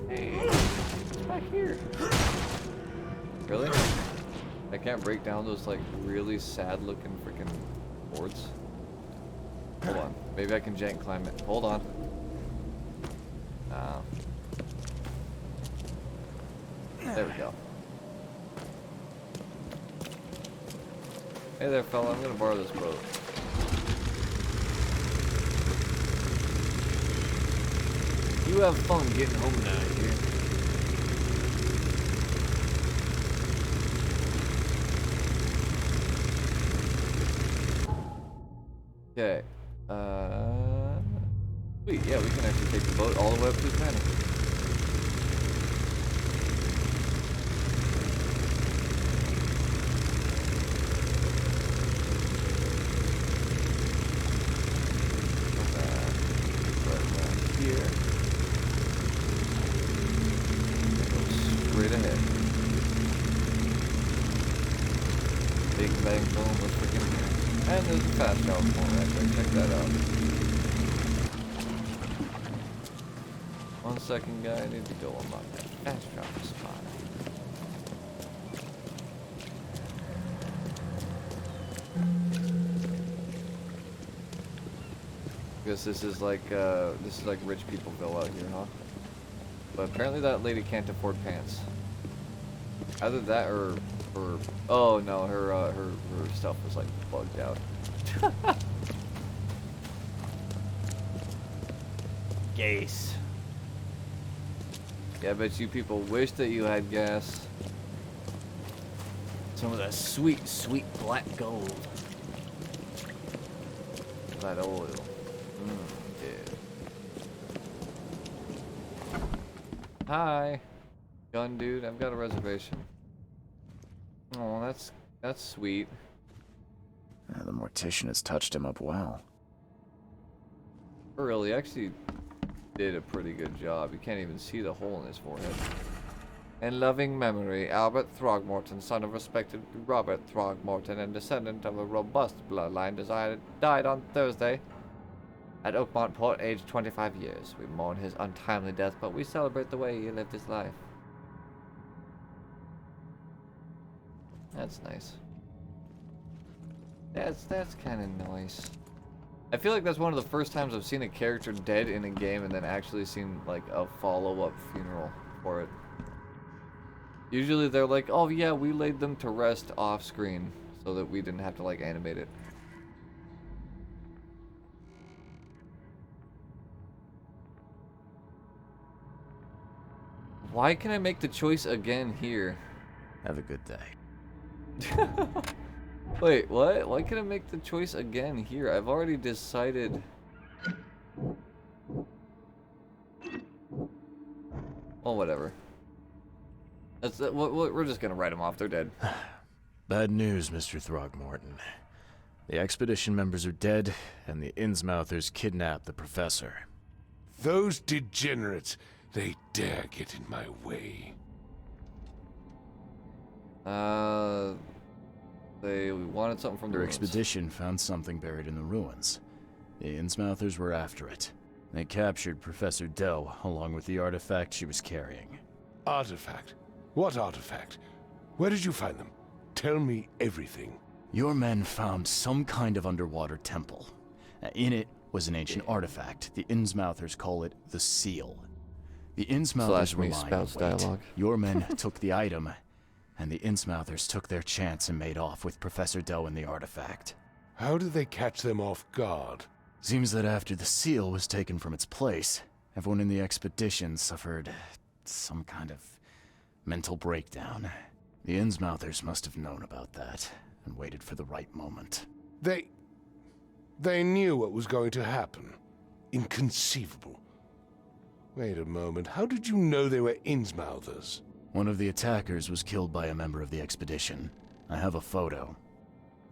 Hey, it's back here. Really? I can't break down those, like, really sad-looking freaking boards. Hold on. Maybe I can jank climb it. Hold on. There we go. Hey there, fella. I'm gonna borrow this boat. You have fun getting home now, here. Okay. Sweet. Yeah, we can actually take the boat all the way up to the manor. Straight ahead. Big bang boom, we're freaking here. And there's a fast travel point right there. Check that out. 1 second, guy. I need to go unlock that fast travel spot. Guess this is like rich peopleville out here, huh? But apparently that lady can't afford pants. Either that or oh no, her stuff was like bugged out. Gas. Yeah, I bet you people wish that you had gas. Some of that sweet, sweet black gold. That oil. Yeah. Hi. Gun dude, I've got a reservation. Oh, that's sweet. The mortician has touched him up well. Really, actually did a pretty good job. You can't even see the hole in his forehead. In loving memory, Albert Throgmorton, son of respected Robert Throgmorton and descendant of a robust bloodline, died on Thursday at Oakmont Port, aged 25 years. We mourn his untimely death, but we celebrate the way he lived his life. That's nice. That's kind of nice. I feel like that's one of the first times I've seen a character dead in a game and then actually seen like a follow-up funeral for it. Usually they're like, oh yeah, we laid them to rest off screen so that we didn't have to like animate it. Why can I make the choice again here? Have a good day. Wait, what? Why can I make the choice again here? I've already decided. Well, whatever. We're just gonna write them off. They're dead. Bad news, Mr. Throgmorton. The expedition members are dead, and the Innsmouthers kidnapped the professor. Those degenerates, they dare get in my way. They wanted something from the Their ruins. expedition found something buried in the ruins. The Innsmouthers were after it. They captured Professor Dell, along with the artifact she was carrying. Artifact? What artifact? Where did you find them? Tell me everything. Your men found some kind of underwater temple. In it was an ancient artifact. The Innsmouthers call it the Seal. The Innsmouthers were lying in wait. Dialogue. Your men took the item, and the Innsmouthers took their chance and made off with Professor Doe and the artifact. How did they catch them off guard? Seems that after the seal was taken from its place, everyone in the expedition suffered some kind of mental breakdown. The Innsmouthers must have known about that and waited for the right moment. They knew what was going to happen. Inconceivable. Wait a moment, how did you know they were Innsmouthers? One of the attackers was killed by a member of the expedition. I have a photo.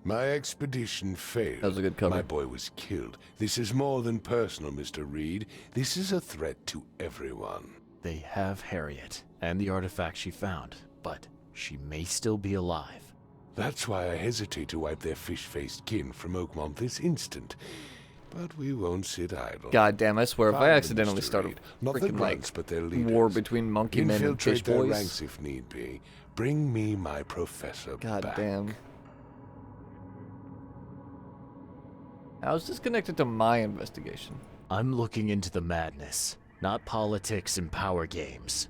My expedition failed. That was a good cover. My boy was killed. This is more than personal, Mr. Reed. This is a threat to everyone. They have Harriet and the artifact she found, but she may still be alive. That's why I hesitate to wipe their fish-faced kin from Oakmont this instant. But we won't sit idle. God damn, I swear, if I Find them, accidentally Mr. start a Reed. Not the freaking, grunts, but their leaders. war between monkey men and fish Infiltrate their boys. ranks if need be. Bring me my professor God back. damn. How is this connected to my investigation? I'm looking into the madness, not politics and power games.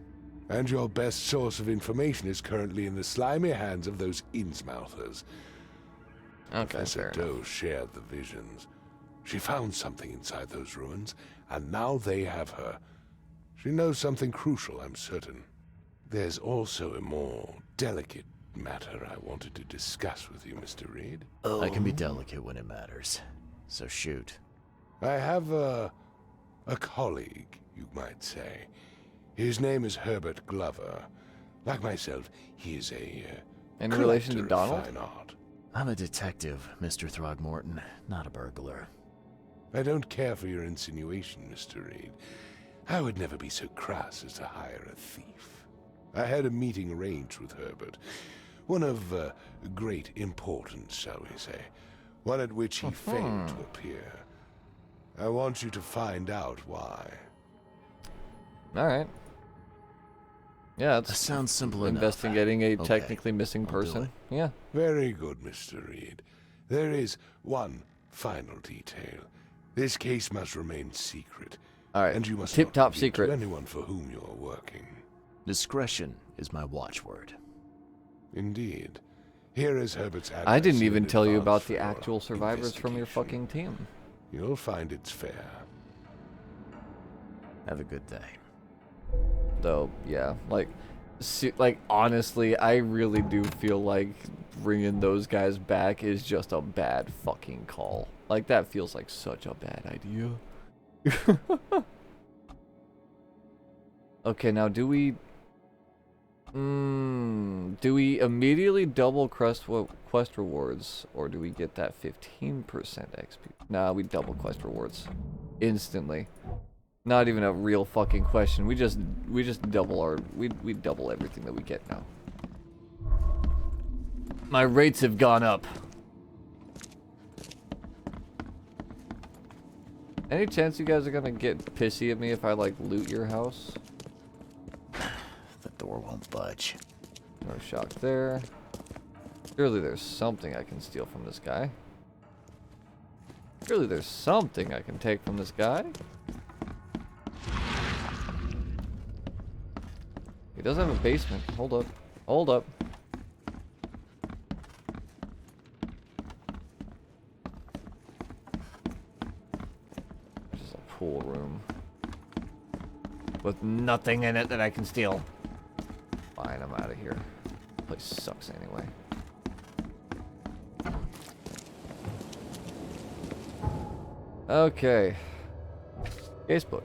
And your best source of information is currently in the slimy hands of those Innsmouthers. Okay, Professor Doe shared the visions. She found something inside those ruins, and now they have her. She knows something crucial, I'm certain. There's also a more delicate matter I wanted to discuss with you, Mr. Reed. I can be delicate when it matters, so shoot. I have a colleague, you might say. His name is Herbert Glover. Like myself, he is a in relation to collector of Donald? fine art. I'm a detective, Mr. Throgmorton, not a burglar. I don't care for your insinuation, Mr. Reed. I would never be so crass as to hire a thief. I had a meeting arranged with Herbert. One of great importance, shall we say. One at which he failed to appear. I want you to find out why. Alright. Yeah, That sounds simple investigating a enough. technically missing I'll do person. it. Yeah. Very good, Mr. Reed. There is one final detail. This case must remain secret. Alright. And you must Tip-top not reveal secret. to anyone for whom you are working. Discretion is my watchword. Indeed. Here is Herbert's address. I didn't in even tell you advance about for the your actual survivors from your investigation. fucking team. You'll find it's fair. Have a good day. Though, yeah, like honestly, I really do feel like bringing those guys back is just a bad fucking call. Like, that feels like such a bad idea. Okay, now do we immediately double quest rewards, or do we get that 15% XP? Nah, we double quest rewards instantly. Not even a real fucking question. We just double our we double everything that we get now. My rates have gone up. Any chance you guys are gonna get pissy at me if I like loot your house? The door won't budge. No shock there. Surely there's something I can steal from this guy. Surely there's something I can take from this guy. He does have a basement. Hold up. Hold up. There's a pool room. With nothing in it that I can steal. Fine, I'm out of here. This place sucks anyway. Okay. Casebook.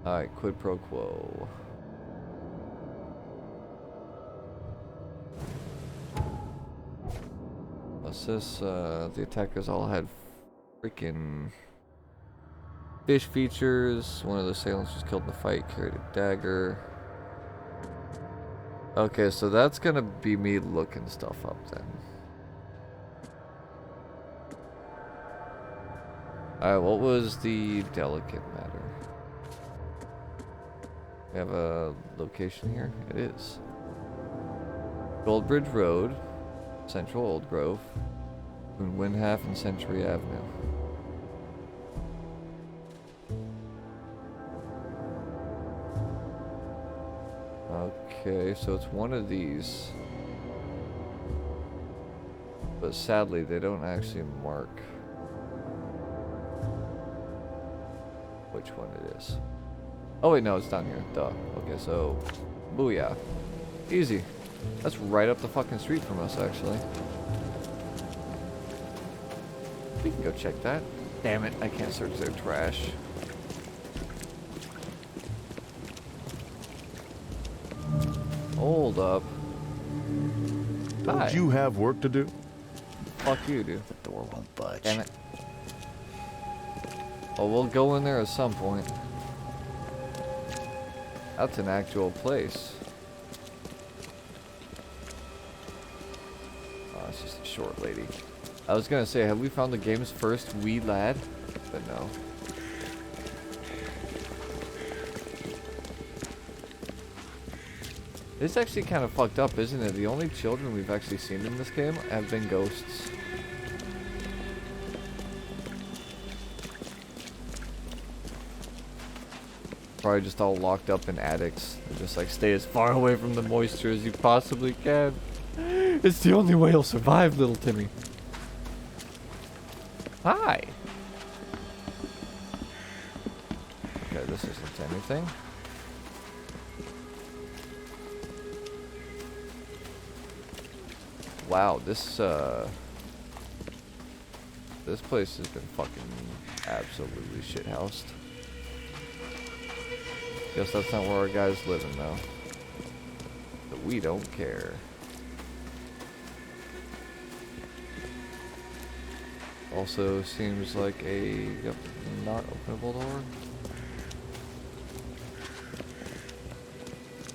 Alright, quid pro quo. What's this? The attackers all had freaking fish features. One of the assailants was killed in the fight, carried a dagger. Okay, so that's gonna be me looking stuff up then. Alright, what was the delicate matter? We have a location here? It is. Goldbridge Road, Central Old Grove, between Windhalf and Century Avenue. Okay, so it's one of these. But sadly, they don't actually mark which one it is. Oh wait, no, it's down here. Duh. Okay, so booyah. Easy. That's right up the fucking street from us, actually. We can go check that. Damn it, I can't search their trash. Hold up. Don't Hi. you have work to do? Fuck you, dude. The door won't budge. Damn it. Oh, we'll go in there at some point. That's an actual place. Oh, it's just a short lady. I was gonna say, have we found the game's first wee lad? But no. It's actually kind of fucked up, isn't it? The only children we've actually seen in this game have been ghosts. Probably just all locked up in attics. They just like stay as far away from the moisture as you possibly can. It's the only way you'll survive, little Timmy. Hi. Okay, this isn't anything. Wow, this place has been fucking absolutely shithoused. Guess that's not where our guy's living though. But we don't care. Also seems like a not openable door.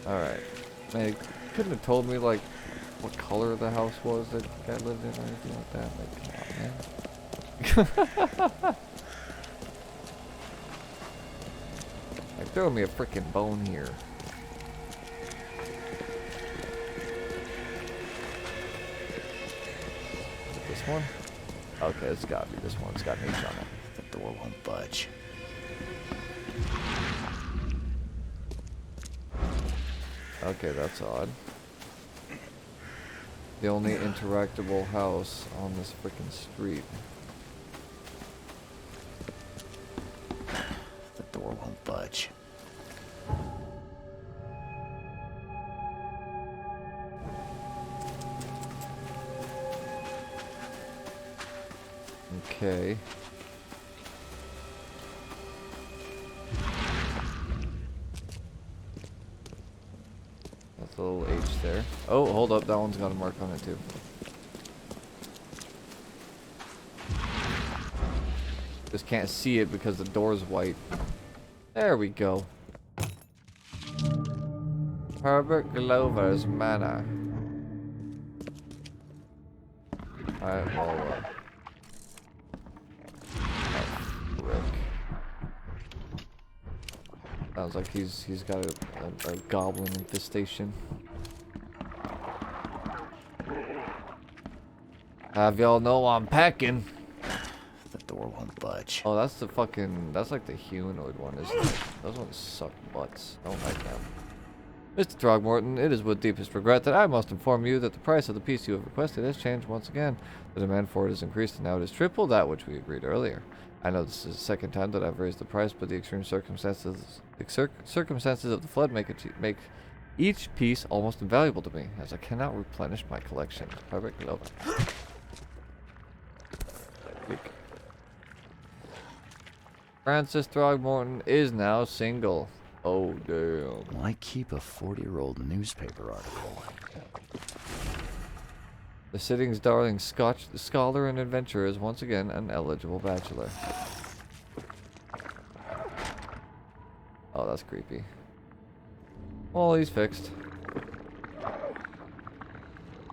Alright. Man, you couldn't have told me like what color the house was that guy lived in or anything like that. Like, come on, man. Like, throw me a freaking bone here. Is it this one? Okay, it's gotta be this one. It's got an H on it. The door won't budge. Okay, that's odd. The only interactable house on this freaking street. The door won't budge. Okay. That's a little H there. Oh, hold up. That one's got a mark on it too. Just can't see it because the door's white. There we go. Herbert Glover's Manor. Alright, well, sounds like he's got a goblin infestation. Have y'all know I'm packing? The door won't budge. Oh, that's the fucking... That's like the humanoid one, isn't it? Those ones suck butts. I don't like them. Mr. Throgmorton, it is with deepest regret that I must inform you that the price of the piece you have requested has changed once again. The demand for it has increased and now it is triple that which we agreed earlier. I know this is the second time that I've raised the price, but the extreme circumstances of the flood make each piece almost invaluable to me, as I cannot replenish my collection. Herbert Glover. Francis Throgmorton is now single. Oh, damn. Why keep a 40-year-old newspaper article? The sitting's darling Scotch scholar and adventurer is once again an eligible bachelor. Oh, that's creepy. Well, he's fixed.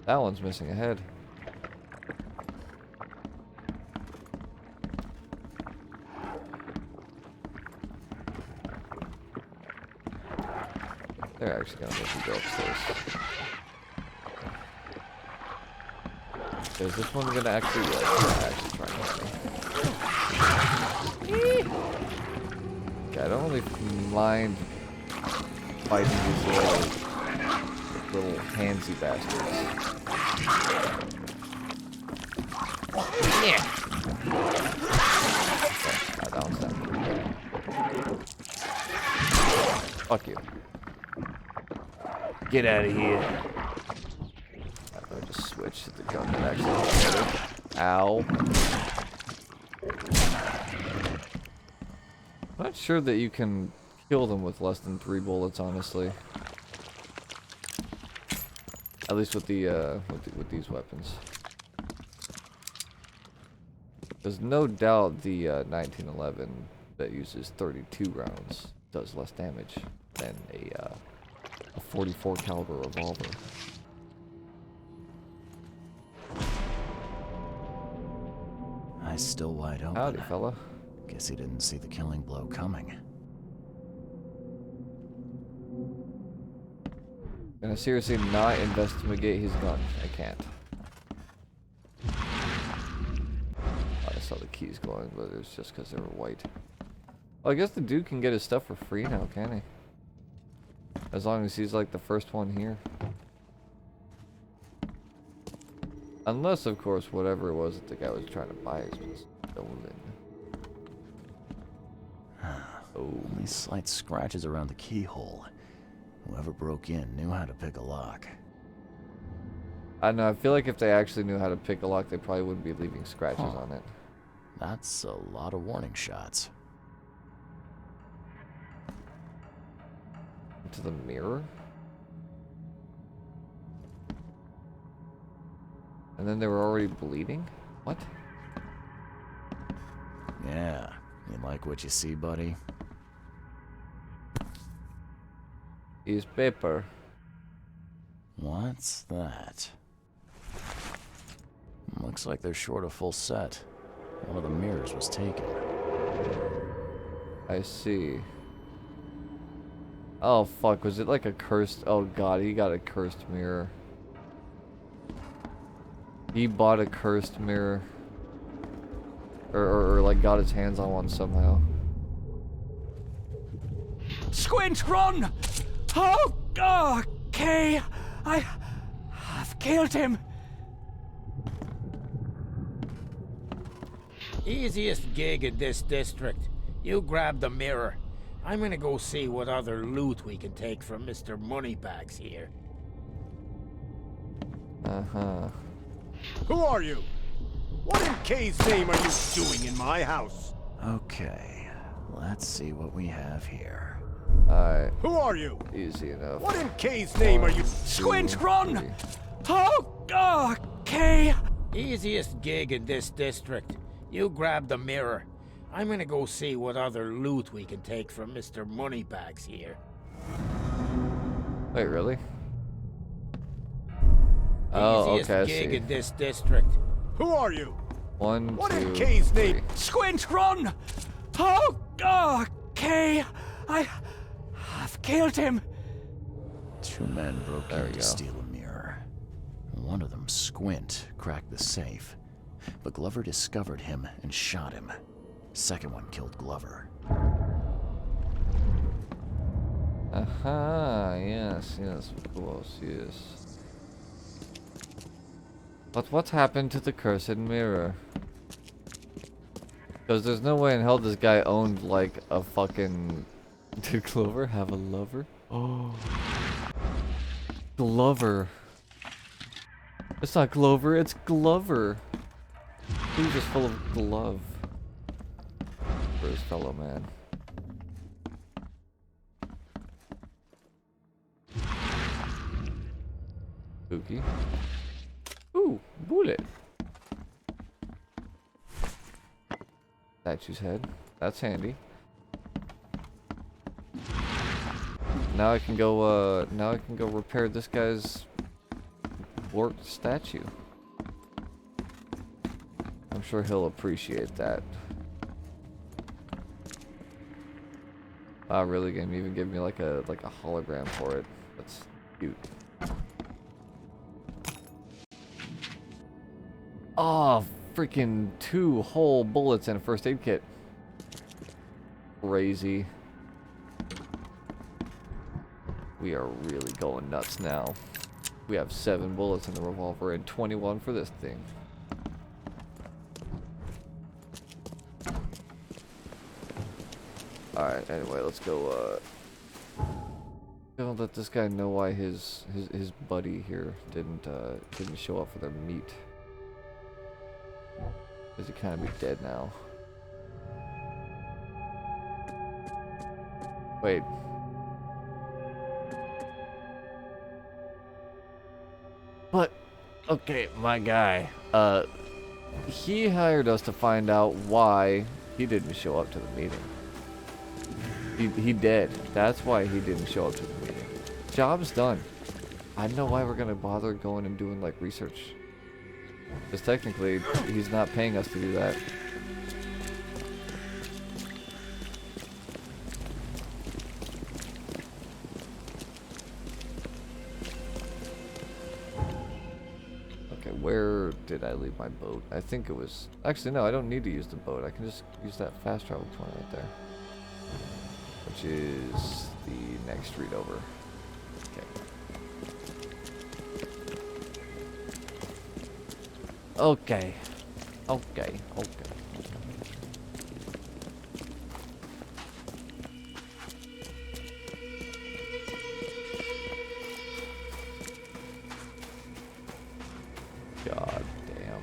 That one's missing a head. They're actually gonna make me go upstairs. Is this one gonna actually work? Actually try to hit me. Okay, I don't really mind fighting these little handsy bastards. Yeah. Okay, that one's done. Fuck you. Get out of here. I'm gonna just switch to the gun that actually hits better. Ow. I'm not sure that you can kill them with less than 3 bullets, honestly. At least with with these weapons. There's no doubt the 1911 that uses 32 rounds does less damage than a 44 caliber revolver. Eyes still wide open. Howdy, fella. Guess he didn't see the killing blow coming. Gonna seriously not investigate his gun. I can't. I saw the keys glowing, but it was just because they were white. Well, I guess the dude can get his stuff for free now, can he? As long as he's like the first one here. Unless, of course, whatever it was that the guy was trying to buy has been stolen. Oh, these slight scratches around the keyhole. Whoever broke in knew how to pick a lock. I don't know, I feel like if they actually knew how to pick a lock, they probably wouldn't be leaving scratches on it. That's a lot of warning shots. Into the mirror? And then they were already bleeding? What? Yeah, you like what you see, buddy? Is paper. What's that? Looks like they're short a full set. One of the mirrors was taken. I see. Oh fuck, was it like a cursed... Oh god, he got a cursed mirror. He bought a cursed mirror. Or like got his hands on one somehow. Squint, run! Oh, okay. I've killed him. Easiest gig in this district. You grab the mirror. I'm gonna go see what other loot we can take from Mr. Moneybags here. Uh-huh. Who are you? What in K's name are you doing in my house? Okay, let's see what we have here. Alright. Who are you? Easy enough. What in K's name are you? Squint, run! Oh, okay. Easiest gig in this district. You grab the mirror. I'm gonna go see what other loot we can take from Mr. Moneybags here. Wait, really? Oh, Easiest okay, I gig see. in this district. Who are you? 1, What 2, in K's name? 3. Squint, run! Oh, okay. I've killed him. 2 men broke in to steal a mirror. One of them, Squint, cracked the safe. But Glover discovered him and shot him. Second one killed Glover. Aha, yes, of course, yes. But what happened to the cursed mirror? Because there's no way in hell this guy owned, like, a fucking... Did Glover have a lover? Oh. Glover. It's not Glover, it's Glover. He's just full of glove. For his fellow man. Spooky. Ooh, bullet. Statue's head. That's handy. Now I can go repair this guy's warped statue. I'm sure he'll appreciate that. Really? Gonna even give me like a hologram for it. That's cute. Oh, freaking 2 whole bullets and a first aid kit. Crazy. We are really going nuts now. We have 7 bullets in the revolver and 21 for this thing. Alright, anyway, let's go, don't let this guy know why his buddy here didn't show up for their meet. Because he kind of be dead now. Wait. But, okay, my guy, he hired us to find out why he didn't show up to the meeting. He did. That's why he didn't show up to the meeting. Job's done. I don't know why we're gonna bother going and doing like research. Because technically, he's not paying us to do that. Okay, where did I leave my boat? I think it was... Actually, no, I don't need to use the boat. I can just use that fast travel point right there. Which is the next street over. Okay. Okay. God damn.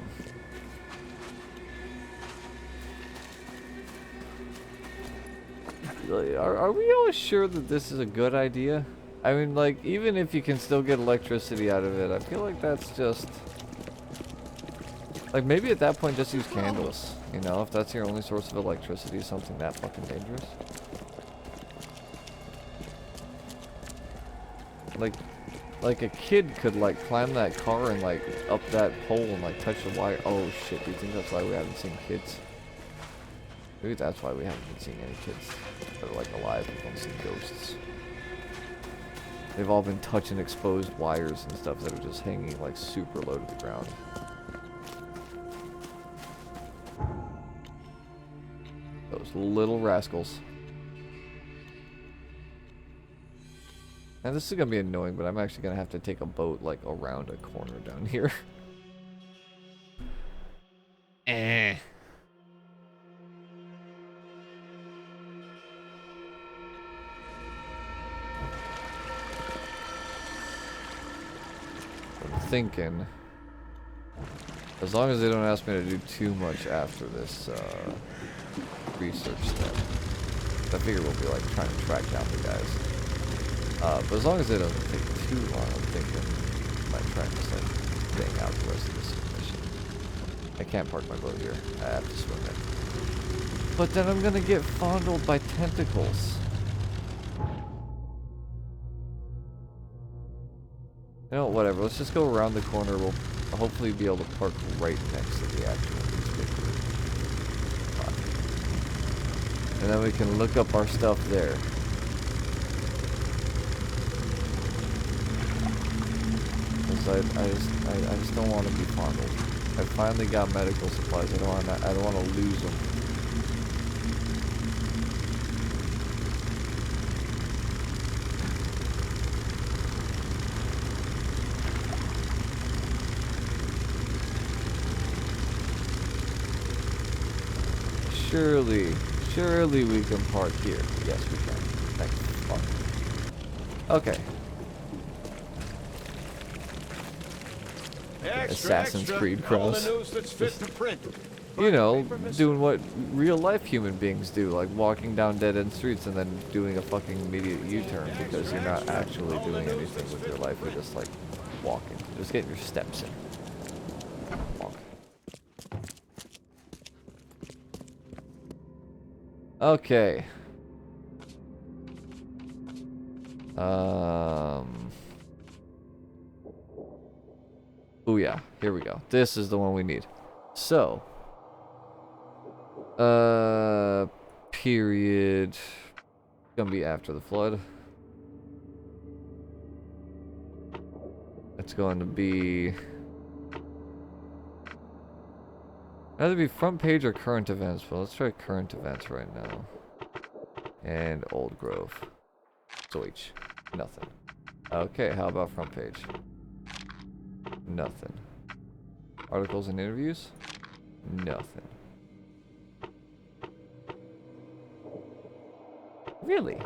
Are we all sure that this is a good idea? I mean, like, even if you can still get electricity out of it, I feel like that's just... Like, maybe at that point just use candles, you know, if that's your only source of electricity, something that fucking dangerous. Like a kid could, like, climb that car and, like, up that pole and, like, touch the wire. Oh, shit, do you think that's why we haven't seen kids? Maybe that's why we haven't been seeing any kids that are, like, alive. We've only seen ghosts. They've all been touching exposed wires and stuff that are just hanging, like, super low to the ground. Those little rascals. Now this is gonna be annoying, but I'm actually gonna have to take a boat like around a corner down here. I'm thinking, as long as they don't ask me to do too much after this research step, I figure we'll be like trying to track down the guys. But as long as it doesn't take too long, I'm thinking I might try and just like bang out the rest of this mission. I can't park my boat here. I have to swim it. But then I'm gonna get fondled by tentacles. You know, whatever. Let's just go around the corner. We'll hopefully be able to park right next to the actual newspaper. And then we can look up our stuff there. I just don't want to be fondled. I finally got medical supplies. I don't want to lose them. Surely we can park here. Yes, we can. Thank fuck. Okay. Assassin's Creed cross. You know, doing what real life human beings do, like walking down dead-end streets and then doing a fucking immediate U-turn because you're not actually doing anything with your life. You're just like walking, just getting your steps in. Okay. Oh yeah, here we go. This is the one we need. So, period. Gonna be after the flood. It's going to be either be front page or current events. But let's try current events right now. And Old Grove. Deutsch. Nothing. Okay, how about front page? Nothing. Articles and interviews? Nothing. Really? Is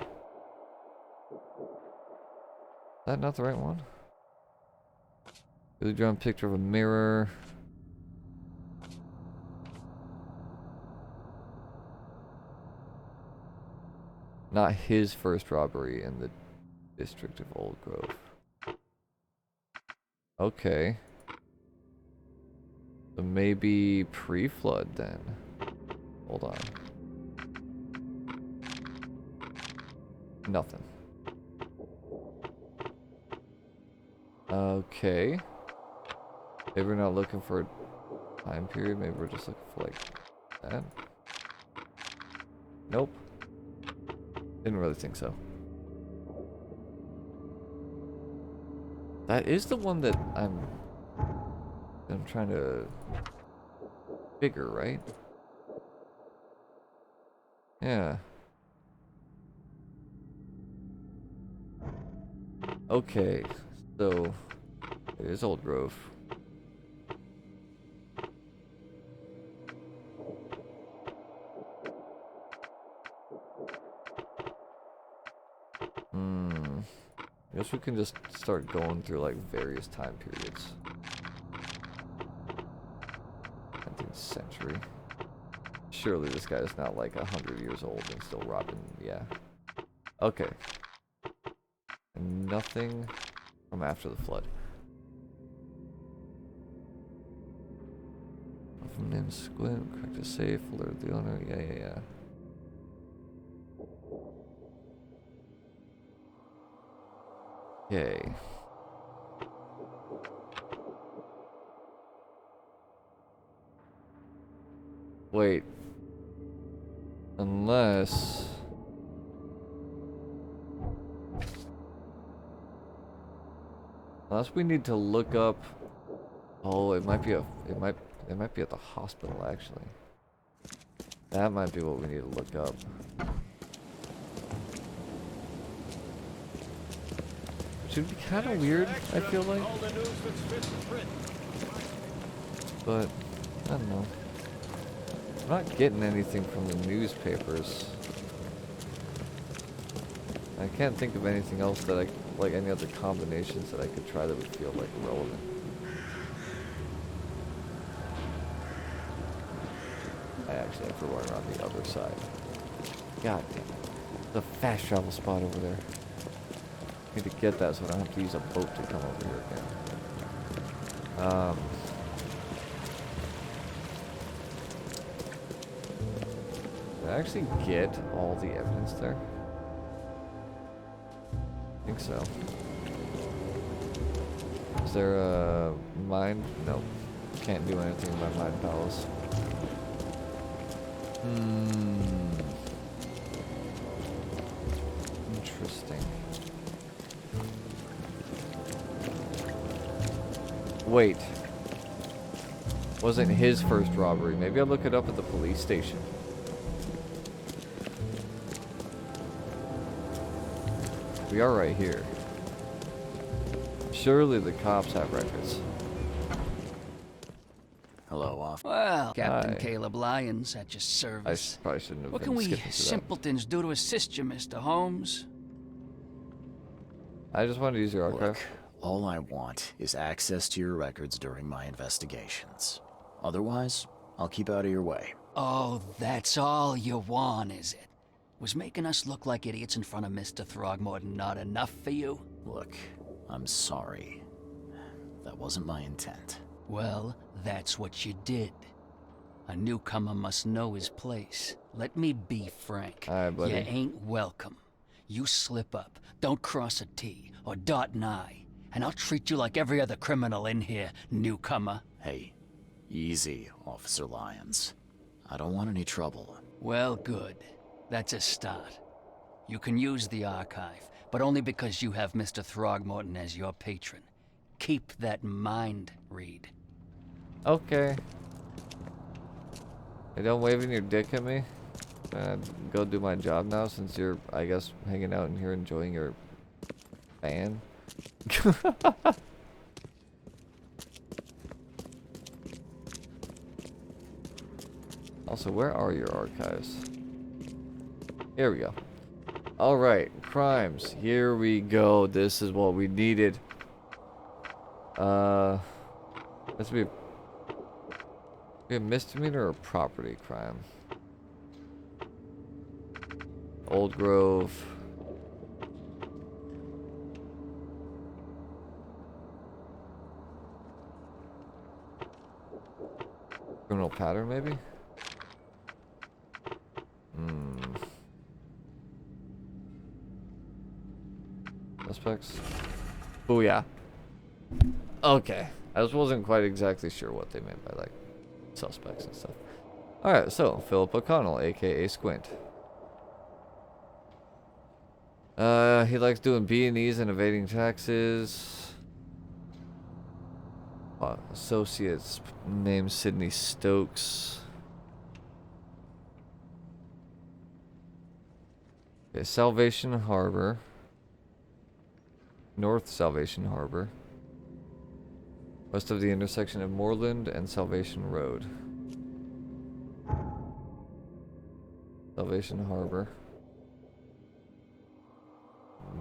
that not the right one? Really drawn picture of a mirror. Not his first robbery in the district of Old Grove. Okay. So maybe pre-flood then. Hold on. Nothing. Okay. Maybe we're not looking for a time period. Maybe we're just looking for like that. Nope. Didn't really think so. That is the one that I'm trying to figure, right? Yeah. Okay, so it is Old Grove. I guess we can just start going through like various time periods. 19th century. Surely this guy is not like 100 years old and still robbing. Yeah. Okay. And nothing from after the flood. From name Squint, cracked a safe, alerted the owner. Yeah. Okay. Wait. Unless we need to look up. Oh, it might be at the hospital actually. That might be what we need to look up. Which would be kind of weird, I feel like. But I don't know. I'm not getting anything from the newspapers. I can't think of anything else that like any other combinations that I could try that would feel like relevant. I actually have to run around the other side. God damn it. There's a fast travel spot over there. I need to get that so I don't have to use a boat to come over here again. Did I actually get all the evidence there? I think so. Is there a mind? Nope. Can't do anything with my mind palace. Interesting. Wait. Wasn't his first robbery. Maybe I'll look it up at the police station. We are right here. Surely the cops have records. Hello, off. Well, Captain Hi. Caleb Lyons at your service. I probably shouldn't have What been can we skipping through that. simpletons do to assist you, Mr. Holmes? I just wanted to use your archive. Look, all I want is access to your records during my investigations. Otherwise, I'll keep out of your way. Oh, that's all you want, is it? Was making us look like idiots in front of Mr. Throgmorton not enough for you? Look, I'm sorry. That wasn't my intent. Well, that's what you did. A newcomer must know his place. Let me be frank. Alright, buddy. You ain't welcome. You slip up, don't cross a T or dot an I, and I'll treat you like every other criminal in here, newcomer. Hey, easy, Officer Lyons. I don't want any trouble. Well, good. That's a start. You can use the archive, but only because you have Mr. Throgmorton as your patron. Keep that in mind, Reed. Okay. Hey, don't waving your dick at me. Go do my job now since you're, I guess, hanging out in here enjoying your fan. Also, where are your archives? Here we go. Alright, crimes. Here we go. This is what we needed. This would be a misdemeanor or property crime. Old Grove. Criminal pattern, maybe? Suspects? Oh yeah. Okay. I just wasn't quite exactly sure what they meant by like suspects and stuff. Alright, so Philip O'Connell, aka Squint. He likes doing B&Es and evading taxes. Associates named Sydney Stokes. Okay, Salvation Harbor. North Salvation Harbor. West of the intersection of Moreland and Salvation Road. Salvation Harbor.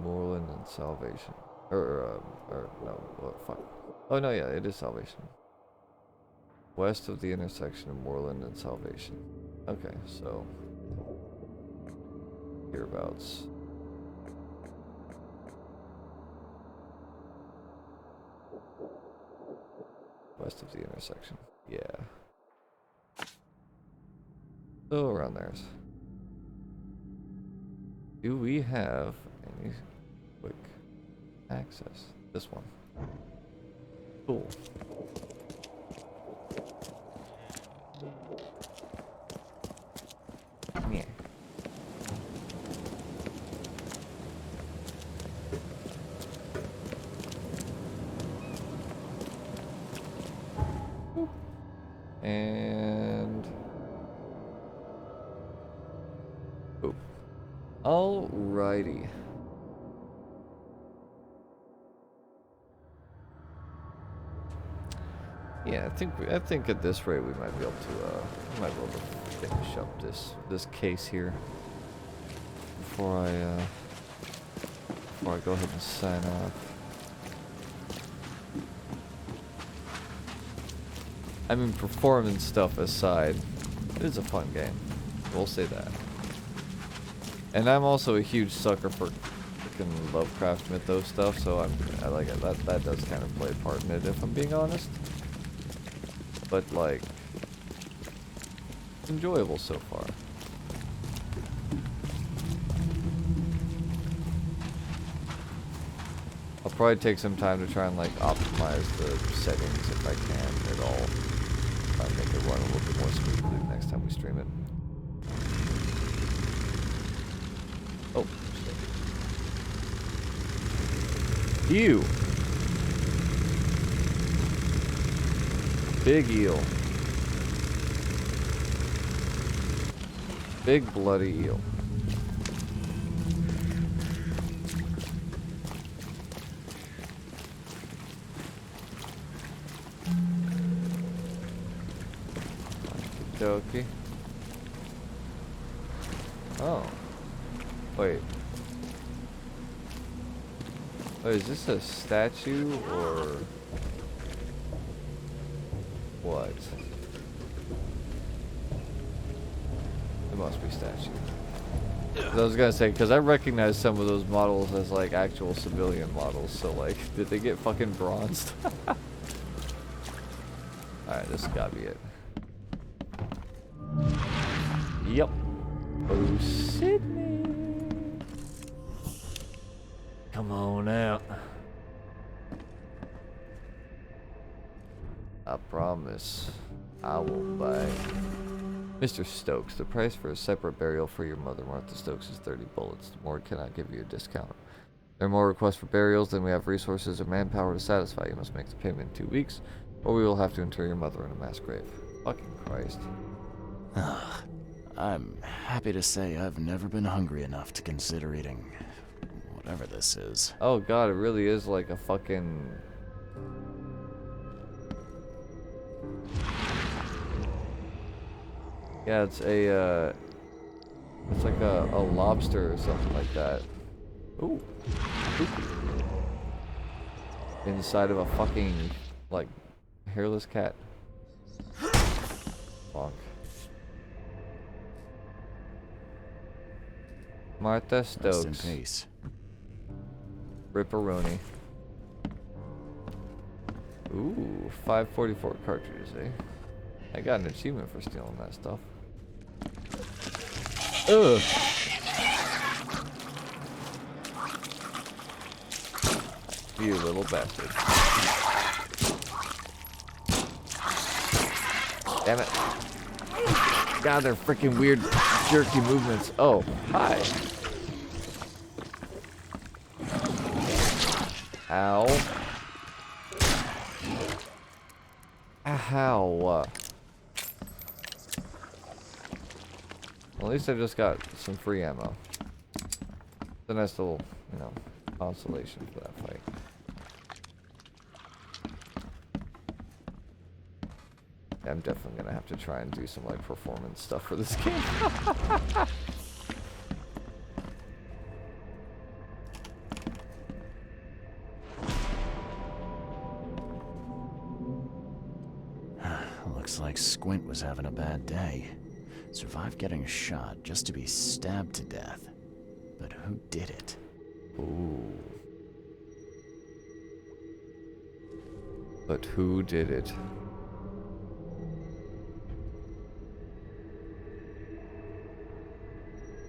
Moreland and Salvation. Or no, what, fuck. Oh no, yeah, it is Salvation. West of the intersection of Moreland and Salvation. Okay, so hereabouts. West of the intersection. Yeah. So around there. Do we have any quick access? This one. Cool. Yeah. And oh, alrighty. Yeah, I think at this rate we might be able to finish up this case here before I go ahead and sign off. I mean, performance stuff aside, it is a fun game. We'll say that. And I'm also a huge sucker for freaking Lovecraft mythos stuff, so I like it. That does kind of play a part in it, if I'm being honest. But like, it's enjoyable so far. I'll probably take some time to try and like optimize the settings if I can at all. Try and make it run a little bit more smoothly next time we stream it. Oh, shit. Ew. Big eel. Big bloody eel. Okey-dokey. Oh. Wait. Wait, is this a statue or what? It must be statue. I was gonna say, because I recognize some of those models as like actual civilian models, so like, did they get fucking bronzed? Alright, this has gotta be it. Oh, Sydney. Come on out. I promise I will buy. Mr. Stokes, the price for a separate burial for your mother, Martha Stokes, is 30 bullets. The morgue cannot give you a discount. There are more requests for burials than we have resources or manpower to satisfy. You must make the payment in 2 weeks, or we will have to inter your mother in a mass grave. Fucking Christ. I'm happy to say I've never been hungry enough to consider eating whatever this is. Oh god, it really is like a fucking... Yeah, it's a, it's like a lobster or something like that. Ooh, spooky. Inside of a fucking, like, hairless cat. Fuck. Martha Stokes. Rest in peace. Ripperoni. Ooh, 544 cartridges, eh? I got an achievement for stealing that stuff. Ugh. You little bastard. Damn it. God, they're freaking weird, jerky movements. Oh, hi. Ow. Ow. Well, at least I just got some free ammo. It's a nice little, you know, consolation for that fight. Yeah, I'm definitely gonna have to try and do some like performance stuff for this game. Looks like Squint was having a bad day. Survived getting shot just to be stabbed to death. But who did it? Ooh. But who did it?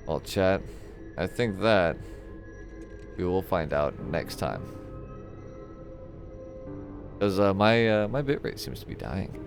Well, chat, I think that we will find out next time. Because my bitrate seems to be dying.